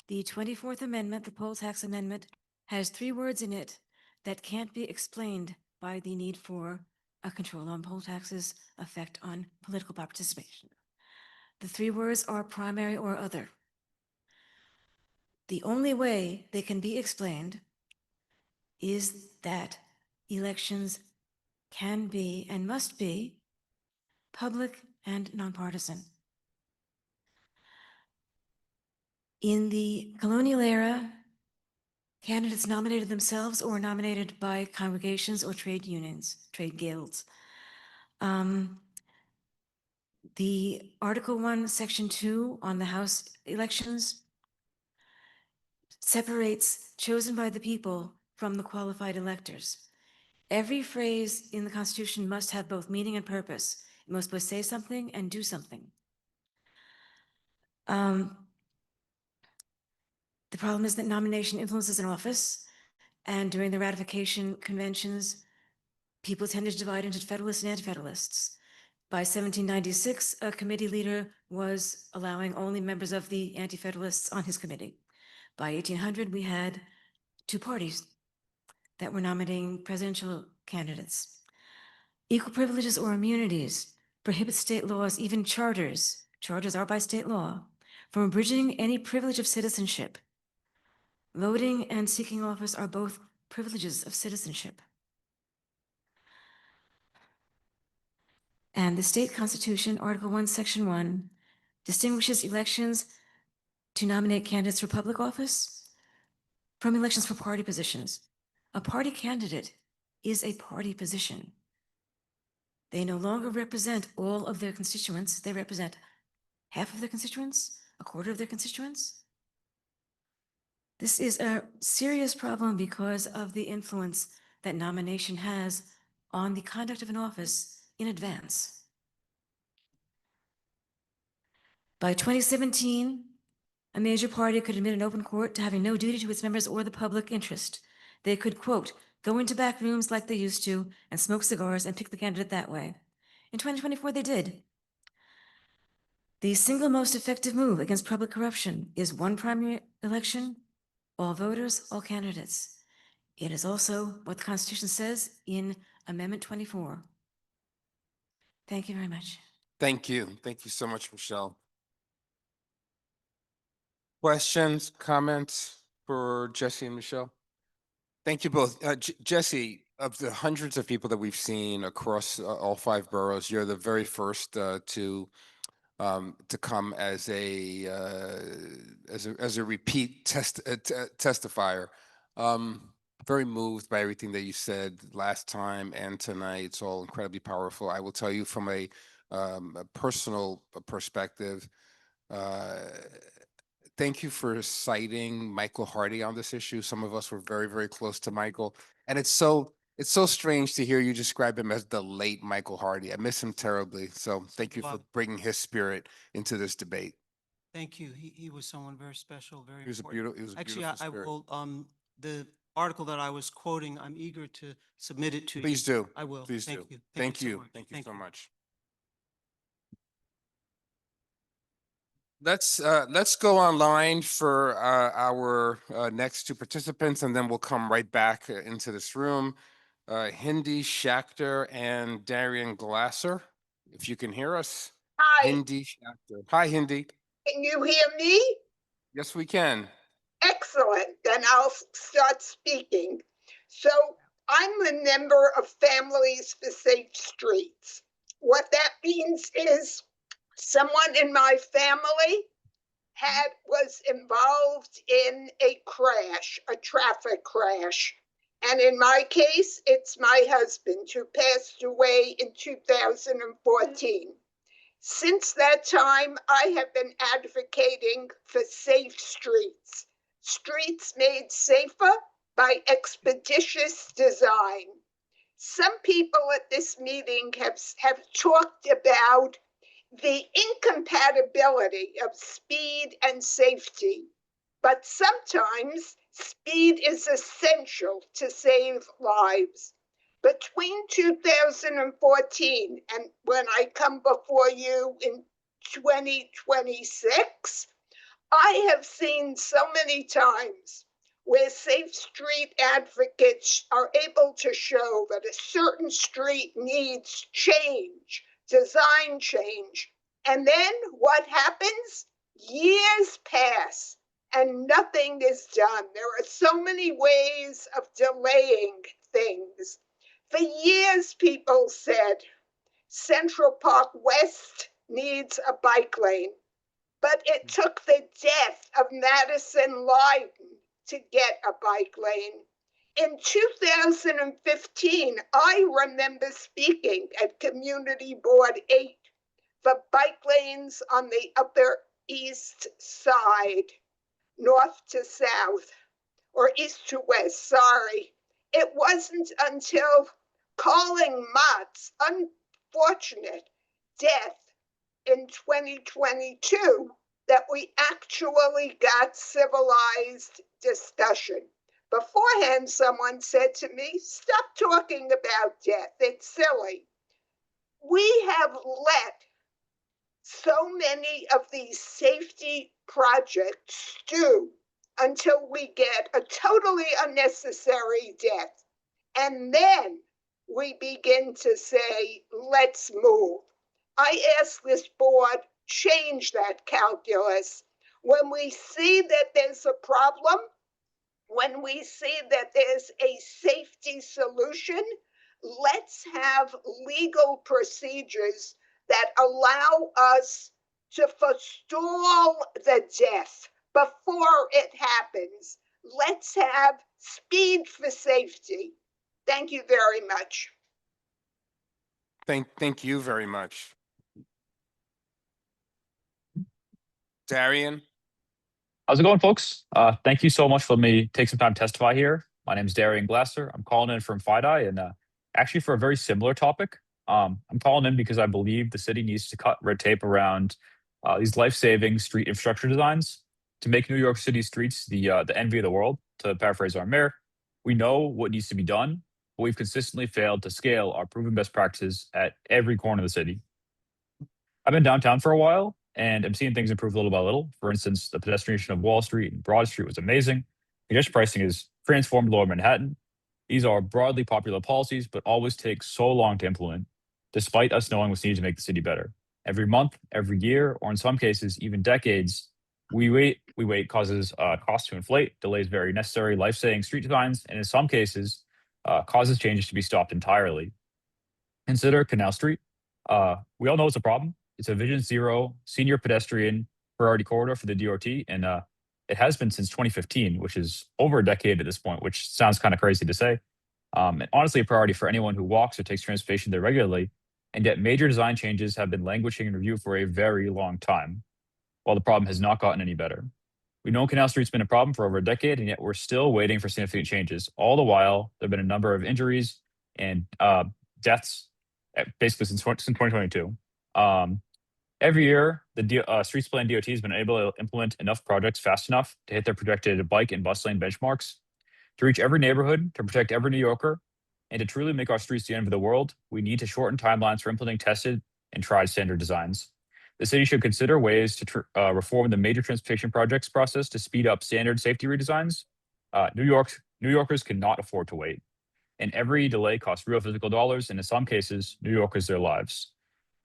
The 24th Amendment, the poll tax amendment, has 3 words in it that can't be explained by the need for a control on poll taxes' effect on political participation. The 3 words are primary or other. The only way they can be explained is that elections can be and must be public and nonpartisan. In the colonial era, candidates nominated themselves or were nominated by congregations or trade unions, trade guilds. The Article 1, Section 2 on the House elections separates chosen by the people from the qualified electors. Every phrase in the Constitution must have both meaning and purpose. It must both say something and do something. The problem is that nomination influences an office, and during the ratification conventions, people tended to divide into Federalists and Anti-Federalists. By 1796, a committee leader was allowing only members of the Anti-Federalists on his committee. By 1800, we had 2 parties that were nominating presidential candidates. Equal privileges or immunities prohibit state laws, even charters are by state law, from abridging any privilege of citizenship. Voting and seeking office are both privileges of citizenship. And the state constitution, Article 1, Section 1, distinguishes elections to nominate candidates for public office from elections for party positions. A party candidate is a party position. They no longer represent all of their constituents. They represent half of their constituents, a quarter of their constituents. This is a serious problem because of the influence that nomination has on the conduct of an office in advance. By 2017, a major party could admit in open court to having no duty to its members or the public interest. They could, quote, go into back rooms like they used to and smoke cigars and pick the candidate that way. In 2024, they did. The single most effective move against public corruption is one primary election, all voters, all candidates. It is also what the Constitution says in Amendment 24. Thank you very much. Thank you. Thank you so much, Michelle. Questions, comments for Jesse and Michelle? Thank you both. Jesse, of the hundreds of people that we've seen across all 5 boroughs, you're the very first to come as a repeat testifier. Very moved by everything that you said last time and tonight. It's all incredibly powerful. I will tell you from a personal perspective, thank you for citing Michael Hardy on this issue. Some of us were very, very close to Michael, and it's so strange to hear you describe him as the late Michael Hardy. I miss him terribly. So thank you for bringing his spirit into this debate. Thank you. He was someone very special, very He was a important. beautiful, Actually, beautiful I spirit. will, the article that I was quoting, I'm eager to submit it to you. Please do. I will. Please Thank do. you. Thank so you. much. Thank you so much. Let's go online for our next two participants, and then we'll come right back into this room. Hindi Schachter and Darian Glasser, if you can hear us. Hi. Hindi Schachter. Hi, Hindi. Can you hear me? Yes, we can. Excellent. Then I'll start speaking. So I'm a member of Families for Safe Streets. What that means is someone in my family was involved in a crash, a traffic crash. And in my case, it's my husband who passed away in 2014. Since that time, I have been advocating for safe streets, streets made safer by expeditious design. Some people at this meeting have talked about the incompatibility of speed and safety, but sometimes speed is essential to save lives. Between 2014 and when I come before you in 2026, I have seen so many times where safe street advocates are able to show that a certain street needs change, design change. And then what happens? Years pass and nothing is done. There are so many ways of delaying things. For years, people said Central Park West needs a bike lane, but it took the death of Madison Lyden to get a bike lane. In 2015, I remember speaking at Community Board 8 for bike lanes on the Upper East Side, north to south, or east to west, sorry. It wasn't until calling Mott's unfortunate death in 2022 that we actually got civilized discussion. Beforehand, someone said to me, stop talking about death, it's silly. We have let so many of these safety projects stew until we get a totally unnecessary death. And then we begin to say, let's move. I ask this board, change that calculus. When we see that there's a problem, when we see that there's a safety solution, let's have legal procedures that allow us to forestall the death before it happens. Let's have speed for safety. Thank you very much. Thank you very much. Darian? How's it going, folks? Thank you so much for letting me take some time to testify here. My name is Darian Glasser. I'm calling in from FIDI and actually for a very similar topic. I'm calling in because I believe the city needs to cut red tape around these life-saving street infrastructure designs to make New York City streets the envy of the world, to paraphrase our mayor. We know what needs to be done, but we've consistently failed to scale our proven best practices at every corner of the city. I've been downtown for a while and I'm seeing things improve little by little. For instance, the pedestrianization of Wall Street and Broad Street was amazing. Congestion pricing is transformed Lower Manhattan. These are broadly popular policies, but always take so long to implement, despite us knowing what's needed to make the city better. Every month, every year, or in some cases, even decades, we wait causes costs to inflate, delays very necessary life-saving street designs, and in some cases, causes changes to be stopped entirely. Consider Canal Street. We all know it's a problem. It's a Vision Zero senior pedestrian priority corridor for the DOT, and it has been since 2015, which is over a decade at this point, which sounds kind of crazy to say. And honestly, a priority for anyone who walks or takes transportation there regularly, and yet major design changes have been languishing in review for a very long time, while the problem has not gotten any better. We know Canal Street's been a problem for over a decade, and yet we're still waiting for significant changes. All the while, there have been a number of injuries and deaths, basically since 2022. Every year, the Streets Plan DOT has been able to implement enough projects fast enough to hit their projected bike and bus lane benchmarks. To reach every neighborhood, to protect every New Yorker, and to truly make our streets the end of the world, we need to shorten timelines for implementing tested and tried standard designs. The city should consider ways to reform the major transportation projects process to speed up standard safety redesigns. New Yorkers cannot afford to wait, and every delay costs real physical dollars, and in some cases, New Yorkers their lives.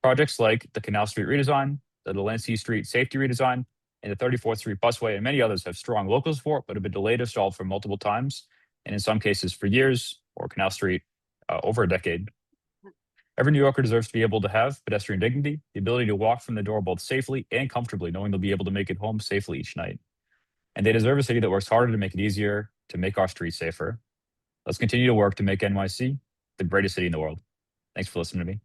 Projects like the Canal Street redesign, the Delancey Street safety redesign, and the 34th Street busway and many others have strong local support, but have been delayed or stalled for multiple times, and in some cases for years, or Canal Street over a decade. Every New Yorker deserves to be able to have pedestrian dignity, the ability to walk from the door both safely and comfortably, knowing they'll be able to make it home safely each night. And they deserve a city that works harder to make it easier, to make our streets safer. Let's continue to work to make NYC the greatest city in the world. Thanks for listening to me.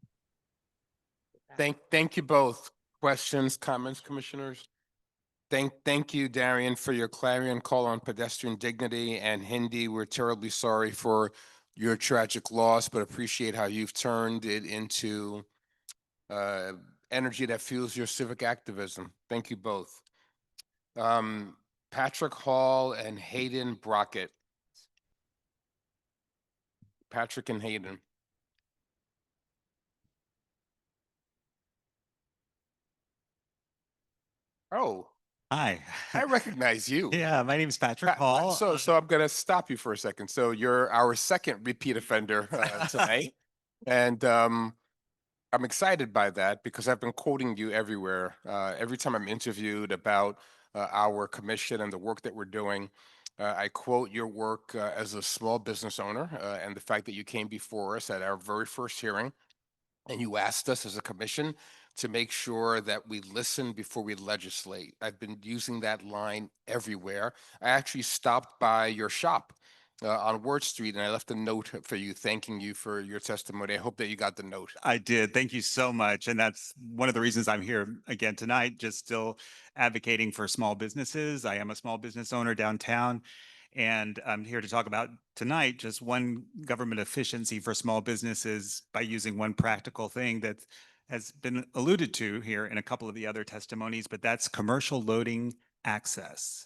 Thank you both. Questions, comments, commissioners? Thank you, Darian, for your clarion call on pedestrian dignity, and Hindi, we're terribly sorry for your tragic loss, but appreciate how you've turned it into energy that fuels your civic activism. Thank you both. Patrick Hall and Hayden Brockett. Patrick and Hayden. Oh. Hi. I recognize you. Yeah, my name is Patrick Hall. So I'm going to stop you for a second. So you're our second repeat offender tonight. And I'm excited by that because I've been quoting you everywhere. Every time I'm interviewed about our commission and the work that we're doing, I quote your work as a small business owner and the fact that you came before us at our very first hearing and you asked us as a commission to make sure that we listen before we legislate. I've been using that line everywhere. I actually stopped by your shop on Ward Street, and I left a note for you, thanking you for your testimony. I hope that you got the note. I did. Thank you so much. And that's one of the reasons I'm here again tonight, just still advocating for small businesses. I am a small business owner downtown. And I'm here to talk about tonight just one government efficiency for small businesses by using one practical thing that has been alluded to here in a couple of the other testimonies, but that's commercial loading access.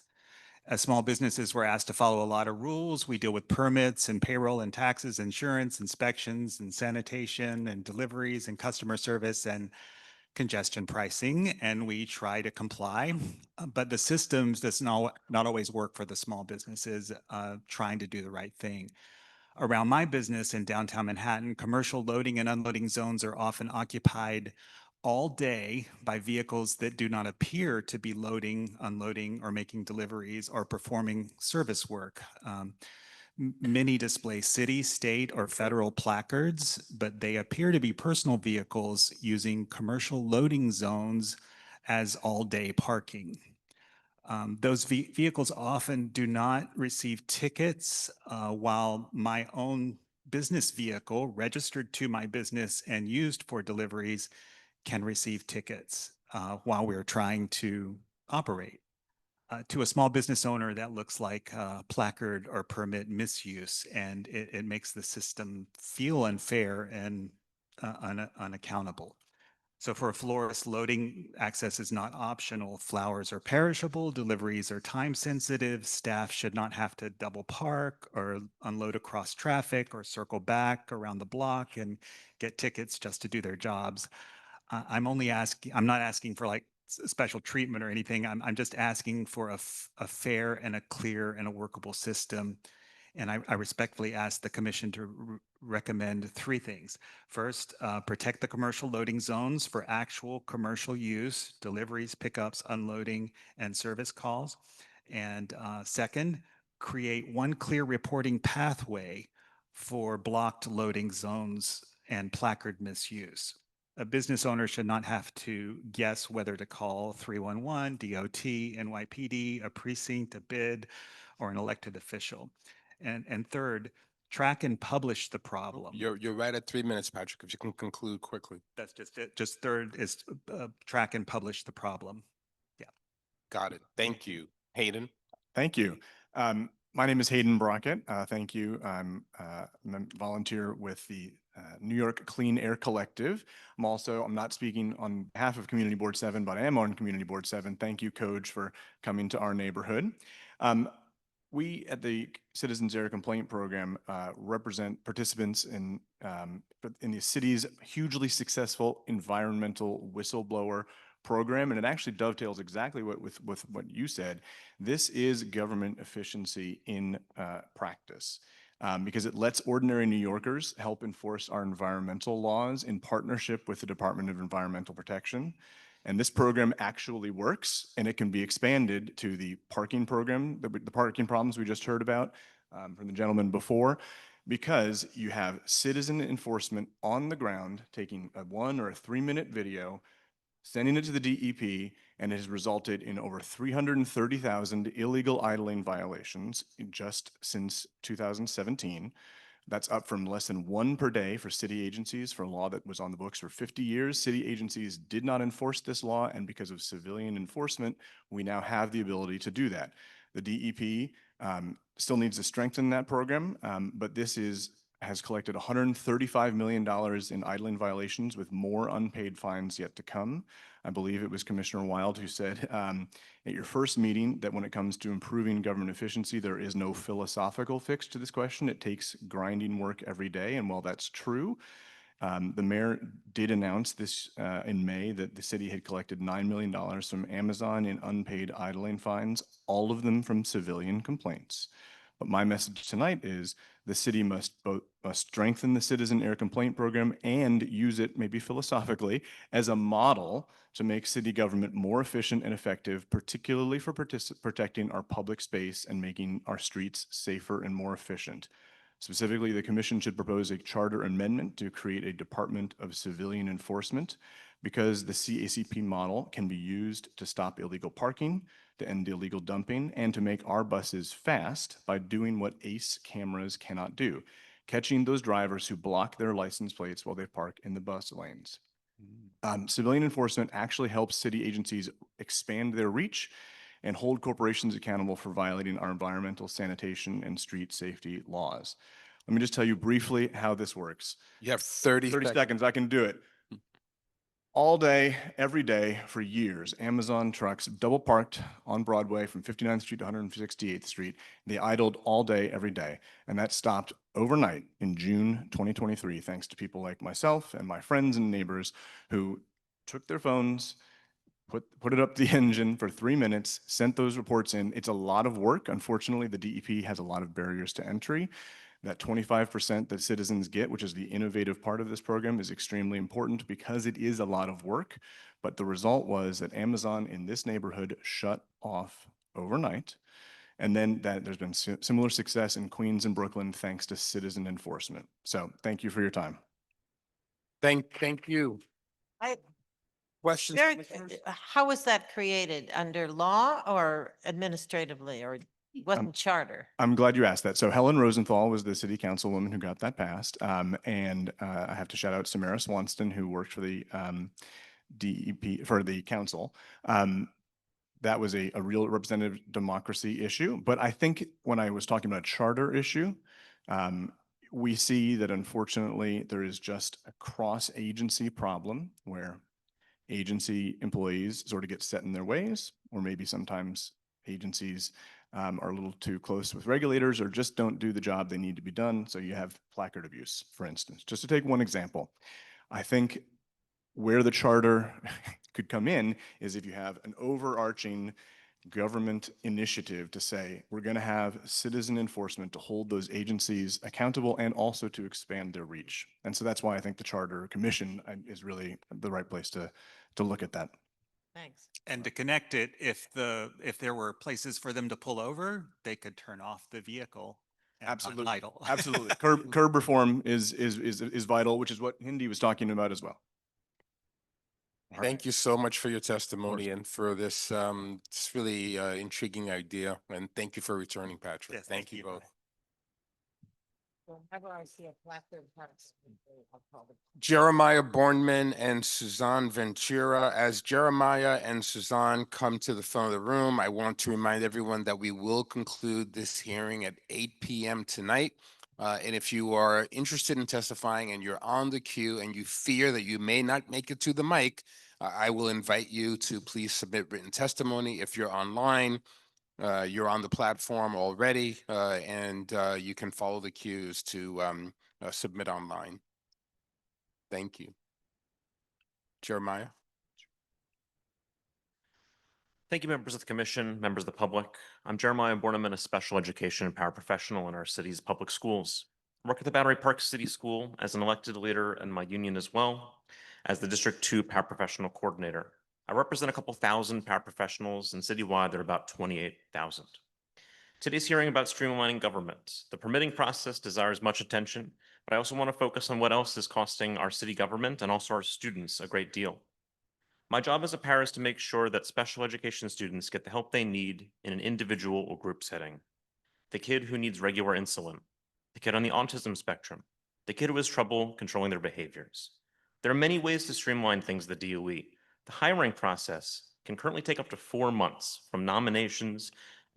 As small businesses, we're asked to follow a lot of rules. We deal with permits and payroll and taxes, insurance, inspections and sanitation and deliveries and customer service and congestion pricing, and we try to comply. But the systems does not always work for the small businesses trying to do the right thing. Around my business in downtown Manhattan, commercial loading and unloading zones are often occupied all day by vehicles that do not appear to be loading, unloading, or making deliveries or performing service work. Many display city, state, or federal placards, but they appear to be personal vehicles using commercial loading zones as all-day parking. Those vehicles often do not receive tickets, while my own business vehicle registered to my business and used for deliveries can receive tickets while we're trying to operate. To a small business owner, that looks like placard or permit misuse, and it makes the system feel unfair and unaccountable. So for a florist, loading access is not optional. Flowers are perishable, deliveries are time sensitive, staff should not have to double park or unload across traffic or circle back around the block and get tickets just to do their jobs. I'm not asking for like special treatment or anything. I'm just asking for a fair and a clear and a workable system. And I respectfully ask the commission to recommend three things. First, protect the commercial loading zones for actual commercial use, deliveries, pickups, unloading, and service calls. And second, create one clear reporting pathway for blocked loading zones and placard misuse. A business owner should not have to guess whether to call 311, DOT, NYPD, a precinct, a bid, or an elected official. And third, track and publish the problem. You're right at 3 minutes, Patrick, if you can conclude quickly. That's just it. Just third is track and publish the problem. Yeah. Got it. Thank you. Hayden? Thank you. My name is Hayden Brockett. Thank you. I'm a volunteer with the New York Clean Air Collective. I'm not speaking on behalf of Community Board 7, but I am on Community Board 7. Thank you, COGE, for coming to our neighborhood. We at the Citizens Air Complaint Program represent participants in the city's hugely successful environmental whistleblower program, and it actually dovetails exactly with what you said. This is government efficiency in practice. Because it lets ordinary New Yorkers help enforce our environmental laws in partnership with the Department of Environmental Protection. And this program actually works, and it can be expanded to the parking program, the parking problems we just heard about from the gentleman before, because you have citizen enforcement on the ground taking a 1 or a 3-minute video, sending it to the DEP, and it has resulted in over 330,000 illegal idling violations just since 2017. That's up from less than 1 per day for city agencies for a law that was on the books for 50 years. City agencies did not enforce this law, and because of civilian enforcement, we now have the ability to do that. The DEP still needs to strengthen that program, but this has collected $135 million in idling violations with more unpaid fines yet to come. I believe it was Commissioner Wild who said at your first meeting that when it comes to improving government efficiency, there is no philosophical fix to this question. It takes grinding work every day. And while that's true, the mayor did announce this in May that the city had collected $9 million from Amazon in unpaid idling fines, all of them from civilian complaints. But my message tonight is the city must strengthen the citizen air complaint program and use it, maybe philosophically, as a model to make city government more efficient and effective, particularly for protecting our public space and making our streets safer and more efficient. Specifically, the commission should propose a charter amendment to create a Department of Civilian Enforcement, because the CACP model can be used to stop illegal parking, to end illegal dumping, and to make our buses fast by doing what ACE cameras cannot do, catching those drivers who block their license plates while they park in the bus lanes. Civilian enforcement actually helps city agencies expand their reach and hold corporations accountable for violating our environmental, sanitation, and street safety laws. Let me just tell you briefly how this works. You have 30 seconds. I can do it. All day, every day, for years, Amazon trucks double parked on Broadway from 59th Street to 168th Street. They idled all day, every day. And that stopped overnight in June 2023, thanks to people like myself and my friends and neighbors who took their phones, put it up the engine for 3 minutes, sent those reports in. It's a lot of work. Unfortunately, the DEP has a lot of barriers to entry. That 25% that citizens get, which is the innovative part of this program, is extremely important because it is a lot of work. But the result was that Amazon in this neighborhood shut off overnight. And then there's been similar success in Queens and Brooklyn thanks to citizen enforcement. So thank you for your time. Thank you. Questions? How was that created? Under law or administratively, or wasn't charter? I'm glad you asked that. So Helen Rosenthal was the city councilwoman who got that passed. And I have to shout out Samara Swanston, who worked for the DEP, for the council. That was a real representative democracy issue. But I think when I was talking about charter issue, we see that unfortunately there is just a cross-agency problem where agency employees sort of get set in their ways, or maybe sometimes agencies are a little too close with regulators or just don't do the job they need to be done. So you have placard abuse, for instance, just to take one example. I think where the charter could come in is if you have an overarching government initiative to say, we're going to have citizen enforcement to hold those agencies accountable and also to expand their reach. And so that's why I think the Charter Commission is really the right place to look at that. Thanks. And to connect it, if there were places for them to pull over, they could turn off the vehicle. Absolutely. Idle. Absolutely. Curb reform is vital, which is what Hindi was talking about as well. Thank you so much for your testimony and for this really intriguing idea. And thank you for returning, Patrick. Yes, thank you both. Whenever I see a placard, I'll call them. Jeremiah Bornman and Suzanne Ventura. As Jeremiah and Suzanne come to the front of the room, I want to remind everyone that we will conclude this hearing at 8 p.m. tonight. And if you are interested in testifying and you're on the queue and you fear that you may not make it to the mic, I will invite you to please submit written testimony. If you're online, You're on the platform already, and you can follow the cues to submit online. Thank you. Jeremiah? Thank you, members of the commission, members of the public. I'm Jeremiah Borneman, a special education and paraprofessional in our city's public schools. I work at the Battery Park City School as an elected leader in my union as well as the District 2 paraprofessional coordinator. I represent a couple thousand paraprofessionals, and citywide there are about 28,000. Today's hearing about streamlining government. The permitting process desires much attention, but I also want to focus on what else is costing our city government and also our students a great deal. My job as a para is to make sure that special education students get the help they need in an individual or group setting. The kid who needs regular insulin, the kid on the autism spectrum, the kid who has trouble controlling their behaviors. There are many ways to streamline things at the DOE. The hiring process can currently take up to 4 months from nominations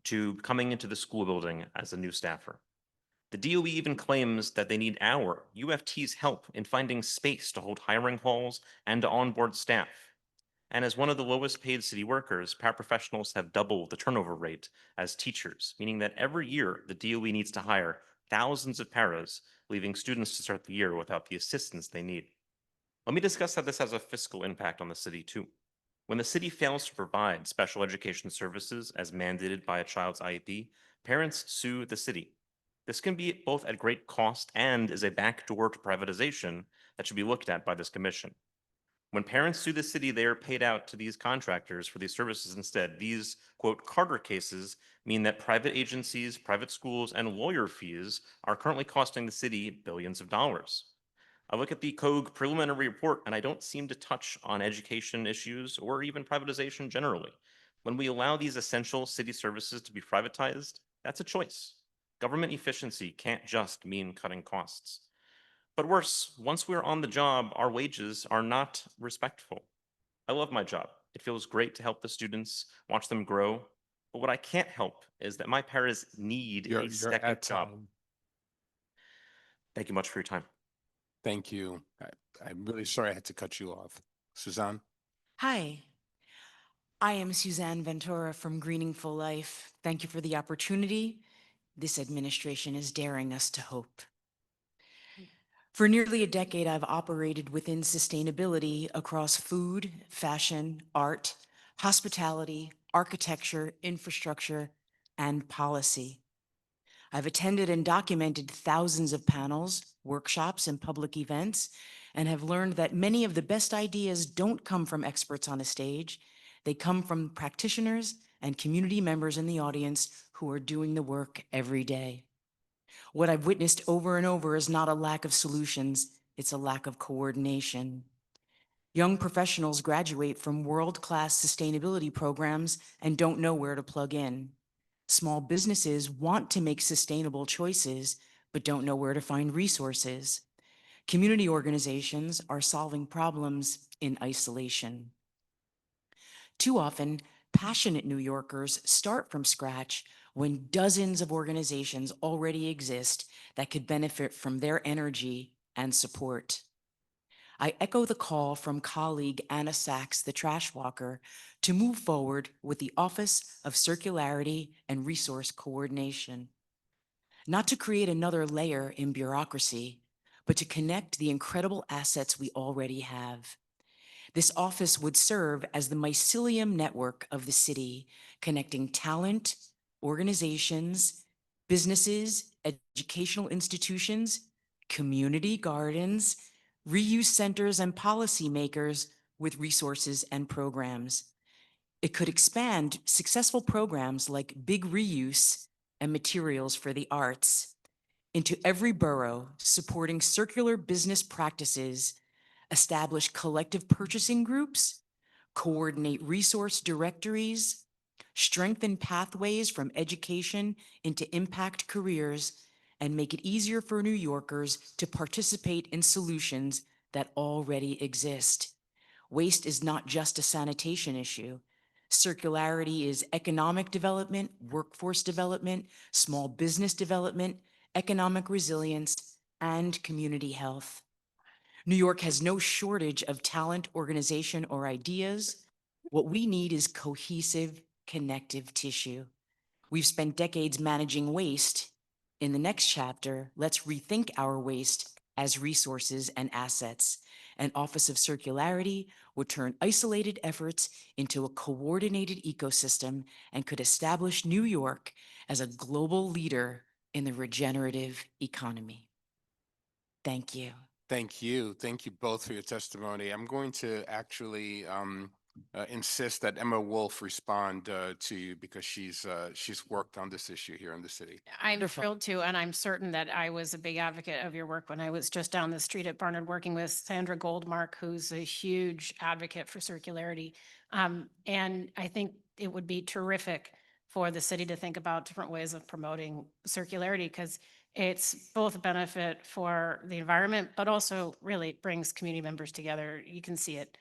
to coming into the school building as a new staffer. The DOE even claims that they need our, UFT's help in finding space to hold hiring halls and to onboard staff. And as one of the lowest paid city workers, paraprofessionals have double the turnover rate as teachers, meaning that every year the DOE needs to hire thousands of paras, leaving students to start the year without the assistance they need. Let me discuss how this has a fiscal impact on the city too. When the city fails to provide special education services as mandated by a child's IEP, parents sue the city. This can be both at great cost and is a backdoor to privatization that should be looked at by this commission. When parents sue the city, they are paid out to these contractors for these services instead. These, quote, Carter cases mean that private agencies, private schools, and lawyer fees are currently costing the city billions of dollars. I look at the COGE preliminary report and I don't seem to touch on education issues or even privatization generally. When we allow these essential city services to be privatized, that's a choice. Government efficiency can't just mean cutting costs. But worse, once we're on the job, our wages are not respectful. I love my job. It feels great to help the students, watch them grow. But what I can't help is that my paras need You're a second at job. time. Thank you much for your time. Thank you. I'm really sorry I had to cut you off. Suzanne? Hi, I am Suzanne Ventura from Greening for Life. Thank you for the opportunity. This administration is daring us to hope. For nearly a decade, I've operated within sustainability across food, fashion, art, hospitality, architecture, infrastructure, and policy. I've attended and documented thousands of panels, workshops, and public events, and have learned that many of the best ideas don't come from experts on a stage. They come from practitioners and community members in the audience who are doing the work every day. What I've witnessed over and over is not a lack of solutions, it's a lack of coordination. Young professionals graduate from world-class sustainability programs and don't know where to plug in. Small businesses want to make sustainable choices, but don't know where to find resources. Community organizations are solving problems in isolation. Too often, passionate New Yorkers start from scratch when dozens of organizations already exist that could benefit from their energy and support. I echo the call from colleague Anna Sachs, the trash walker, to move forward with the Office of Circularity and Resource Coordination. Not to create another layer in bureaucracy, but to connect the incredible assets we already have. This office would serve as the mycelium network of the city, connecting talent, organizations, businesses, educational institutions, community gardens, reuse centers, and policymakers with resources and programs. It could expand successful programs like Big Reuse and Materials for the Arts into every borough, supporting circular business practices, establish collective purchasing groups, coordinate resource directories, strengthen pathways from education into impact careers, and make it easier for New Yorkers to participate in solutions that already exist. Waste is not just a sanitation issue. Circularity is economic development, workforce development, small business development, economic resilience, and community health. New York has no shortage of talent, organization, or ideas. What we need is cohesive, connective tissue. We've spent decades managing waste. In the next chapter, let's rethink our waste as resources and assets. An Office of Circularity would turn isolated efforts into a coordinated ecosystem and could establish New York as a global leader in the regenerative economy. Thank you. Thank you. Thank you both for your testimony. I'm going to actually insist that Emma Wolf respond to you because she's worked on this issue here in the city. I'm Wonderful. thrilled to, and I'm certain that I was a big advocate of your work when I was just down the street at Barnard working with Sandra Goldmark, who's a huge advocate for circularity. And I think it would be terrific for the city to think about different ways of promoting circularity because it's both a benefit for the environment, but also really brings community members together. You can see it.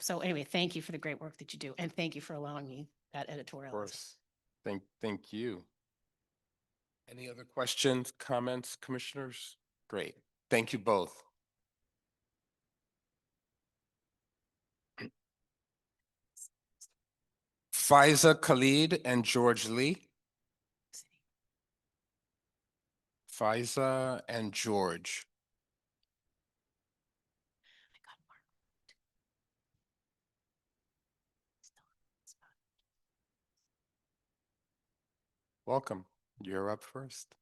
So anyway, thank you for the great work that you do, and thank you for allowing me that editorial. Of course. Thank you. Any other questions, comments, commissioners? Great. Thank you both. Faiza Khalid and George Lee. Faiza and George. Welcome. You're up first.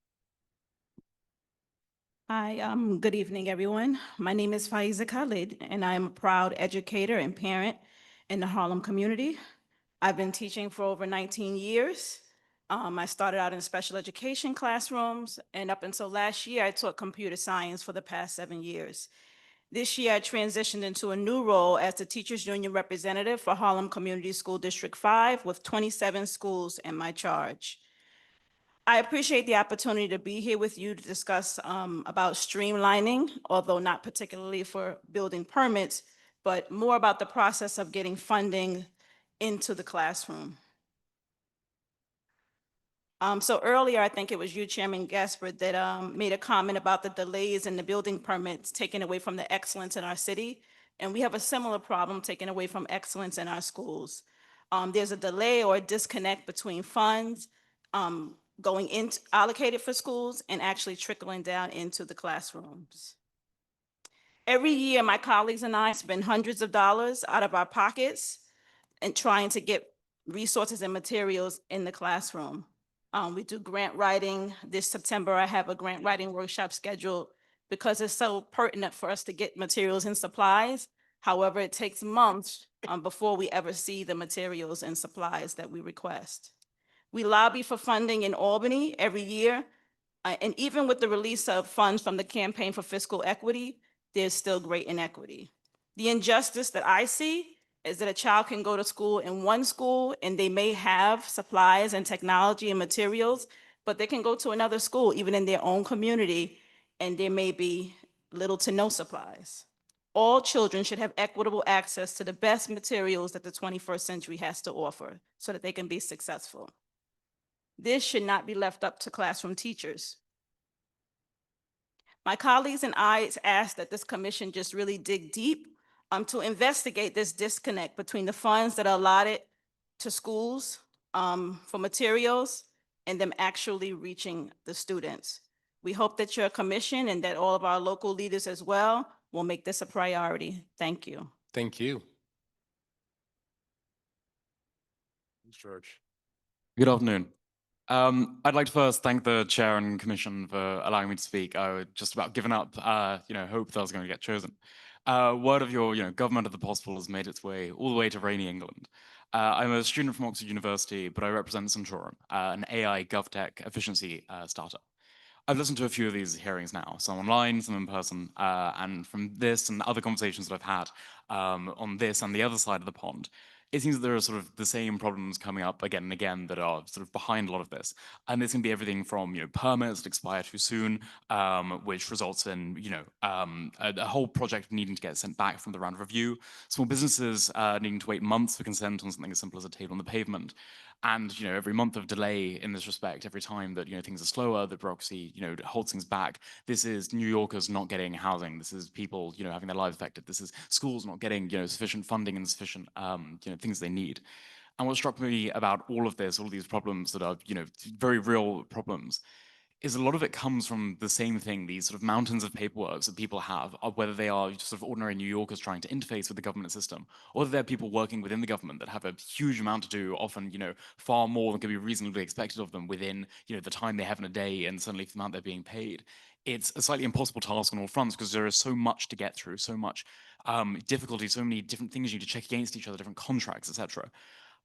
Hi, good evening, everyone. My name is Faiza Khalid, and I am a proud educator and parent in the Harlem community. I've been teaching for over 19 years. I started out in special education classrooms, and up until last year, I taught computer science for the past 7 years. This year, I transitioned into a new role as the Teachers Union representative for Harlem Community School District 5 with 27 schools in my charge. I appreciate the opportunity to be here with you to discuss about streamlining, although not particularly for building permits, but more about the process of getting funding into the classroom. So earlier, I think it was you, Chairman Gaspard, that made a comment about the delays in the building permits taken away from the excellence in our city. And we have a similar problem taken away from excellence in our schools. There's a delay or a disconnect between funds going into allocated for schools and actually trickling down into the classrooms. Every year, my colleagues and I spend hundreds of dollars out of our pockets and trying to get resources and materials in the classroom. We do grant writing. This September, I have a grant writing workshop scheduled because it's so pertinent for us to get materials and supplies. However, it takes months before we ever see the materials and supplies that we request. We lobby for funding in Albany every year, and even with the release of funds from the Campaign for Fiscal Equity, there's still great inequity. The injustice that I see is that a child can go to school in one school and they may have supplies and technology and materials, but they can go to another school, even in their own community, and there may be little to no supplies. All children should have equitable access to the best materials that the 21st century has to offer so that they can be successful. This should not be left up to classroom teachers. My colleagues and I ask that this commission just really dig deep to investigate this disconnect between the funds that are allotted to schools for materials and them actually reaching the students. We hope that your commission and that all of our local leaders as well will make this a priority. Thank you. Thank you. George. Good afternoon. I'd like to first thank the chair and commission for allowing me to speak. I had just about given up, hope that I was going to get chosen. Word of your, government of the possible has made its way all the way to rainy England. I'm a student from Oxford University, but I represent Centaurum, an AI GovTech efficiency startup. I've listened to a few of these hearings now, some online, some in person, and from this and other conversations that I've had on this and the other side of the pond, it seems that there are sort of the same problems coming up again and again that are sort of behind a lot of this. And this can be everything from, permits that expire too soon, which results in, a whole project needing to get sent back from the round of review, small businesses needing to wait months for consent on something as simple as a table on the pavement. And, every month of delay in this respect, every time that, things are slower, the bureaucracy, holds things back. This is New Yorkers not getting housing. This is people, having their lives affected. This is schools not getting, sufficient funding and sufficient, things they need. And what struck me about all of this, all of these problems that are, you know, very real problems, is a lot of it comes from the same thing, these sort of mountains of paperwork that people have, whether they are just sort of ordinary New Yorkers trying to interface with the government system, or whether they're people working within the government that have a huge amount to do, often, you know, far more than could be reasonably expected of them within, you know, the time they have in a day and suddenly for the amount they're being paid. It's a slightly impossible task on all fronts because there is so much to get through, so much difficulty, so many different things you need to check against each other, different contracts, etc.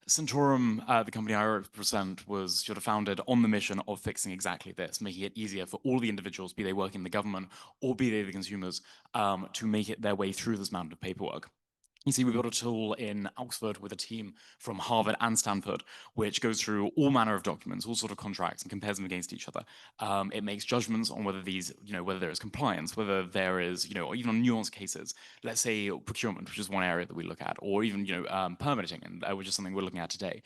Centaurum, the company I represent, was sort of founded on the mission of fixing exactly this, making it easier for all the individuals, be they working in the government or be they the consumers, to make it their way through this mountain of paperwork. You see, we've got a tool in Oxford with a team from Harvard and Stanford, which goes through all manner of documents, all sort of contracts, and compares them against each other. It makes judgments on whether these, you know, whether there is compliance, whether there is, you know, or even on nuanced cases. Let's say procurement, which is one area that we look at, or even, you know, permitting, and which is something we're looking at today.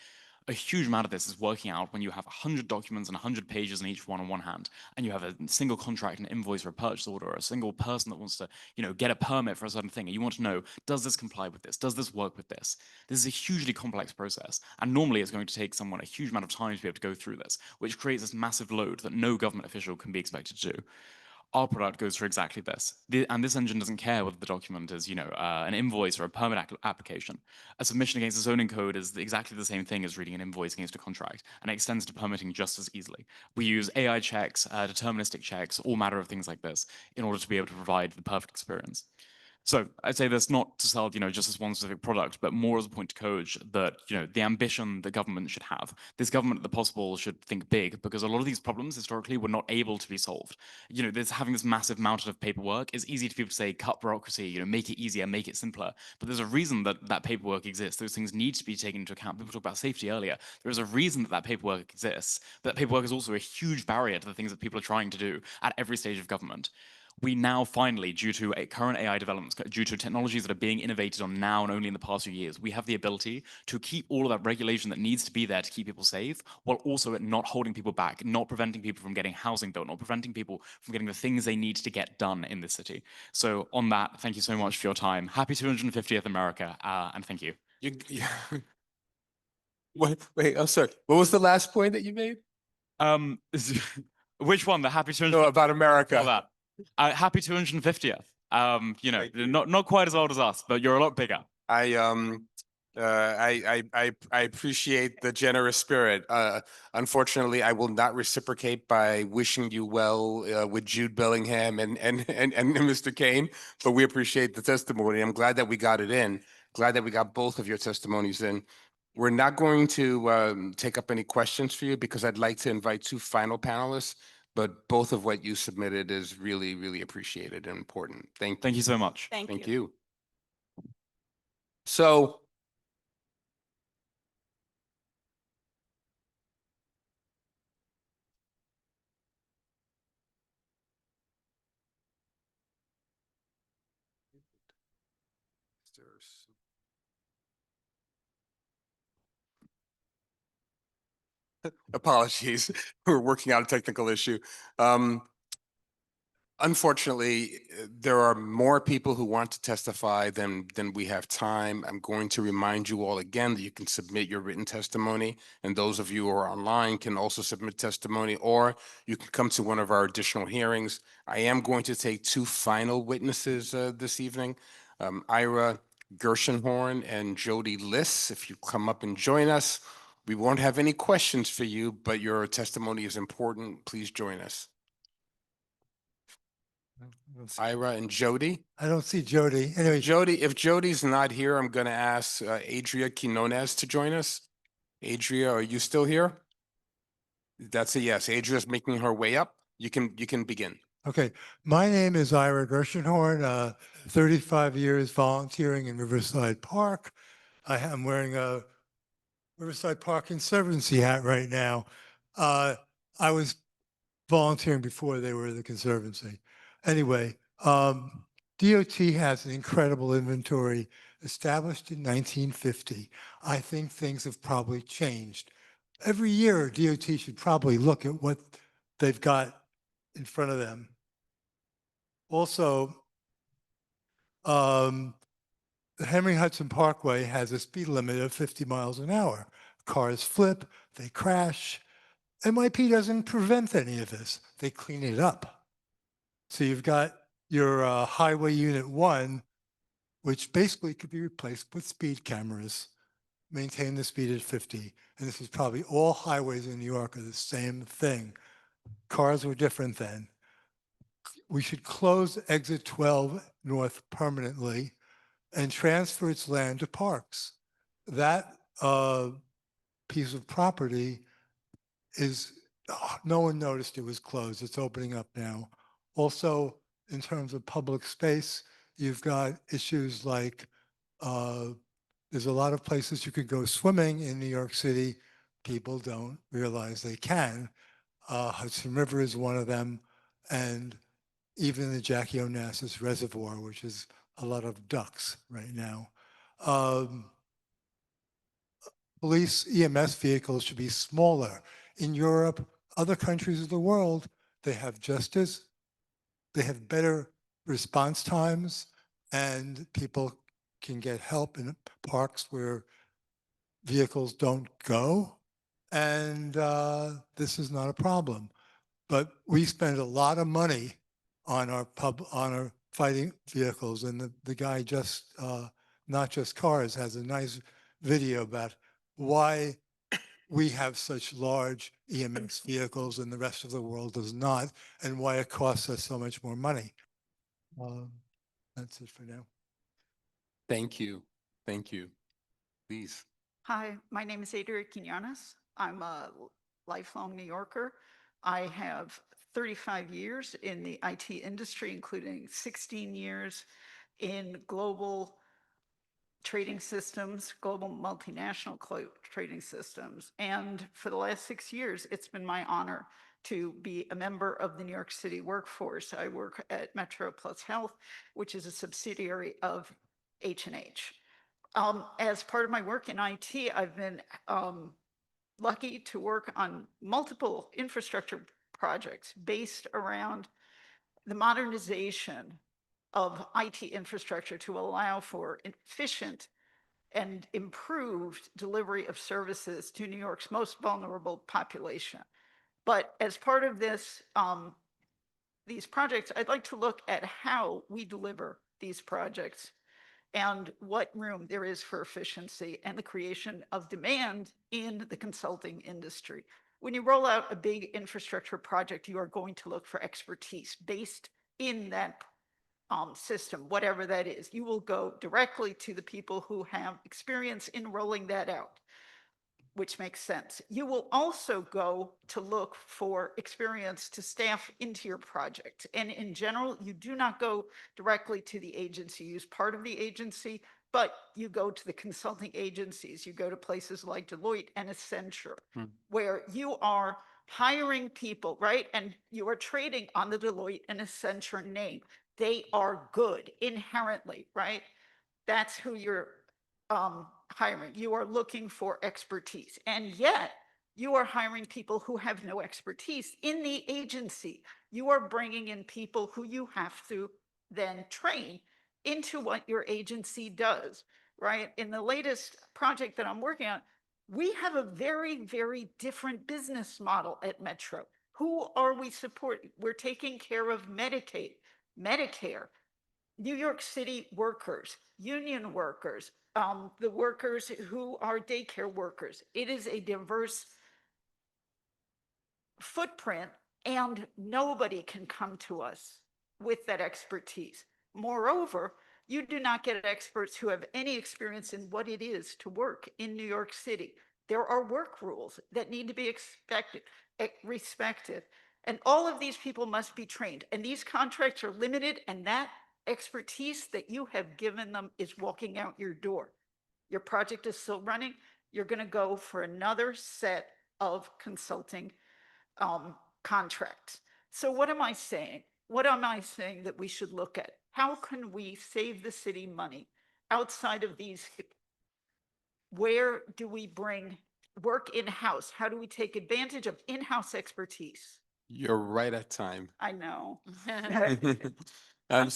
A huge amount of this is working out when you have 100 documents and 100 pages in each one on one hand, and you have a single contract, an invoice, or a purchase order, or a single person that wants to, you know, get a permit for a certain thing, and you want to know, does this comply with this? Does this work with this? This is a hugely complex process, and normally it's going to take someone a huge amount of time to be able to go through this, which creates this massive load that no government official can be expected to do. Our product goes through exactly this. And this engine doesn't care whether the document is, you know, an invoice or a permit application. A submission against a zoning code is exactly the same thing as reading an invoice against a contract, and it extends to permitting just as easily. We use AI checks, deterministic checks, all manner of things like this in order to be able to provide the perfect experience. So I'd say this not to sell, you know, just as one specific product, but more as a point to COGE that, you know, the ambition the government should have. This government, at the possible, should think big, because a lot of these problems historically were not able to be solved. You know, having this massive mountain of paperwork is easy for people to say, cut bureaucracy, you know, make it easier, make it simpler. But there's a reason that that paperwork exists. Those things need to be taken into account. People talk about safety earlier. There is a reason that that paperwork exists. But that paperwork is also a huge barrier to the things that people are trying to do at every stage of government. We now finally, due to current AI developments, due to technologies that are being innovated on now and only in the past few years, we have the ability to keep all of that regulation that needs to be there to keep people safe, while also not holding people back, not preventing people from getting housing built, not preventing people from getting the things they need to get done in this city. So on that, thank you so much for your time. Happy 250th America, and thank you. Wait, I'm sorry. What was the last point that you made? Which one? The happy 250th? No, about America. That. Happy 250th. You know, not quite as old as us, but you're a lot bigger. I appreciate the generous spirit. Unfortunately, I will not reciprocate by wishing you well with Jude Bellingham and Mr. Kane, but we appreciate the testimony. I'm glad that we got it in. Glad that we got both of your testimonies in. We're not going to take up any questions for you because I'd like to invite two final panelists, but both of what you submitted is really, really appreciated and important. Thank you. Thank you so much. Thank you. So apologies, we're working out a technical issue. Unfortunately, there are more people who want to testify than we have time. I'm going to remind you all again that you can submit your written testimony, and those of you who are online can also submit testimony, or you can come to one of our additional hearings. I am going to take two final witnesses this evening, Ira Gershenhorn and Jody Liss. If you come up and join us, we won't have any questions for you, but your testimony is important. Please join us. Ira and Jody. I don't see Jody. Anyway, If Jody's not here, I'm going to ask Adria Quinones to join us. Adria, are you still here? That's a yes. Adria's making her way up. You can begin. okay. My name is Ira Gershenhorn, 35 years volunteering in Riverside Park. I'm wearing a Riverside Park Conservancy hat right now. I was volunteering before they were the Conservancy. Anyway, DOT has an incredible inventory established in 1950. I think things have probably changed. Every year, DOT should probably look at what they've got in front of them. Also, the Henry Hudson Parkway has a speed limit of 50 miles an hour. cars flip, they crash. NYP doesn't prevent any of this. They clean it up. So you've got your Highway Unit 1, which basically could be replaced with speed cameras, maintain the speed at 50. And this is probably all highways in New York are the same thing. Cars were different then. We should close exit 12 north permanently and transfer its land to parks. That piece of property is, no one noticed it was closed. It's opening up now. Also, in terms of public space, you've got issues like there's a lot of places you could go swimming in New York City. People don't realize they can. Hudson River is one of them. And even the Jackie Onassis Reservoir, which is a lot of ducks right now. Police EMS vehicles should be smaller. In Europe, other countries of the world, they have they have better response times, and people can get help in parks where vehicles don't go. And this is not a problem. But we spend a lot of money on our fighting vehicles, and the guy just Not Just Cars has a nice video about why we have such large EMS vehicles and the rest of the world does not, and why it costs us so much more money. That's it for now. Thank you. Thank you. Please. Hi, my name is Adria Quinones. I'm a lifelong New Yorker. I have 35 years in the IT industry, including 16 years in global trading systems, global multinational trading systems. And for the last 6 years, it's been my honor to be a member of the New York City workforce. I work at Metro Plus Health, which is a subsidiary of H&H. As part of my work in IT, I've been lucky to work on multiple infrastructure projects based around the modernization of IT infrastructure to allow for efficient and improved delivery of services to New York's most vulnerable population. But as part of this, these projects, I'd like to look at how we deliver these projects and what room there is for efficiency and the creation of demand in the consulting industry. When you roll out a big infrastructure project, you are going to look for expertise based in that system, whatever that is. You will go directly to the people who have experience in rolling that out, which makes sense. You will also go to look for experience to staff into your project. And in general, you do not go directly to the agency. You use part of the agency, but you go to the consulting agencies. You go to places like Deloitte and Accenture, where you are hiring people, right? And you are trading on the Deloitte and Accenture name. They are good inherently, right? That's who you're hiring. You are looking for expertise, and yet you are hiring people who have no expertise in the agency. You are bringing in people who you have to then train into what your agency does, right? In the latest project that I'm working on, we have a very, very different business model at Metro. Who are we supporting? We're taking care of Medicaid, Medicare, New York City workers, union workers, the workers who are daycare workers. It is a diverse footprint, and nobody can come to us with that expertise. Moreover, you do not get experts who have any experience in what it is to work in New York City. There are work rules that need to be respected. And all of these people must be trained. And these contracts are limited, and that expertise that you have given them is walking out your door. Your project is still running. You're going to go for another set of consulting contracts. So what am I saying? What am I saying that we should look at? How can we save the city money outside of these? Where do we bring work in-house? How do we take advantage of in-house expertise? You're right at time. I know. I'm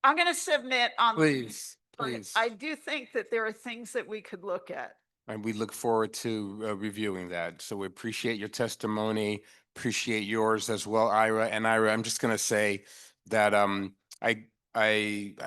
I'm gonna submit on. Please, but please. I do think that there are things that we could look at. And we look forward to reviewing that. So we appreciate your testimony, appreciate yours as well, Ira. And Ira, I'm just going to say that I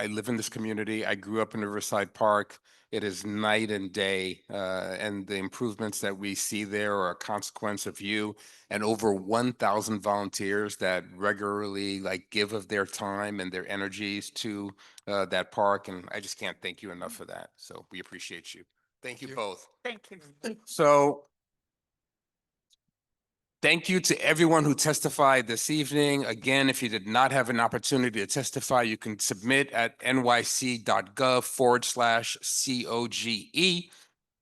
live in this community. I grew up in Riverside Park. It is night and day, and the improvements that we see there are a consequence of you and over 1,000 volunteers that regularly give of their time and their energies to that park. And I just can't thank you enough for that. So we appreciate you. Thank you both. Thank you. So thank you to everyone who testified this evening. Again, if you did not have an opportunity to testify, you can submit at nyc.gov/COGE.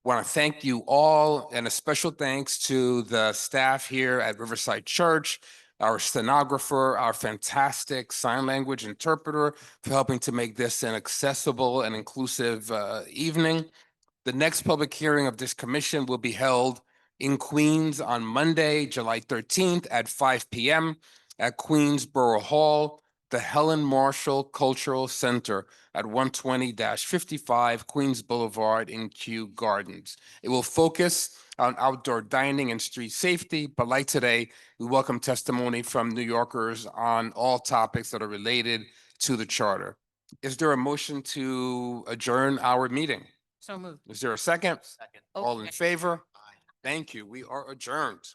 Want to thank you all, and a special thanks to the staff here at Riverside Church, our stenographer, our fantastic sign language interpreter for helping to make this an accessible and inclusive evening. The next public hearing of this commission will be held in Queens on Monday, July 13th at 5 p.m. at Queensborough Hall, the Helen Marshall Cultural Center at 120-55 Queens Boulevard in Kew Gardens. It will focus on outdoor dining and street safety, but like today, we welcome testimony from New Yorkers on all topics that are related to the charter. Is there a motion to adjourn our meeting? So moved. Is there a second? Second. All in favor? Thank you. We are adjourned.